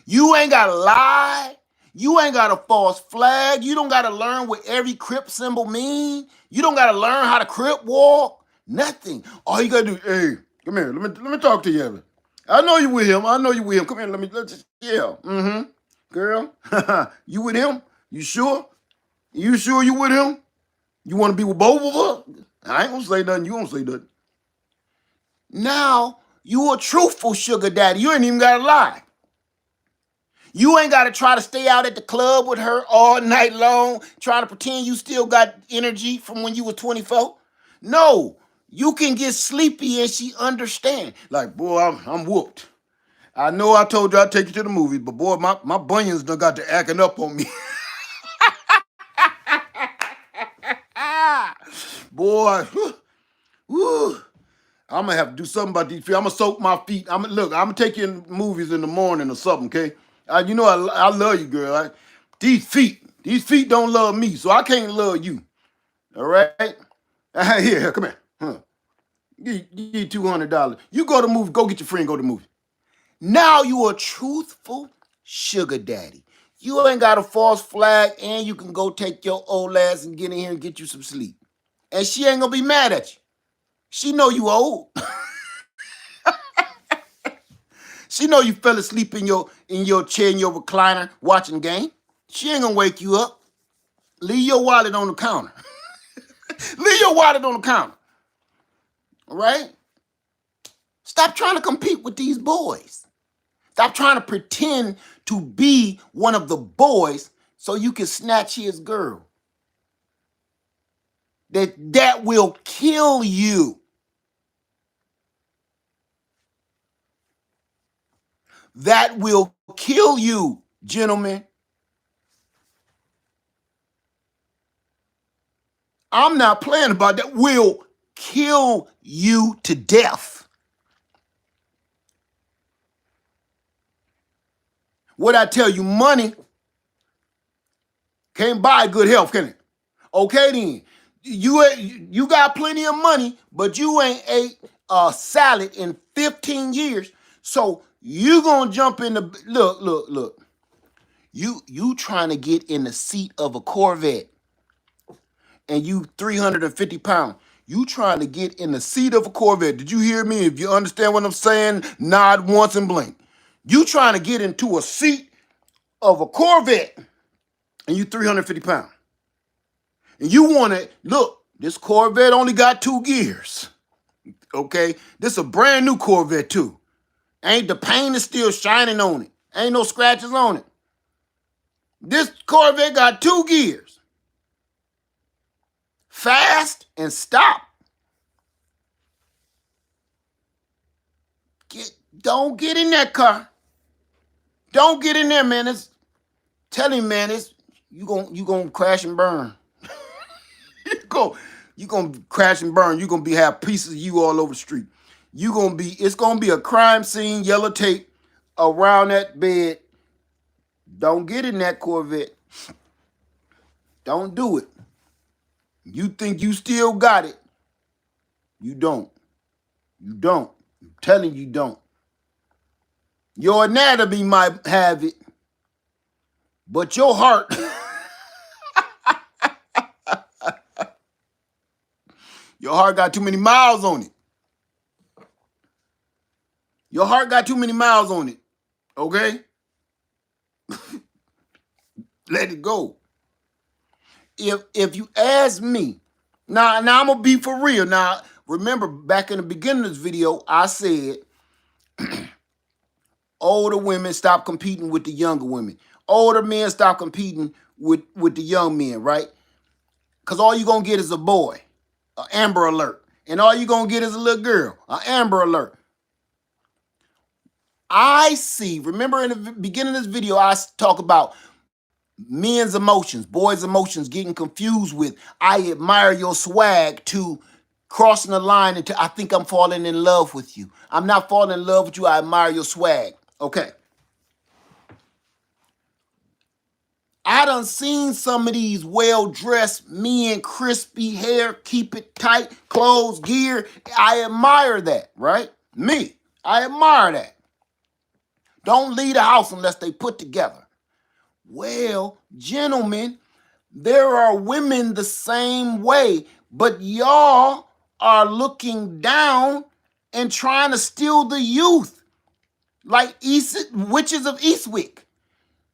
You ain't gotta lie. You ain't gotta false flag. You don't gotta learn what every crip symbol mean. You don't gotta learn how to crip walk. Nothing. All you gotta do, hey, come here. Let me talk to you. I know you with him. I know you with him. Come here. Yeah. Mm-hmm. Girl, you with him? You sure? You sure you with him? You want to be with both of us? I ain't gonna say nothing. You gonna say nothing. Now you a truthful sugar daddy. You ain't even gotta lie. You ain't got to try to stay out at the club with her all night long, trying to pretend you still got energy from when you were 24. No, you can get sleepy and she understand. Like, boy, I'm whooped. I know I told you I'd take you to the movies, but boy, my bunions done got to acting up on me. Boy, whew, I'm gonna have to do something about these feet. I'm gonna soak my feet. I'm gonna take you in movies in the morning or something, okay? You know I love you, girl. These feet don't love me, so I can't love you. All right? Here, come here. Huh. Give you $200. You go to the movie. Go get your friend. Go to the movie. Now you a truthful sugar daddy. You ain't got a false flag, and you can go take your old ass and get in here and get you some sleep. And she ain't gonna be mad at you. She know you old. She know you fell asleep in your chair, in your recliner, watching game. She ain't gonna wake you up. Leave your wallet on the counter. Leave your wallet on the counter. All right? Stop trying to compete with these boys. Stop trying to pretend to be one of the boys so you can snatch his girl. That will kill you. That will kill you, gentlemen. I'm not playing about that. Will kill you to death. What I tell you, money can't buy good health, can it? Okay then. You got plenty of money, but you ain't ate a salad in 15 years. So you gonna jump in the look. You trying to get in the seat of a Corvette and you 350 pounds. You trying to get in the seat of a Corvette. Did you hear me? If you understand what I'm saying, nod once and blink. You trying to get into a seat of a Corvette and you 350 pounds. And you want to, look, this Corvette only got 2 gears. Okay? This a brand new Corvette too. Ain't the paint is still shining on it. Ain't no scratches on it. This Corvette got 2 gears. Fast and stop. Don't get in that car. Don't get in there, man. Tell him, man, you gonna crash and burn. You gonna crash and burn. You gonna have pieces of you all over the street. It's gonna be a crime scene, yellow tape around that bed. Don't get in that Corvette. Don't do it. You think you still got it. You don't. You don't. I'm telling you don't. Your anatomy might have it, but your heart, your heart got too many miles on it. Your heart got too many miles on it. Okay? Let it go. If you ask me, now I'm gonna be for real. Now, remember back in the beginning of this video, I said older women stop competing with the younger women. Older men stop competing with the young men, right? Because all you're going to get is a boy, an Amber Alert. And all you're going to get is a little girl, an Amber Alert. I see, remember in the beginning of this video, I talk about men's emotions, boys' emotions getting confused with, I admire your swag, to crossing the line into, I think I'm falling in love with you. I'm not falling in love with you, I admire your swag. Okay. I done seen some of these well-dressed men, crispy hair, keep it tight, clothes, gear. I admire that, right? Me, I admire that. Don't leave the house unless they put together. Well, gentlemen, there are women the same way, but y'all are looking down and trying to steal the youth like witches of Eastwick.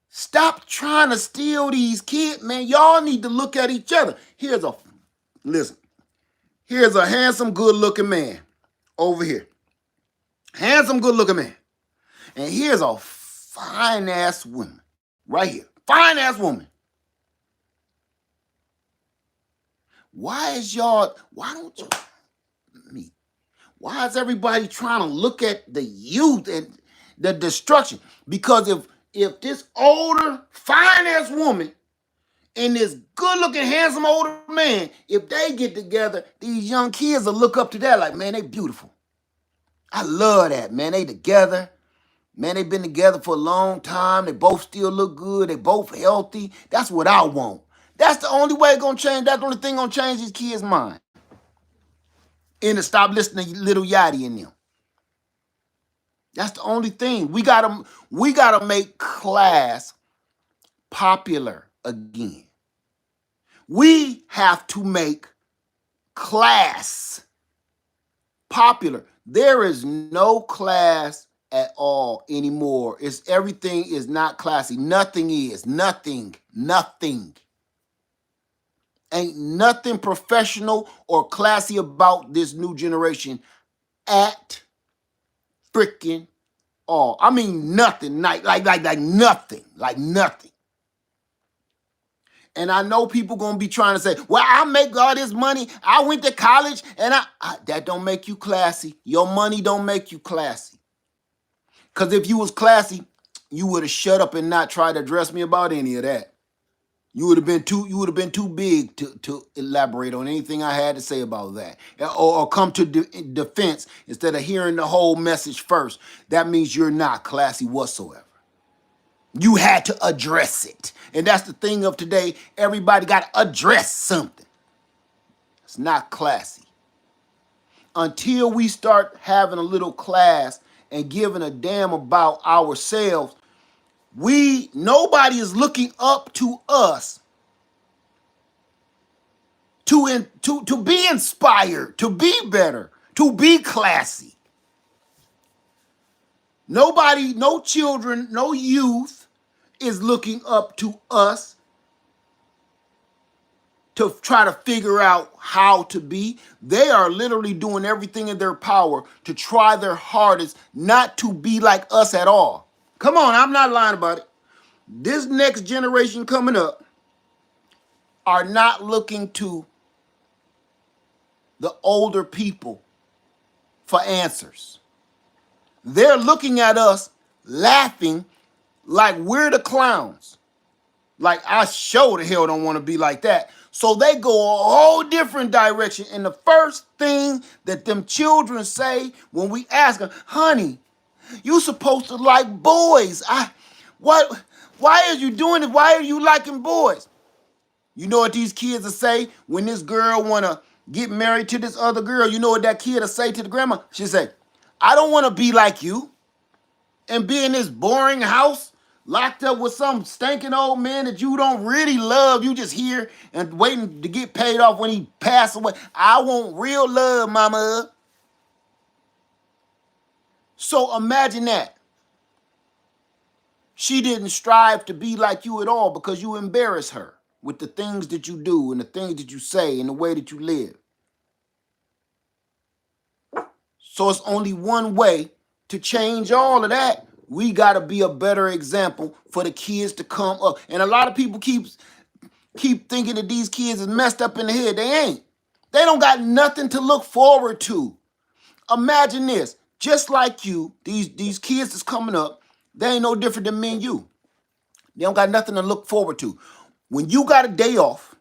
Stop trying to steal these kids, man. Y'all need to look at each other. Here's a handsome, good-looking man over here. Handsome, good-looking man. And here's a fine-ass woman right here. Fine-ass woman. Why is everybody trying to look at the youth and the destruction? Because if this older, fine-ass woman and this good-looking, handsome older man, if they get together, these young kids will look up to that like, man, they beautiful. I love that, man. They together. Man, they've been together for a long time. They both still look good. They both healthy. That's what I want. That's the only way it's going to change. That's the only thing going to change these kids' mind. And to stop listening to Little Yachty in them. That's the only thing. We gotta make class popular again. We have to make class popular. There is no class at all anymore. Everything is not classy. Nothing is. Nothing. Ain't nothing professional or classy about this new generation at freaking all. I mean nothing. Like nothing. Like nothing. And I know people gonna be trying to say, well, I make all this money. I went to college and that don't make you classy. Your money don't make you classy. Because if you was classy, you would have shut up and not tried to address me about any of that. You would have been too big to elaborate on anything I had to say about that. Or come to defense instead of hearing the whole message first. That means you're not classy whatsoever. You had to address it. And that's the thing of today. Everybody got to address something. It's not classy. Until we start having a little class and giving a damn about ourselves, nobody is looking up to us to be inspired, to be better, to be classy. Nobody, no children, no youth is looking up to us to try to figure out how to be. They are literally doing everything in their power to try their hardest not to be like us at all. Come on, I'm not lying about it. This next generation coming up are not looking to the older people for answers. They're looking at us laughing like we're the clowns. Like I sure the hell don't want to be like that. So they go a whole different direction. And the first thing that them children say when we ask them, honey, you supposed to like boys. What why are you doing it? Why are you liking boys? You know what these kids will say when this girl wanna get married to this other girl? You know what that kid will say to the grandma? She'll say, I don't want to be like you and be in this boring house locked up with some stinking old man that you don't really love. You just here and waiting to get paid off when he pass away. I want real love, mama. So imagine that. She didn't strive to be like you at all because you embarrass her with the things that you do and the things that you say and the way that you live. So it's only one way to change all of that. We got to be a better example for the kids to come up. And a lot of people keep thinking that these kids is messed up in the head. They ain't. They don't got nothing to look forward to. Imagine this. Just like you, these kids that's coming up, they ain't no different than me and you. They don't got nothing to look forward to. When you got a day off,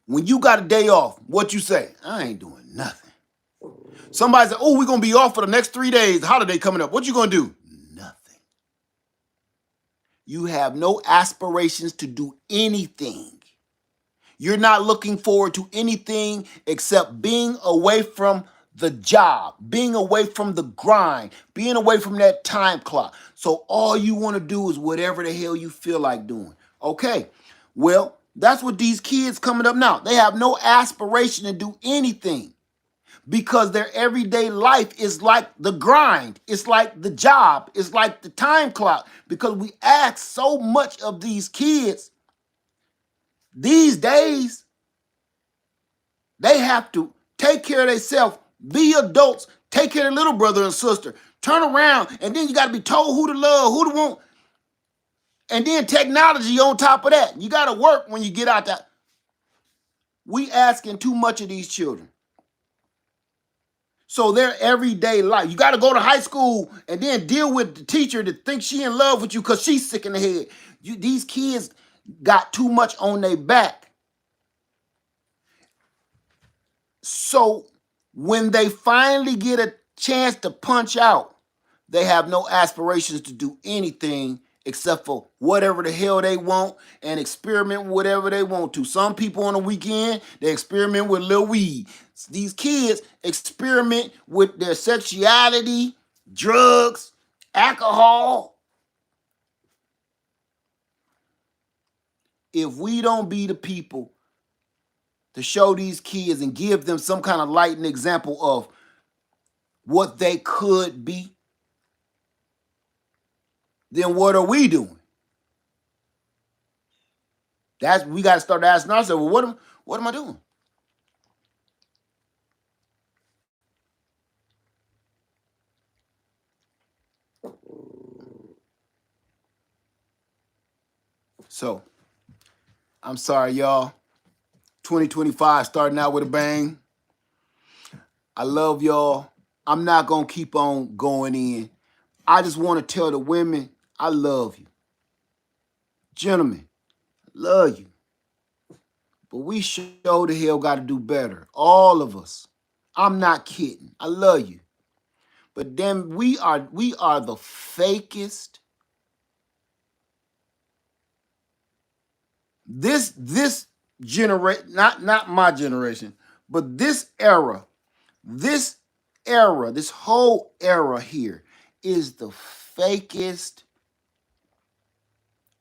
what you say? I ain't doing nothing. Somebody said, oh, we're going to be off for the next 3 days. Holiday coming up. What you going to do? Nothing. You have no aspirations to do anything. You're not looking forward to anything except being away from the job, being away from the grind, being away from that time clock. So all you want to do is whatever the hell you feel like doing. Okay, well, that's what these kids coming up now. They have no aspiration to do anything because their everyday life is like the grind. It's like the job. It's like the time clock because we ask so much of these kids these days. They have to take care of themselves, be adults, take care of their little brother and sister, turn around, and then you got to be told who to love, who to want, and then technology on top of that. You got to work when you get out there. We asking too much of these children. So their everyday life, you got to go to high school and then deal with the teacher that thinks she in love with you because she's sick in the head. These kids got too much on their back. So when they finally get a chance to punch out, they have no aspirations to do anything except for whatever the hell they want and experiment with whatever they want to. Some people on the weekend, they experiment with little weed. These kids experiment with their sexuality, drugs, alcohol. If we don't be the people to show these kids and give them some kind of light and example of what they could be, then what are we doing? We got to start asking ourselves, well, what am I doing? So, I'm sorry, y'all. 2025 starting out with a bang. I love y'all. I'm not going to keep on going in. I just want to tell the women, I love you. Gentlemen, I love you. But we sure the hell got to do better. All of us. I'm not kidding. I love you. But then we are the fakest. This generation, not my generation, but this whole era here is the fakest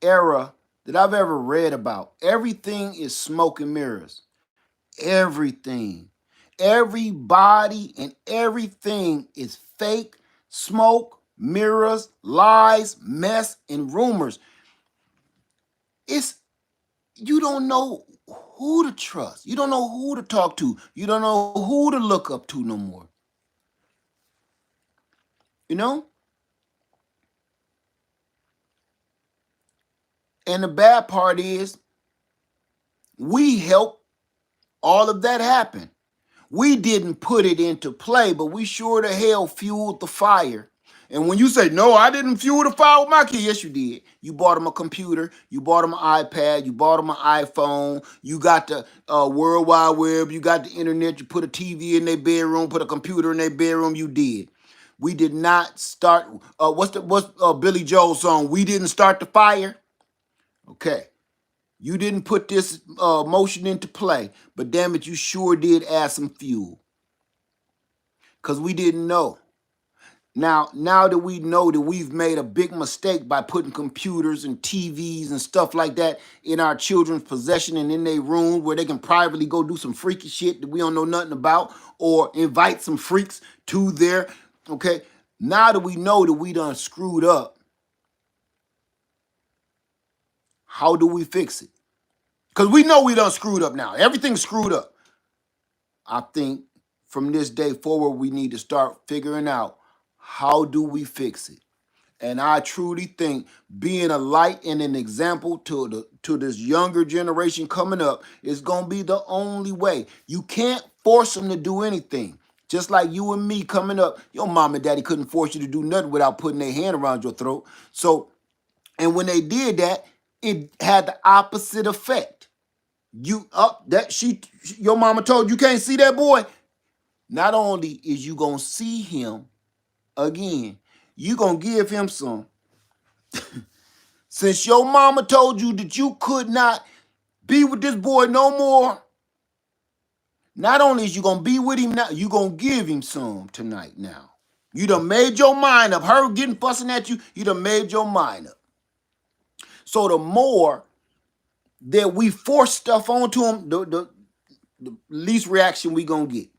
era that I've ever read about. Everything is smoke and mirrors. Everything. Everybody and everything is fake, smoke, mirrors, lies, mess, and rumors. You don't know who to trust. You don't know who to talk to. You don't know who to look up to no more. You know? And the bad part is we helped all of that happen. We didn't put it into play, but we sure the hell fueled the fire And when you say, no, I didn't fuel the fire with my kid, yes, you did. You bought them a computer, you bought them an iPad, you bought them an iPhone, you got the World Wide Web, you got the internet, you put a TV in their bedroom, put a computer in their bedroom, you did. We did not start, what's Billy Joel's song? We didn't start the fire? Okay. You didn't put this motion into play, but damn it, you sure did add some fuel. Because we didn't know. Now that we know that we've made a big mistake by putting computers and TVs and stuff like that in our children's possession and in their room where they can privately go do some freaky shit that we don't know nothing about or invite some freaks to their, okay? Now that we know that we done screwed up, how do we fix it? Because we know we done screwed up now. Everything's screwed up. I think from this day forward, we need to start figuring out how do we fix it. And I truly think being a light and an example to this younger generation coming up is going to be the only way. You can't force them to do anything. Just like you and me coming up, your mom and daddy couldn't force you to do nothing without putting their hand around your throat. So, and when they did that, it had the opposite effect. Your mama told you can't see that boy. Not only is you gonna see him again, you gonna give him some. Since your mama told you that you could not be with this boy no more, not only is you gonna be with him now, you gonna give him some tonight now. You done made your mind up. Her getting fussing at you, you done made your mind up. So the more that we force stuff onto him, the least reaction we gonna get.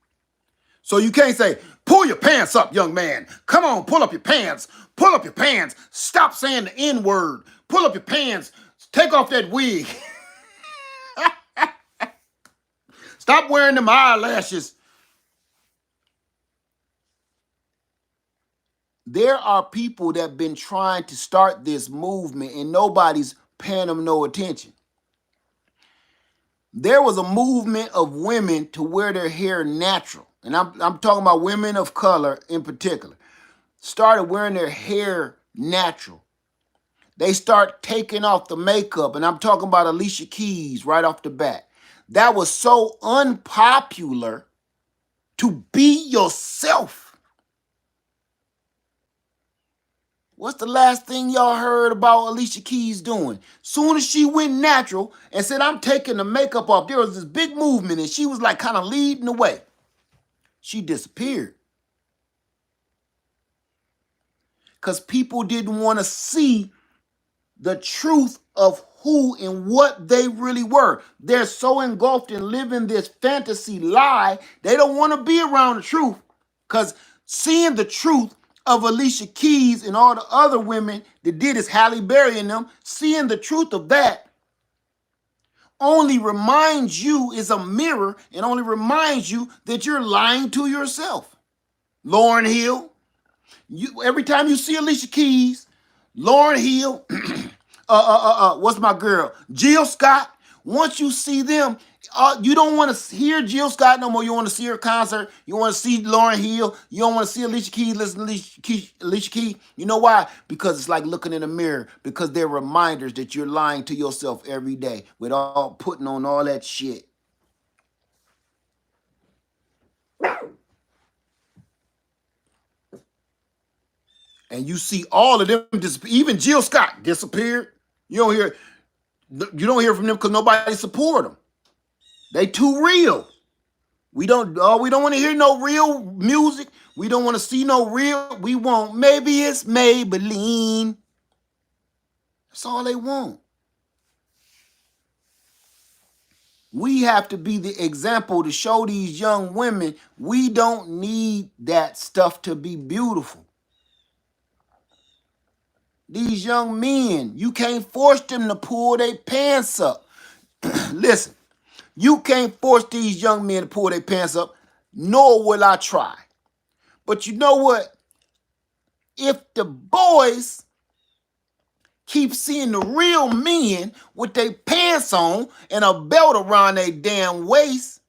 So you can't say, pull your pants up, young man. Come on, pull up your pants. Pull up your pants. Stop saying the N-word. Pull up your pants. Take off that wig. Stop wearing them eyelashes. There are people that have been trying to start this movement and nobody's paying them no attention. There was a movement of women to wear their hair natural. And I'm talking about women of color in particular. Started wearing their hair natural. They start taking off the makeup. And I'm talking about Alicia Keys right off the bat. That was so unpopular to be yourself. What's the last thing y'all heard about Alicia Keys doing? Soon as she went natural and said, I'm taking the makeup off, there was this big movement and she was like kind of leading the way. She disappeared. Because people didn't want to see the truth of who and what they really were. They're so engulfed in living this fantasy lie, they don't want to be around the truth. Because seeing the truth of Alicia Keys and all the other women that did as Halle Berry and them, seeing the truth of that only reminds you, is a mirror, and only reminds you that you're lying to yourself. Lauryn Hill, every time you see Alicia Keys, Lauryn Hill, what's my girl? Jill Scott. Once you see them, you don't want to hear Jill Scott no more. You want to see her concert. You want to see Lauryn Hill. You don't want to see Alicia Keys, listen to Alicia Keys. You know why? Because it's like looking in a mirror. Because they're reminders that you're lying to yourself every day with all putting on all that shit. And you see all of them, even Jill Scott disappeared. You don't hear from them because nobody support them. They too real. We don't want to hear no real music. We don't want to see no real. We want maybe it's Maybelline. That's all they want. We have to be the example to show these young women we don't need that stuff to be beautiful. These young men, you can't force them to pull their pants up. Listen, you can't force these young men to pull their pants up, nor will I try. But you know what? If the boys keep seeing the real men with their pants on and a belt around their damn waist,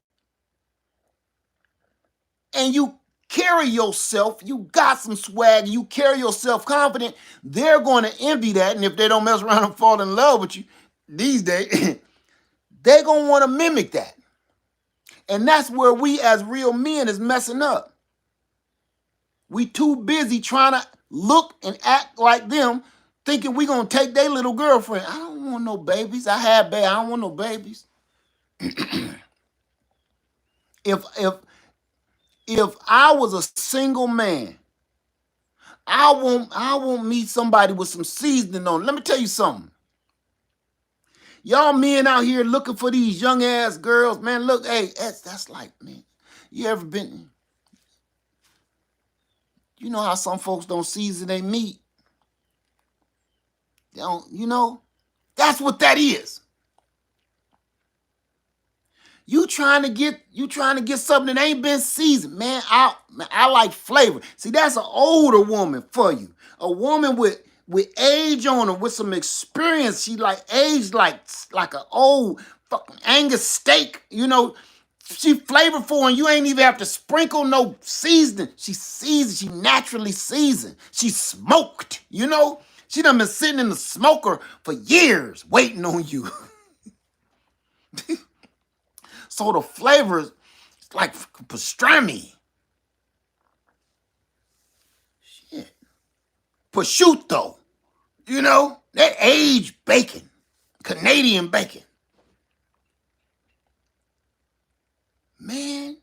and you carry yourself, you got some swag, you carry yourself confident, they're going to envy that. And if they don't mess around and fall in love with you these days, they're going to want to mimic that. And that's where we as real men is messing up. We too busy trying to look and act like them, thinking we going to take their little girlfriend. I don't want no babies. I have babies. I don't want no babies. If I was a single man, I won't meet somebody with some seasoning on. Let me tell you something. Y'all men out here looking for these young ass girls, man. Look, hey, that's like, man. You ever been? You know how some folks don't season their meat. They don't, you know? That's what that is. You trying to get something that ain't been seasoned, man. I like flavor. See, that's an older woman for you. A woman with age on her, with some experience. She like aged like an old fucking Angus steak. You know, she flavorful and you ain't even have to sprinkle no seasoning. She seasoned. She naturally seasoned. She smoked. You know, she done been sitting in the smoker for years waiting on you. So the flavor is like pastrami. Shit. Prosciutto. You know, that aged bacon. Canadian bacon. Man.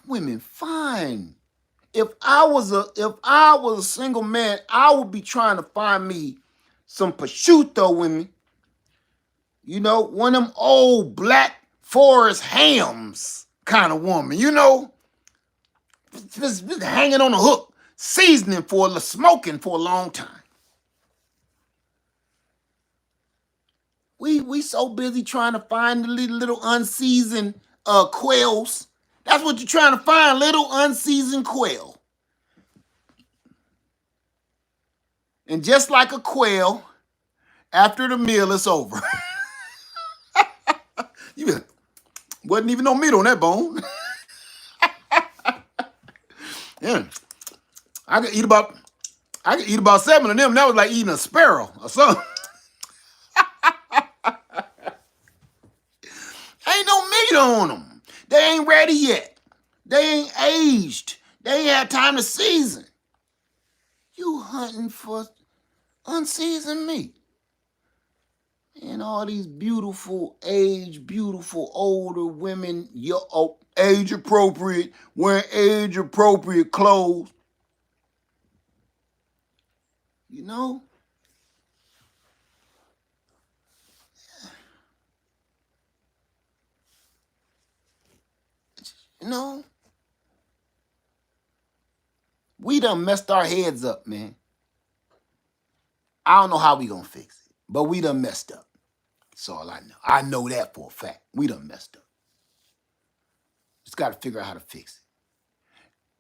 Women fine. If I was a single man, I would be trying to find me some prosciutto women. You know, one of them old black forest hams kind of woman, you know? Just hanging on a hook, seasoning smoking for a long time. We so busy trying to find the little unseasoned quails. That's what you're trying to find, little unseasoned quail. And just like a quail, after the meal is over, wasn't even no meat on that bone. Yeah, I could eat about 7 of them. That was like eating a sparrow or something. Ain't no meat on them. They ain't ready yet. They ain't aged. They ain't had time to season. You hunting for unseasoned meat. And all these beautiful older women, age appropriate, wearing age appropriate clothes. You know? You know? We done messed our heads up, man. I don't know how we gonna fix it, but we done messed up. That's all I know. I know that for a fact. We done messed up. Just got to figure out how to fix it.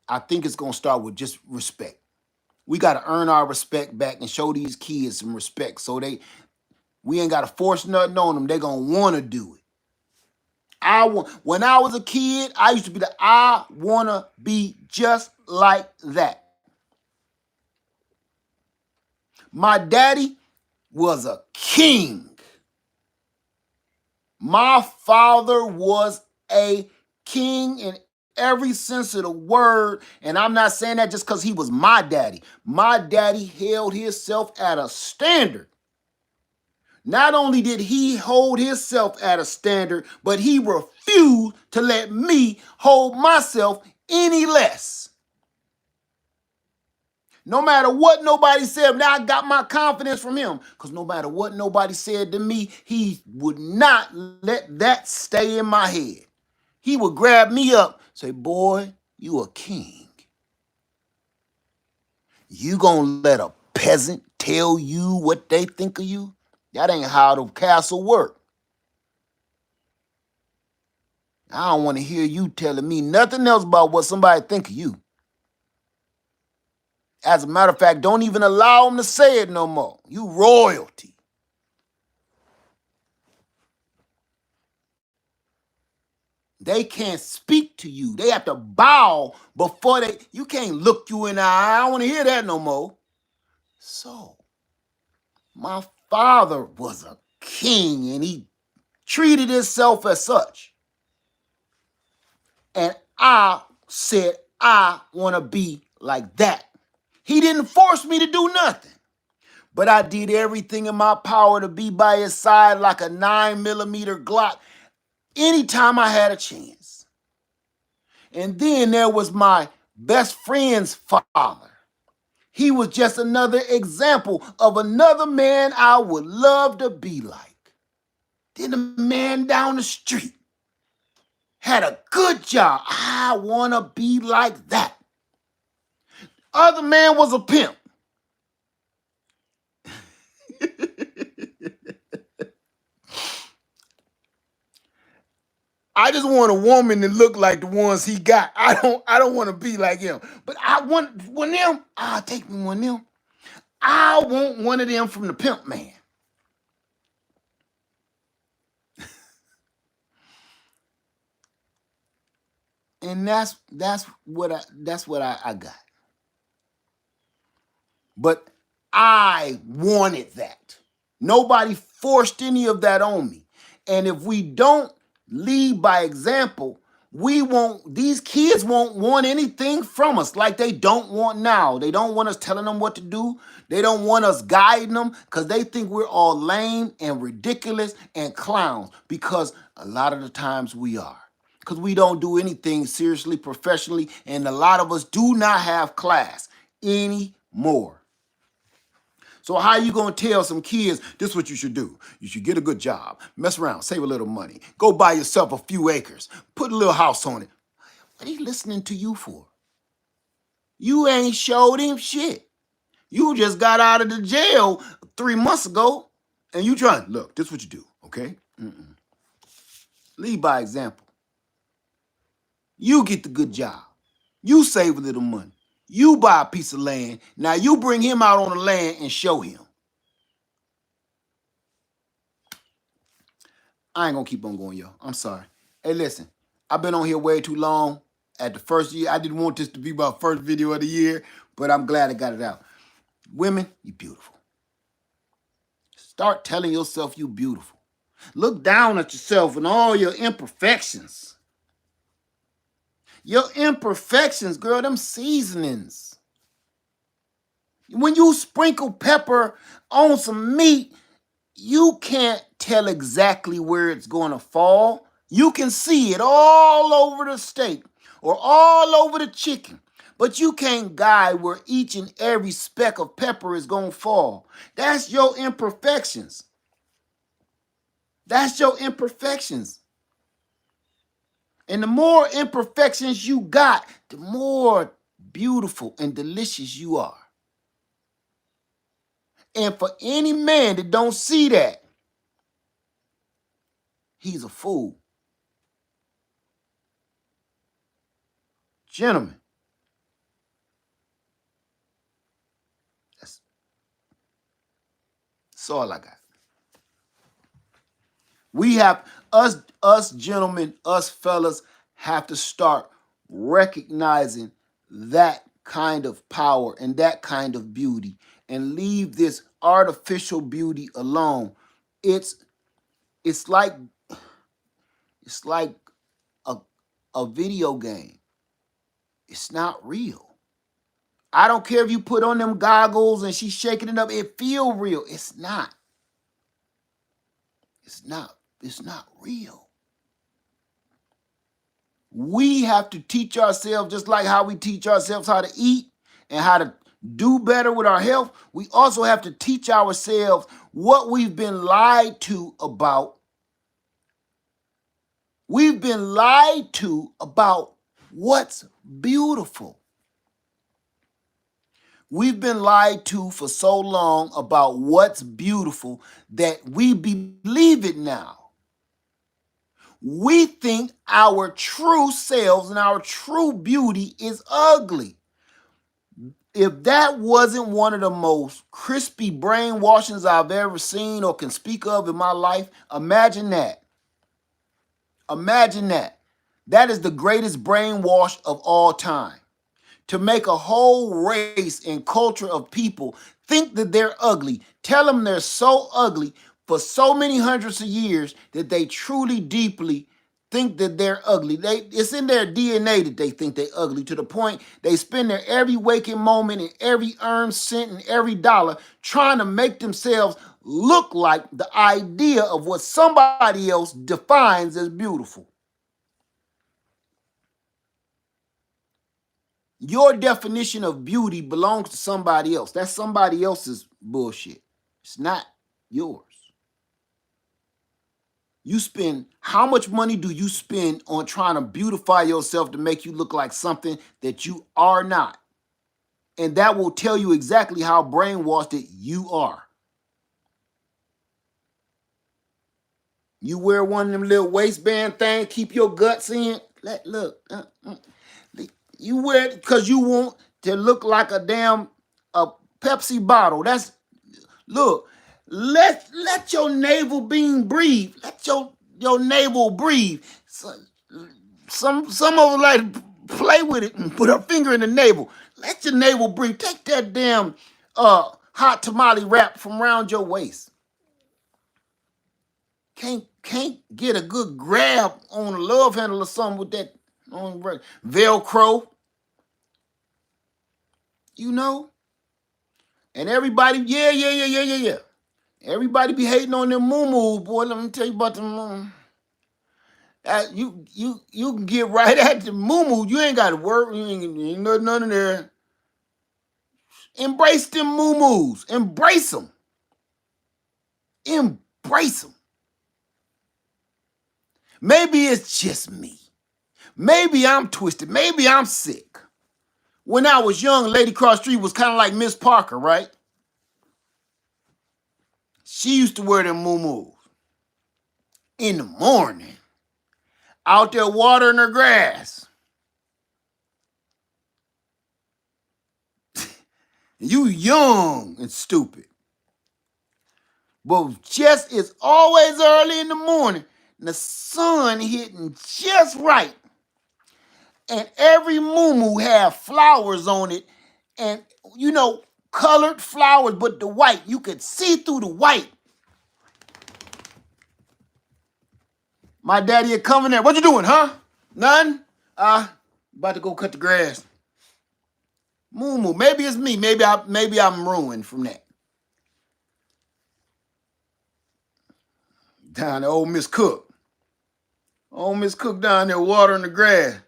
I think it's gonna start with just respect. We got to earn our respect back and show these kids some respect, so we ain't got to force nothing on them. They gonna want to do it. When I was a kid, I used to be I wanna be just like that. My daddy was a king. My father was a king in every sense of the word. And I'm not saying that just because he was my daddy. My daddy held himself at a standard. Not only did he hold himself at a standard, but he refused to let me hold myself any less. No matter what nobody said, now I got my confidence from him. Because no matter what nobody said to me, he would not let that stay in my head. He would grab me up, say, boy, you a king. You gonna let a peasant tell you what they think of you? That ain't how the castle work. I don't want to hear you telling me nothing else about what somebody think of you. As a matter of fact, don't even allow them to say it no more. You royalty. They can't speak to you. They have to bow before you can't look you in the eye. I don't want to hear that no more. So, my father was a king and he treated himself as such. And I said, I want to be like that. He didn't force me to do nothing. But I did everything in my power to be by his side like a 9mm Glock anytime I had a chance. And then there was my best friend's father. He was just another example of another man I would love to be like. Then the man down the street had a good job. I want to be like that. Other man was a pimp. I just want a woman to look like the ones he got. I don't want to be like him. But I want one of them. I'll take me one of them. I want one of them from the pimp man. And that's what I got. But I wanted that. Nobody forced any of that on me. And if we don't lead by example, these kids won't want anything from us like they don't want now. They don't want us telling them what to do. They don't want us guiding them because they think we're all lame and ridiculous and clowns, because a lot of the times we are. Because we don't do anything seriously, professionally, and a lot of us do not have class anymore. So how you gonna tell some kids this is what you should do? You should get a good job, mess around, save a little money, go buy yourself a few acres, put a little house on it. What are he listening to you for? You ain't showed him shit. You just got out of the jail 3 months ago, and you trying, look, this is what you do, okay? Lead by example. You get the good job. You save a little money. You buy a piece of land. Now you bring him out on the land and show him. I ain't gonna keep on going, y'all. I'm sorry. Hey, listen, I've been on here way too long. At the first year, I didn't want this to be my first video of the year, but I'm glad I got it out. Women, you beautiful. Start telling yourself you beautiful. Look down at yourself and all your imperfections. Your imperfections, girl, them seasonings. When you sprinkle pepper on some meat, you can't tell exactly where it's going to fall. You can see it all over the steak or all over the chicken, but you can't guide where each and every speck of pepper is going to fall. That's your imperfections. That's your imperfections. And the more imperfections you got, the more beautiful and delicious you are. And for any man that don't see that, he's a fool. Gentlemen, that's all I got. We have, us gentlemen, us fellas, have to start recognizing that kind of power and that kind of beauty and leave this artificial beauty alone. It's like a, a video game. It's not real. I don't care if you put on them goggles and she's shaking it up. It feel real. It's not. It's not real. We have to teach ourselves, just like how we teach ourselves how to eat and how to do better with our health. We also have to teach ourselves what we've been lied to about. We've been lied to about what's beautiful. We've been lied to for so long about what's beautiful that we believe it now. We think our true selves and our true beauty is ugly. If that wasn't one of the most crispy brainwashings I've ever seen or can speak of in my life, imagine that. Imagine that. That is the greatest brainwash of all time. To make a whole race and culture of people think that they're ugly, tell them they're so ugly for so many hundreds of years that they truly, deeply think that they're ugly. It's in their DNA that they think they're ugly, to the point they spend their every waking moment and every earned cent and every dollar trying to make themselves look like the idea of what somebody else defines as beautiful. Your definition of beauty belongs to somebody else. That's somebody else's bullshit. It's not yours. You spend, how much money do you spend on trying to beautify yourself to make you look like something that you are not? And that will tell you exactly how brainwashed that you are. You wear one of them little waistband things, keep your guts in. You wear it because you want to look like a damn a Pepsi bottle. That's, look. Let your navel being breathe. Let your navel breathe. Some of them like to play with it and put her finger in the navel. Let your navel breathe. Take that damn hot tamale wrap from around your waist. Can't get a good grab on a love handle or something with that on Velcro. You know? And everybody, yeah. Everybody be hating on them moo boy. Let me tell you about them. You can get right at the moo. You ain't got to work. You ain't none of there. Embrace them moo. Embrace them. Embrace them. Maybe it's just me. Maybe I'm twisted. Maybe I'm sick. When I was young, Lady Cross Street was kind of like Miss Parker, right? She used to wear them moo in the morning, out there watering her grass. You young and stupid. But just, it's always early in the morning, and the sun hitting just right. And every moo have flowers on it, and colored flowers, but the white, you could see through the white. My daddy had come in there. What you doing, huh? Nothing? About to go cut the grass. Moo. Maybe it's me. Maybe I'm ruined from that. Down there, old Miss Cook. Old Miss Cook down there watering the grass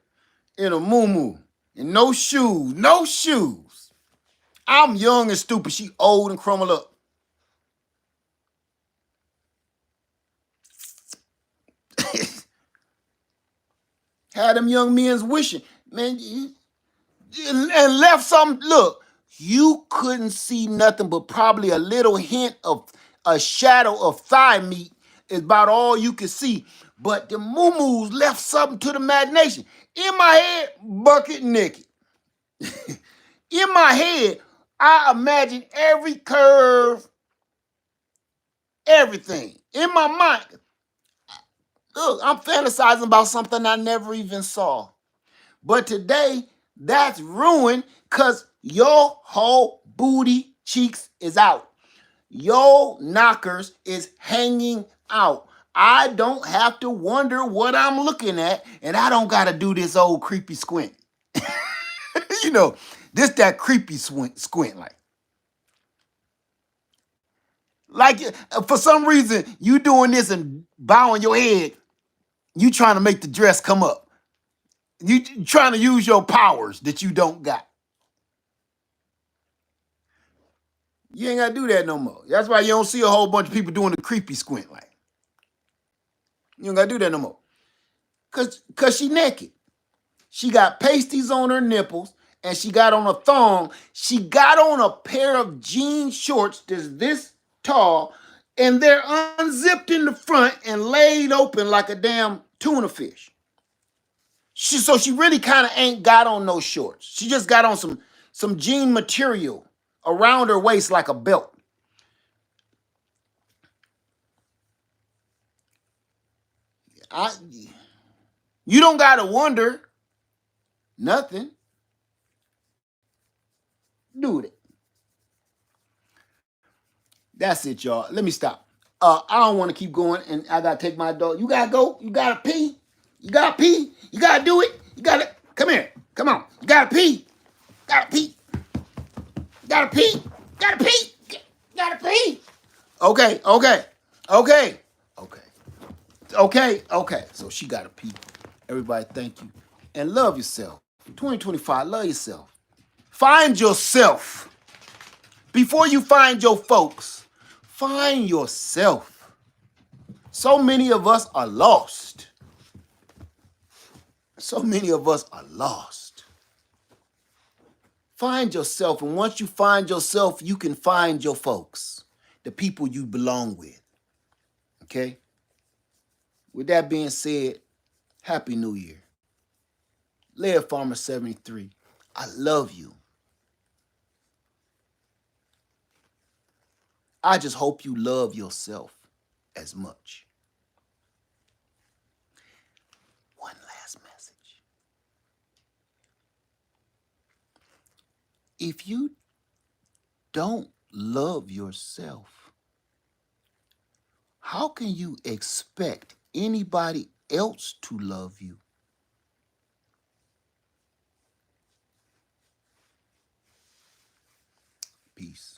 in a moo and no shoes. No shoes. I'm young and stupid. She old and crumbled up. Had them young men's wishing, man, and left something. Look, you couldn't see nothing but probably a little hint of a shadow of thigh meat is about all you could see. But the moo left something to the imagination. In my head, bucket naked. In my head, I imagine every curve, everything. In my mind, look, I'm fantasizing about something I never even saw. But today, that's ruined because your whole booty cheeks is out. Your knockers is hanging out. I don't have to wonder what I'm looking at, and I don't got to do this old creepy squint. This that creepy squint like for some reason you doing this and bowing your head. You trying to make the dress come up. You trying to use your powers that you don't got. You ain't got to do that no more. That's why you don't see a whole bunch of people doing the creepy squint like. You don't got to do that no more. Cause she naked. She got pasties on her nipples and she got on a thong. She got on a pair of jean shorts that's this tall and they're unzipped in the front and laid open like a damn tuna fish. So she really kind of ain't got on no shorts. She just got on some jean material around her waist like a belt. You don't got to wonder nothing. Do it. That's it, y'all. Let me stop. I don't want to keep going, and I gotta take my dog. You gotta go. You gotta pee. You gotta pee. You gotta do it. You gotta come here. Come on. You gotta pee. Gotta pee. Gotta pee. Gotta pee. Gotta pee. Okay. Okay. Okay. Okay. Okay. Okay. So she gotta pee. Everybody, thank you, and love yourself. 2025. Love yourself. Find yourself before you find your folks. Find yourself. So many of us are lost. So many of us are lost. Find yourself, and once you find yourself, you can find your folks, the people you belong with. Okay? With that being said, Happy New Year. Laird Farmer 73, I love you. I just hope you love yourself as much. One last message. If you don't love yourself, how can you expect anybody else to love you? Peace.